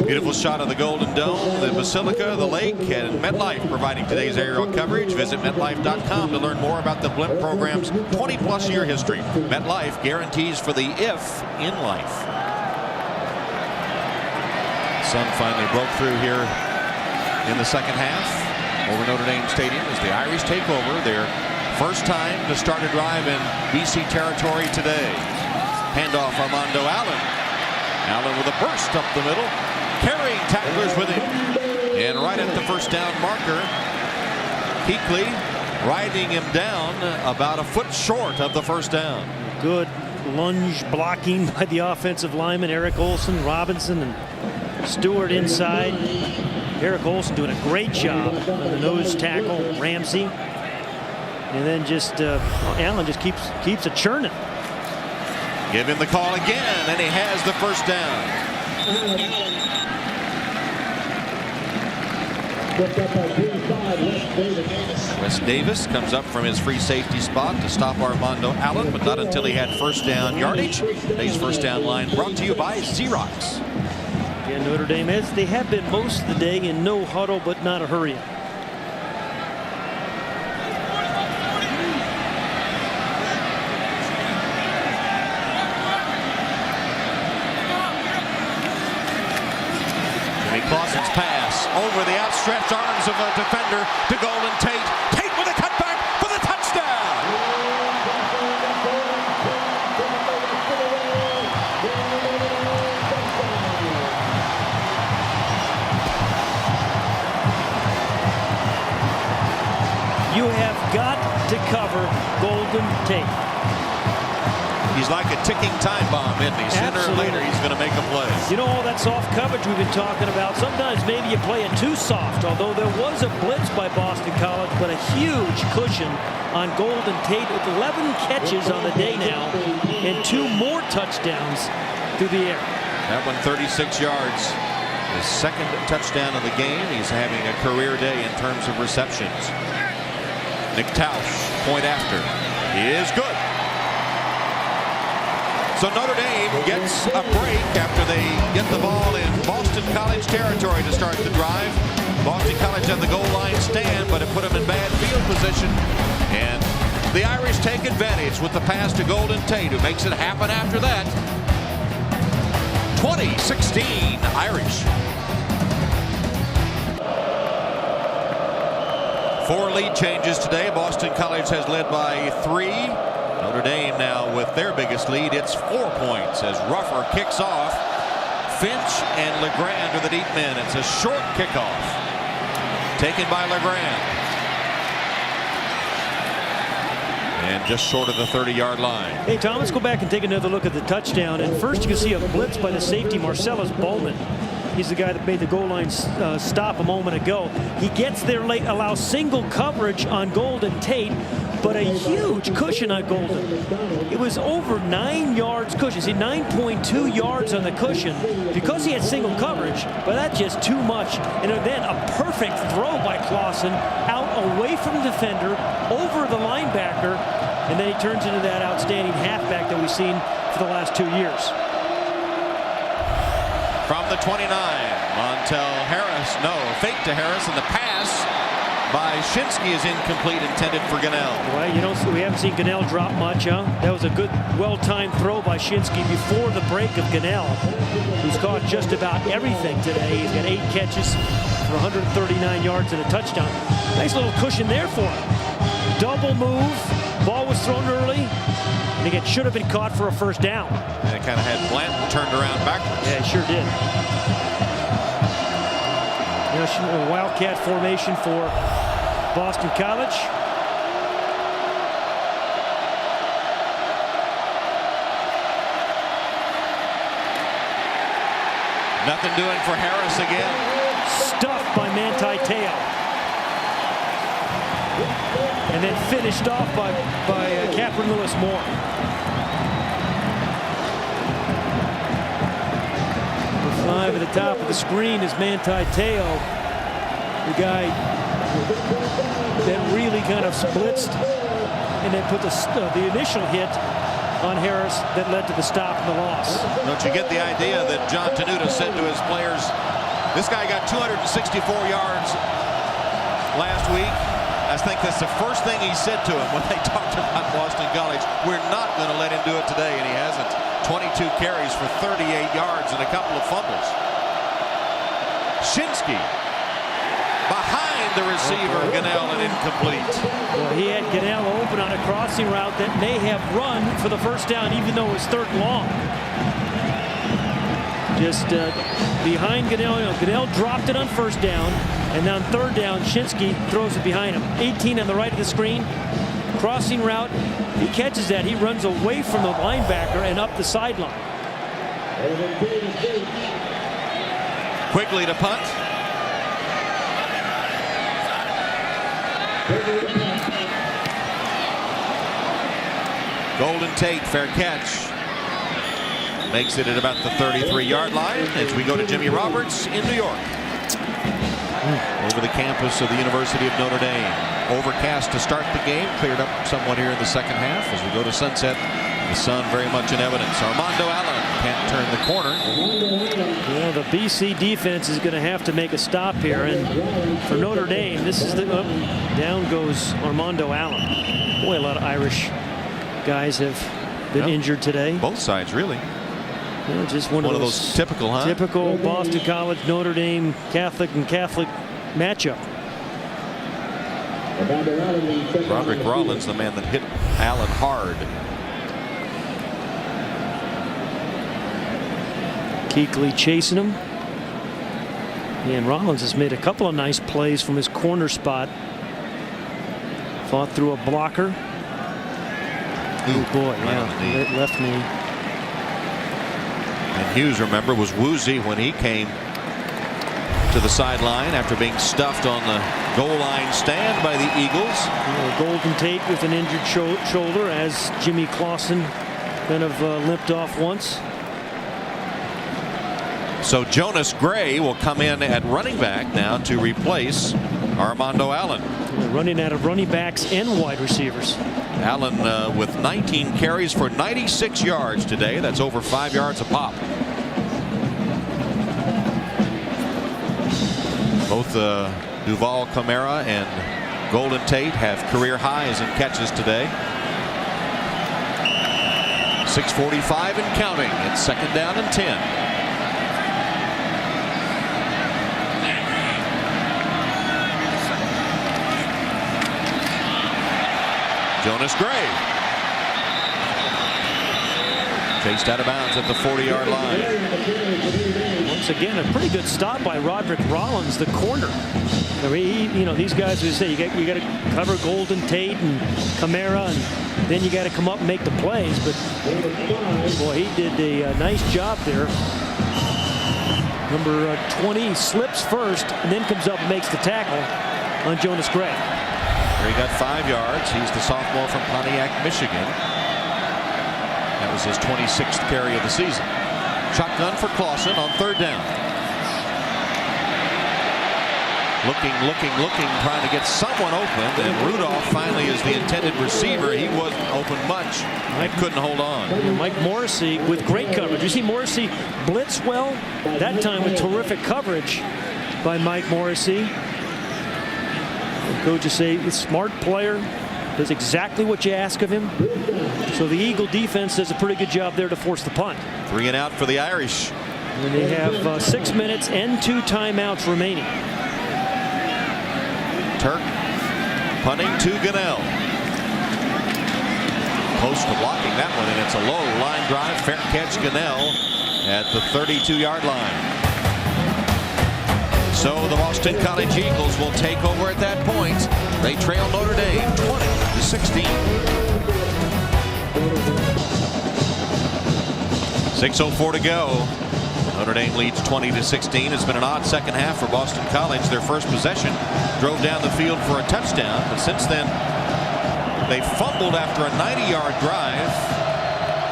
Beautiful shot of the Golden Dome, the Basilica, the lake, and MetLife providing today's aerial coverage. Visit MetLife.com to learn more about the Blimp program's 20-plus year history. MetLife guarantees for the if in life. Sun finally broke through here in the second half over Notre Dame Stadium as the Irish take over their first time to start a drive in BC territory today. Handoff Armando Allen. Allen with a burst up the middle, carrying tacklers with him. And right at the first down marker, Kuechly riding him down about a foot short of the first down. Good lunge blocking by the offensive lineman, Eric Olson, Robinson, and Stewart inside. Eric Olson doing a great job on the nose tackle, Ramsey. And then just Allen just keeps it churning. Give him the call again, and he has the first down. Wes Davis comes up from his free safety spot to stop Armando Allen, but not until he had first down yardage. Today's first down line brought to you by Xerox. Yeah, Notre Dame, as they have been most of the day, in no huddle, but not a hurry. Clausen's pass over the outstretched arms of a defender to Golden Tate. Tate with a cutback for the touchdown. You have got to cover Golden Tate. He's like a ticking time bomb, isn't he? Sooner or later, he's going to make a play. You know, all that soft coverage we've been talking about, sometimes maybe you play it too soft, although there was a blitz by Boston College, but a huge cushion on Golden Tate with 11 catches on the day now and 2 more touchdowns through the air. That one 36 yards. His second touchdown of the game. He's having a career day in terms of receptions. Nick Tausch, point after. He is good. So Notre Dame gets a break after they get the ball in Boston College territory to start the drive. Boston College had the goal line stand, but it put them in bad field position. And the Irish take advantage with the pass to Golden Tate, who makes it happen after that. 20-16 Irish. 4 lead changes today. Boston College has led by 3. Notre Dame now with their biggest lead. It's 4 points as Ruffer kicks off. Finch and Legrand are the deep men. It's a short kickoff taken by Legrand. And just short of the 30-yard line. Hey, Tom, let's go back and take another look at the touchdown. And first you can see a blitz by the safety, Marcellus Bowman. He's the guy that made the goal line stop a moment ago. He gets there late, allows single coverage on Golden Tate, but a huge cushion on Golden. It was over 9 yards cushion. See, 9.2 yards on the cushion because he had single coverage, but that's just too much. And then a perfect throw by Clausen out away from the defender, over the linebacker, and then he turns into that outstanding halfback that we've seen for the last 2 years. From the 29, Montel Harris, fake to Harris, and the pass by Shinsky is incomplete, intended for Gunnell. Well, we haven't seen Gunnell drop much, huh? That was a good, well-timed throw by Shinsky before the break of Gunnell, who's caught just about everything today. He's got 8 catches for 139 yards and a touchdown. Nice little cushion there for him. Double move, ball was thrown early, and it should have been caught for a first down. And it kind of had Blanton turned around backwards. Yeah, it sure did. A Wildcat formation for Boston College. Nothing doing for Harris again. Stuffed by Manti Te'o. And then finished off by Capron Lewis Moore. Live at the top of the screen is Manti Te'o, the guy that really kind of blitzed and then put the initial hit on Harris that led to the stop and the loss. Don't you get the idea that John Tenuta said to his players, this guy got 264 yards last week. I think that's the first thing he said to him when they talked about Boston College. We're not going to let him do it today, and he hasn't. 22 carries for 38 yards and a couple of fumbles. Shinsky behind the receiver, Gunnell, and incomplete. Well, he had Gunnell open on a crossing route that may have run for the first down, even though it was third and long. Just behind Gunnell. Gunnell dropped it on first down, and on third down, Shinsky throws it behind him. 18 on the right of the screen. Crossing route. He catches that. He runs away from the linebacker and up the sideline. Quickly to punt. Golden Tate, fair catch. Makes it at about the 33-yard line as we go to Jimmy Roberts in New York. Over the campus of the University of Notre Dame. Overcast to start the game. Cleared up somewhat here in the second half as we go to sunset. The sun very much in evidence. Armando Allen can't turn the corner. Well, the BC defense is going to have to make a stop here. And for Notre Dame, this is the down goes Armando Allen. Boy, a lot of Irish guys have been injured today. Both sides, really. Yeah, just one of those typical, huh? Typical Boston College, Notre Dame, Catholic and Catholic matchup. Roderick Rollins, the man that hit Allen hard. Kuechly chasing him. And Rollins has made a couple of nice plays from his corner spot. Fought through a blocker. Oh boy, yeah, left knee. And Hughes, remember, was woozy when he came to the sideline after being stuffed on the goal line stand by the Eagles. Golden Tate with an injured shoulder as Jimmy Clausen kind of limped off once. So Jonas Gray will come in at running back now to replace Armando Allen. Running out of running backs and wide receivers. Allen with 19 carries for 96 yards today. That's over 5 yards a pop. Both Duval Camara and Golden Tate have career highs in catches today. 6:45 and counting. It's second down and 10. Jonas Gray chased out of bounds at the 40-yard line. Once again, a pretty good stop by Roderick Rollins, the corner. I mean, you know, these guys who say you got to cover Golden Tate and Camara, and then you got to come up and make the plays. But boy, he did a nice job there. Number 20 slips first and then comes up and makes the tackle on Jonas Gray. He got 5 yards. He's the sophomore from Pontiac, Michigan. That was his 26th carry of the season. Shotgun for Clausen on third down. Looking, trying to get someone open. And Rudolph finally is the intended receiver. He wasn't open much. Mike couldn't hold on. Mike Morrissey with great coverage. You see Morrissey blitz well. That time with terrific coverage by Mike Morrissey. Coaches say he's a smart player, does exactly what you ask of him. So the Eagle defense does a pretty good job there to force the punt. 3 and out for the Irish. And they have 6 minutes and 2 timeouts remaining. Turk punting to Gunnell. Close to blocking that one, and it's a low line drive. Fair catch, Gunnell at the 32-yard line. So the Boston College Eagles will take over at that point. They trail Notre Dame 20-16. 6:04 to go. Notre Dame leads 20-16. It's been an odd second half for Boston College. Their first possession drove down the field for a touchdown, but since then they fumbled after a 90-yard drive,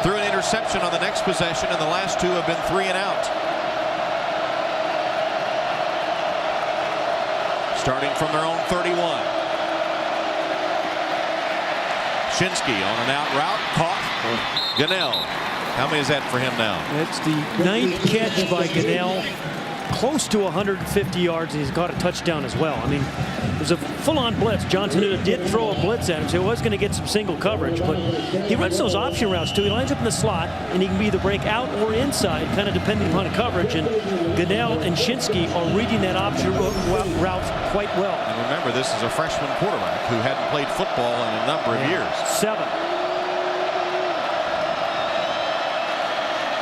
threw an interception on the next possession, and the last 2 have been 3 and out. starting from their own 31. Shinsky on an out route, caught. Gunnell. How many is that for him now? It's the 9th catch by Gunnell. Close to 150 yards, and he's got a touchdown as well. I mean, it was a full-on blitz. Johnson did throw a blitz at him, so he was going to get some single coverage, but he runs those option routes too. He lines up in the slot, and he can be either break out or inside, kind of depending upon coverage. And Gunnell and Shinsky are reading that option route quite well. And remember, this is a freshman quarterback who hadn't played football in a number of years. 7.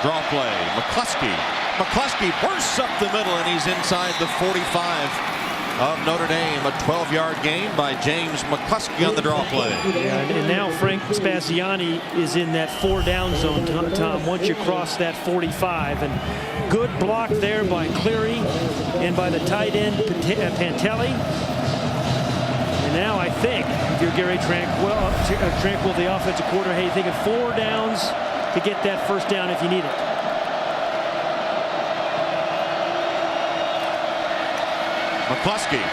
Draw play. McCluskey bursts up the middle, and he's inside the 45 of Notre Dame. A 12-yard gain by James McCluskey on the draw play. Yeah, and now Frank Spaziani is in that 4-down zone, Tom, once you cross that 45. And good block there by Cleary and by the tight end Pantelli. And now I think if you're Gary Tranquil, the offensive coordinator, hey, thinking 4 downs to get that first down if you need it. McCluskey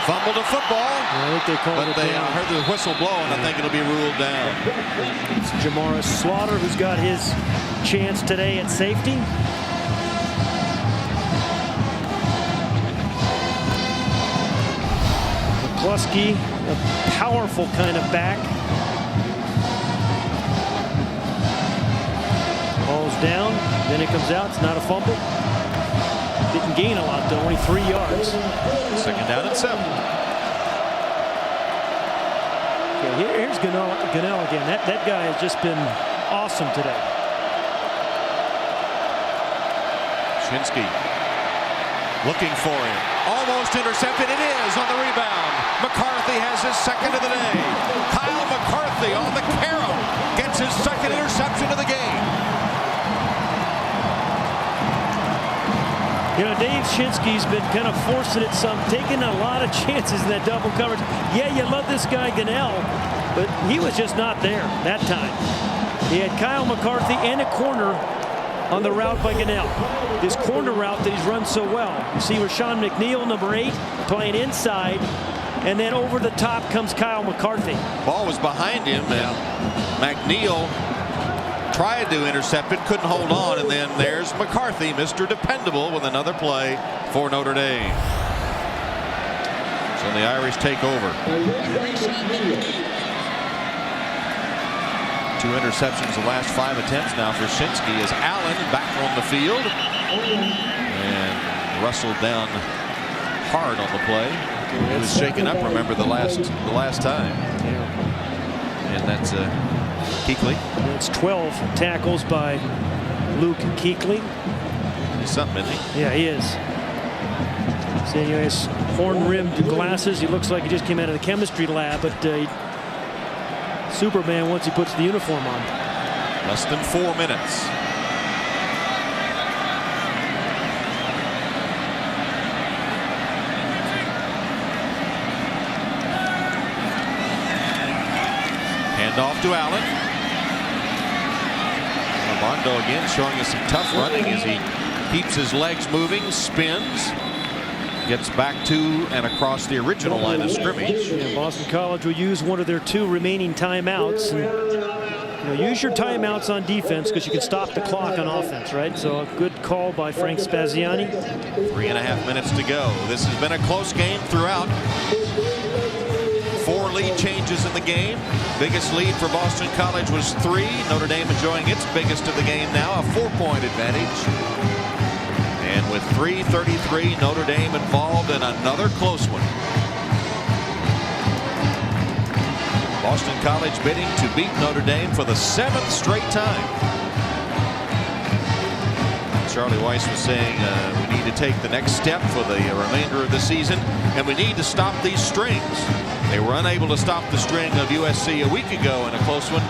fumbled a football. I think they called it down. Heard the whistle blow, and I think it'll be ruled down. It's Jamara Slaughter who's got his chance today at safety. McCluskey, a powerful kind of back. Ball's down, then it comes out. It's not a fumble. Didn't gain a lot, though, only 3 yards. Second down and 7. Okay, here's Gunnell again. That guy has just been awesome today. Shinsky looking for him. Almost intercepted. It is on the rebound. McCarthy has his second of the day. Kyle McCarthy on the carry gets his second interception of the game. You know, Dave Shinsky's been kind of forcing it some, taking a lot of chances in that double coverage. Yeah, you love this guy Gunnell, but he was just not there that time. He had Kyle McCarthy and a corner on the route by Gunnell. This corner route that he's run so well. You see Rashawn McNeil, number 8, playing inside, and then over the top comes Kyle McCarthy. Ball was behind him, and McNeil tried to intercept it, couldn't hold on, and then there's McCarthy, Mr. Dependable, with another play for Notre Dame. So the Irish take over. 2 interceptions the last 5 attempts now for Shinsky as Allen back on the field and rustled down hard on the play. He was shaken up, remember, the last time. And that's Kuechly. It's 12 tackles by Luke Kuechly. He's something, isn't he? Yeah, he is. So he has horn-rimmed glasses. He looks like he just came out of the chemistry lab, but Superman once he puts the uniform on. Less than 4 minutes. Hand off to Allen. Mondo again showing us some tough running as he keeps his legs moving, spins, gets back to and across the original line of scrimmage. Yeah, Boston College will use one of their 2 remaining timeouts. And, use your timeouts on defense because you can stop the clock on offense, right? So a good call by Frank Spaziani. 3.5 minutes to go. This has been a close game throughout. 4 lead changes in the game. Biggest lead for Boston College was 3. Notre Dame enjoying its biggest of the game now, a 4-point advantage. And with 3:33, Notre Dame involved in another close one. Boston College bidding to beat Notre Dame for the 7th straight time. Charlie Weiss was saying we need to take the next step for the remainder of the season, and we need to stop these strings. They were unable to stop the string of USC a week ago in a close one.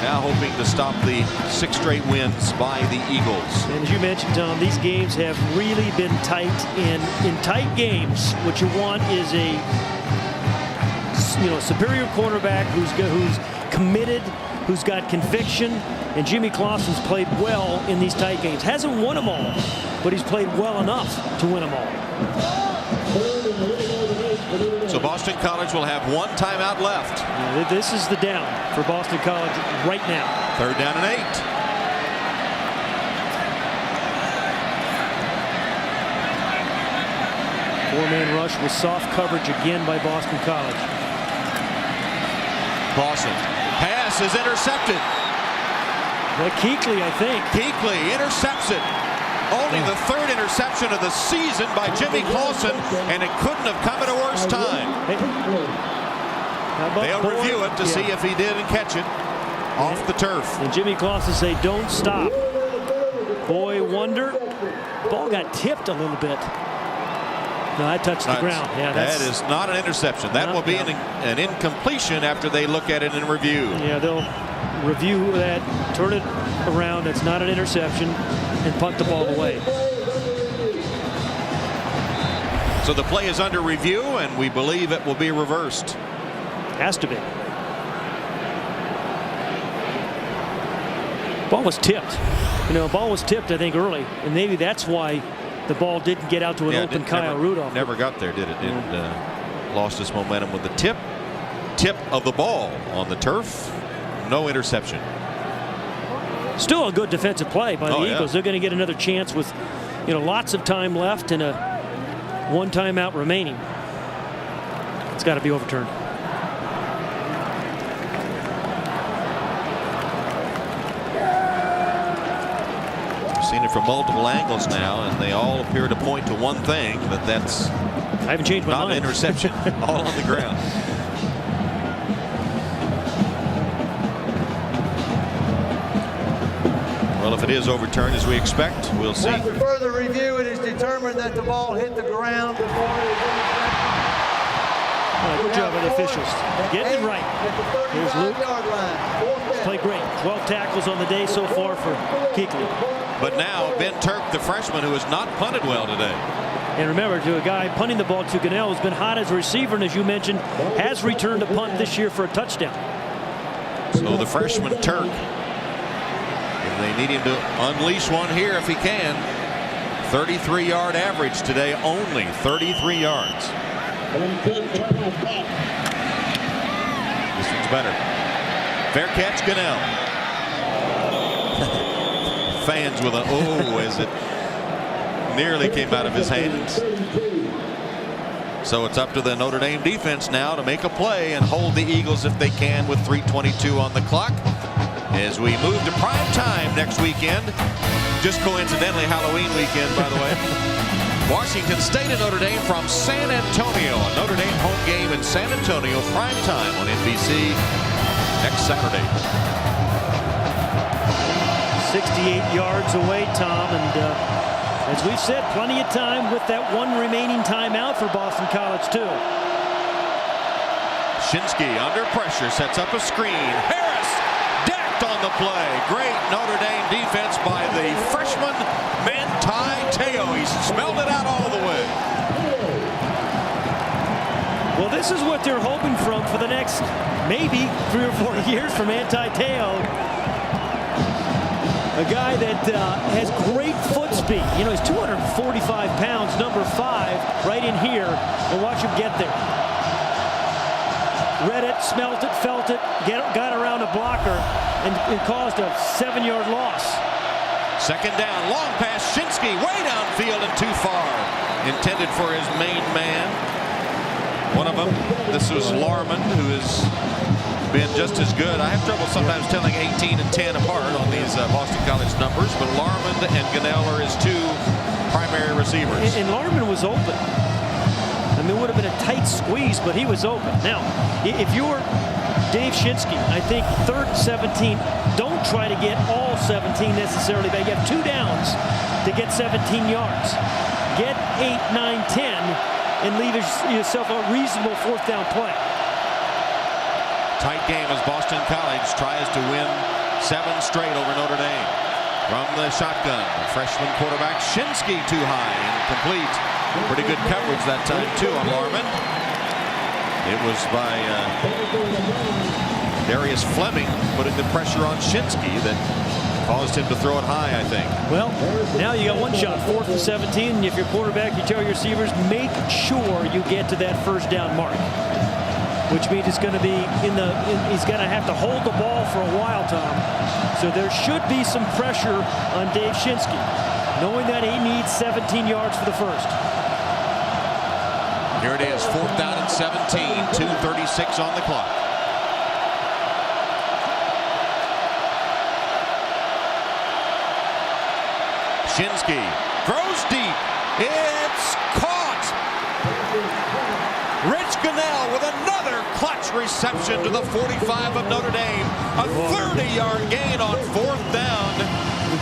Now hoping to stop the 6 straight wins by the Eagles. And as you mentioned, Tom, these games have really been tight. In tight games, what you want is a superior quarterback who's committed who's got conviction, and Jimmy Clausen's played well in these tight games. Hasn't won them all, but he's played well enough to win them all. So Boston College will have one timeout left. Yeah, this is the down for Boston College right now. 3rd down and 8. Four-man rush with soft coverage again by Boston College. Clausen. Pass is intercepted. Kuechly, I think. Kuechly intercepts it. Only the 3rd interception of the season by Jimmy Clausen, and it couldn't have come at a worse time. They'll review it to see if he didn't catch it off the turf. And Jimmy Clausen say, don't stop. Boy wonder. Ball got tipped a little bit. No, that touched the ground. Yeah, that is not an interception. That will be an incompletion after they look at it in review. Yeah, they'll review that, turn it around. That's not an interception, and punt the ball away. So the play is under review, and we believe it will be reversed. Has to be. Ball was tipped. Ball was tipped, I think, early, and maybe that's why the ball didn't get out to an open Kyle Rudolph. Never got there, did it? It lost its momentum with the tip of the ball on the turf. No interception. Still a good defensive play by the Eagles. They're going to get another chance with, lots of time left and a one timeout remaining. It's got to be overturned. Seen it from multiple angles now, and they all appear to point to one thing, that's I haven't changed my mind. Not an interception. All on the ground. Well, if it is overturned as we expect, we'll see. After further review, it is determined that the ball hit the ground before it was good job by the officials. Getting it right. Here's Luke. Played great. 12 tackles on the day so far for Kuechly. But now Ben Turk, the freshman, who has not punted well today. And remember, to a guy punting the ball to Gunnell, who's been hot as a receiver, and as you mentioned, has returned a punt this year for a touchdown. So the freshman Turk, they need him to unleash one here if he can. 33-yard average today, only 33 yards. This one's better. Fair catch, Gunnell. Fans with an oh as it nearly came out of his hands. So it's up to the Notre Dame defense now to make a play and hold the Eagles if they can with 3:22 on the clock. As we move to prime time next weekend, just coincidentally Halloween weekend, by the way. Washington State and Notre Dame from San Antonio. A Notre Dame home game in San Antonio, prime time on NBC next Saturday. 68 yards away, Tom, and as we've said, plenty of time with that one remaining timeout for Boston College, too. Shinsky under pressure, sets up a screen. Harris decked on the play. Great Notre Dame defense by the freshman Manti Te'o. He smelled it out all the way. Well, this is what they're hoping for the next maybe 3 or 4 years from Manti Te'o. A guy that has great foot speed. He's 245 pounds, number 5, right in here. And watch him get there. Read it, smelt it, felt it, got around a blocker, and caused a 7-yard loss. 2nd down, long pass, Shinsky way downfield and too far. Intended for his main man. One of them, this was Larman, who has been just as good. I have trouble sometimes telling 18 and 10 apart on these Boston College numbers, but Larman and Gunnell are his 2 primary receivers. And Larman was open. I mean, it would have been a tight squeeze, but he was open. Now, if you're Dave Shinsky, I think 3rd and 17, don't try to get all 17 necessarily, but you have 2 downs to get 17 yards. Get 8, 9, 10, and leave yourself a reasonable 4th down play. Tight game as Boston College tries to win 7 straight over Notre Dame. From the shotgun, freshman quarterback Shinsky too high, incomplete. Pretty good coverage that time too on Larman. It was by Darius Fleming putting the pressure on Shinsky that caused him to throw it high, I think. Well, now you got one shot, 4th and 17. And if you're quarterback, you tell your receivers, make sure you get to that first down mark, which means it's going to be he's going to have to hold the ball for a while, Tom. So there should be some pressure on Dave Shinsky, knowing that he needs 17 yards for the first. Here it is, 4th down and 17, 2:36 on the clock. Shinsky throws deep. It's caught. Rich Gunnell with another clutch reception to the 45 of Notre Dame. A 30-yard gain on 4th down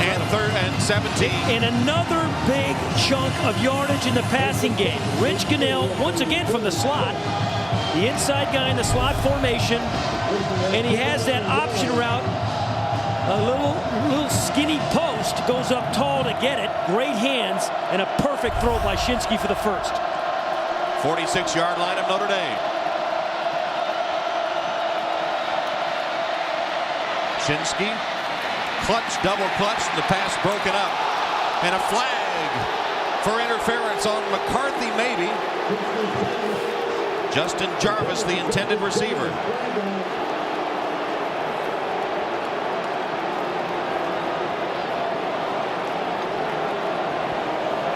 and 17. And another big chunk of yardage in the passing game. Rich Gunnell, once again from the slot, the inside guy in the slot formation, and he has that option route. A little skinny post, goes up tall to get it. Great hands and a perfect throw by Shinsky for the first. 46-yard line of Notre Dame. Shinsky, clutch, double clutch, and the pass broken up. And a flag for interference on McCarthy, maybe. Justin Jarvis, the intended receiver.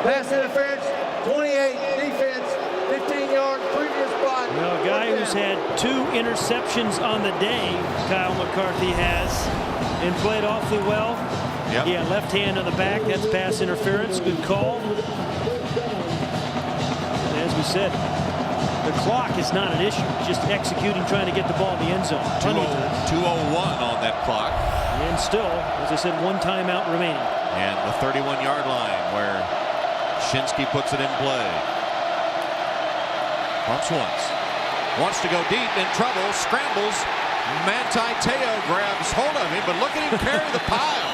Pass interference, 28, defense, 15 yards, previous spot. Well, a guy who's had 2 interceptions on the day, Kyle McCarthy has, and played awfully well. Yep. Yeah, left hand on the back, that's pass interference, good call. And as we said, the clock is not an issue, just executing, trying to get the ball in the end zone. 2:01 on that clock. And still, as I said, 1 timeout remaining. And the 31-yard line where Shinsky puts it in play. Pumps once. Wants to go deep, in trouble, scrambles. Manti Te'o grabs hold of him, but look at him carry the pile.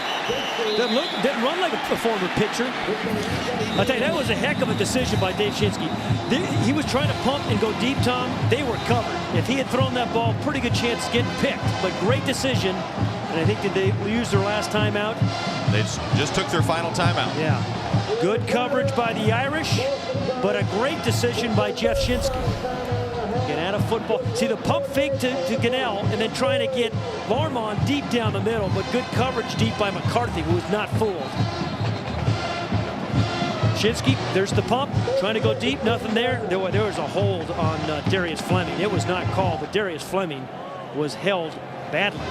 Didn't run like a former pitcher. I'll tell you, that was a heck of a decision by Dave Shinsky. He was trying to pump and go deep, Tom. They were covered. If he had thrown that ball, pretty good chance of getting picked. But great decision. And I think that they used their last timeout. They just took their final timeout. Yeah. Good coverage by the Irish, but a great decision by Jeff Shinsky. Get out of football. See the pump fake to Gunnell and then trying to get Larmon deep down the middle, but good coverage deep by McCarthy, who was not fooled. Shinsky, there's the pump, trying to go deep, nothing there. There was a hold on Darius Fleming. It was not called, but Darius Fleming was held badly.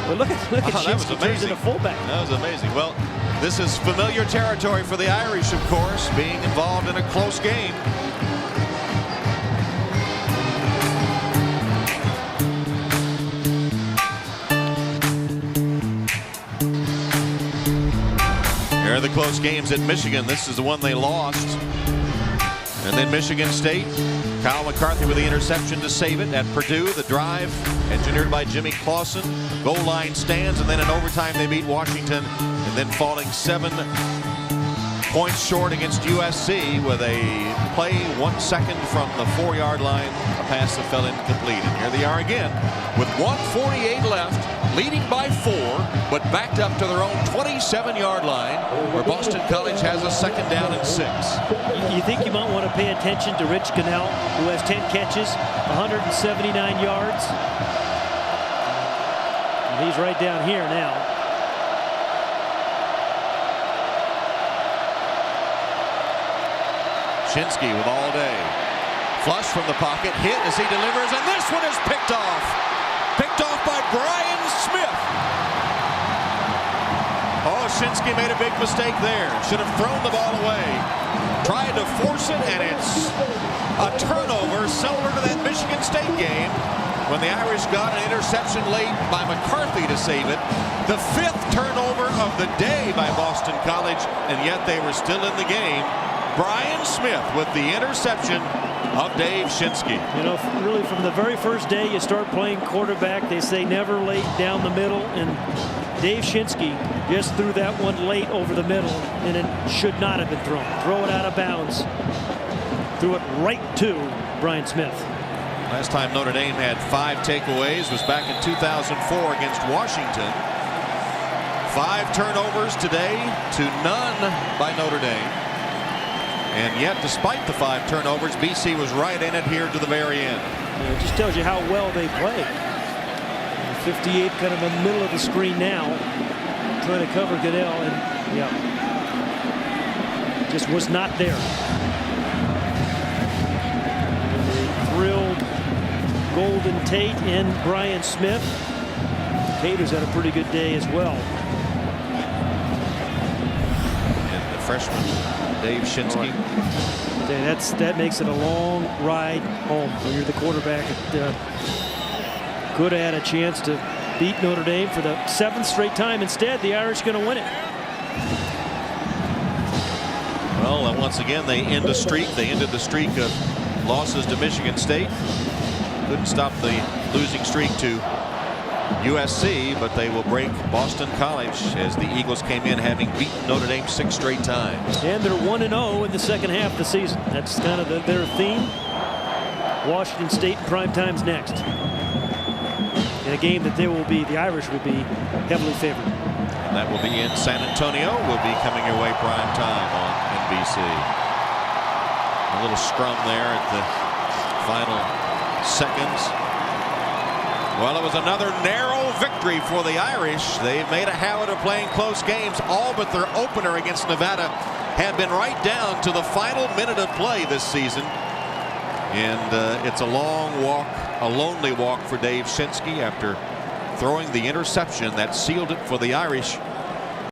But look at Shinsky turns into fullback. That was amazing. Well, this is familiar territory for the Irish, of course, being involved in a close game. Here are the close games at Michigan. This is the one they lost. And then Michigan State, Kyle McCarthy with the interception to save it. At Purdue, the drive engineered by Jimmy Clausen. Goal line stands, and then in overtime they beat Washington, and then falling 7 points short against USC with a play 1 second from the 4-yard line, a pass that fell incomplete. And here they are again with 1:48 left, leading by 4, but backed up to their own 27-yard line, where Boston College has a 2nd down and 6. You think you might want to pay attention to Rich Gunnell, who has 10 catches, 179 yards. And he's right down here now. Shinsky with all day. Flush from the pocket, hit as he delivers, and this one is picked off. Picked off by Brian Smith. Oh, Shinsky made a big mistake there. Should have thrown the ball away. Tried to force it, and it's a turnover similar to that Michigan State game when the Irish got an interception late by McCarthy to save it. The 5th turnover of the day by Boston College, and yet they were still in the game. Brian Smith with the interception of Dave Shinsky. You know, really from the very first day you start playing quarterback, they say never late down the middle, and Dave Shinsky just threw that one late over the middle, and it should not have been thrown. Throw it out of bounds. Threw it right to Brian Smith. Last time Notre Dame had 5 takeaways was back in 2004 against Washington. 5 turnovers today to none by Notre Dame. And yet, despite the 5 turnovers, BC was right in it here to the very end. It just tells you how well they play. 58 kind of in the middle of the screen now, trying to cover Goodell, and just was not there. Thrilled Golden Tate and Brian Smith. Tate has had a pretty good day as well. And the freshman Dave Shinsky. That makes it a long ride home when you're the quarterback. Could have had a chance to beat Notre Dame for the 7th straight time. Instead, the Irish are going to win it. Well, once again, they end a streak. They ended the streak of losses to Michigan State. Couldn't stop the losing streak to USC, but they will break Boston College as the Eagles came in having beaten Notre Dame 6 straight times. And they're 1-0 in the second half of the season. That's kind of their theme. Washington State prime time's next. In a game that the Irish will be heavily favored. And that will be in San Antonio. Will be coming your way prime time on NBC. A little scrum there at the final seconds. Well, it was another narrow victory for the Irish. They've made a habit of playing close games. All but their opener against Nevada had been right down to the final minute of play this season. And it's a long walk, a lonely walk for Dave Shinsky after throwing the interception that sealed it for the Irish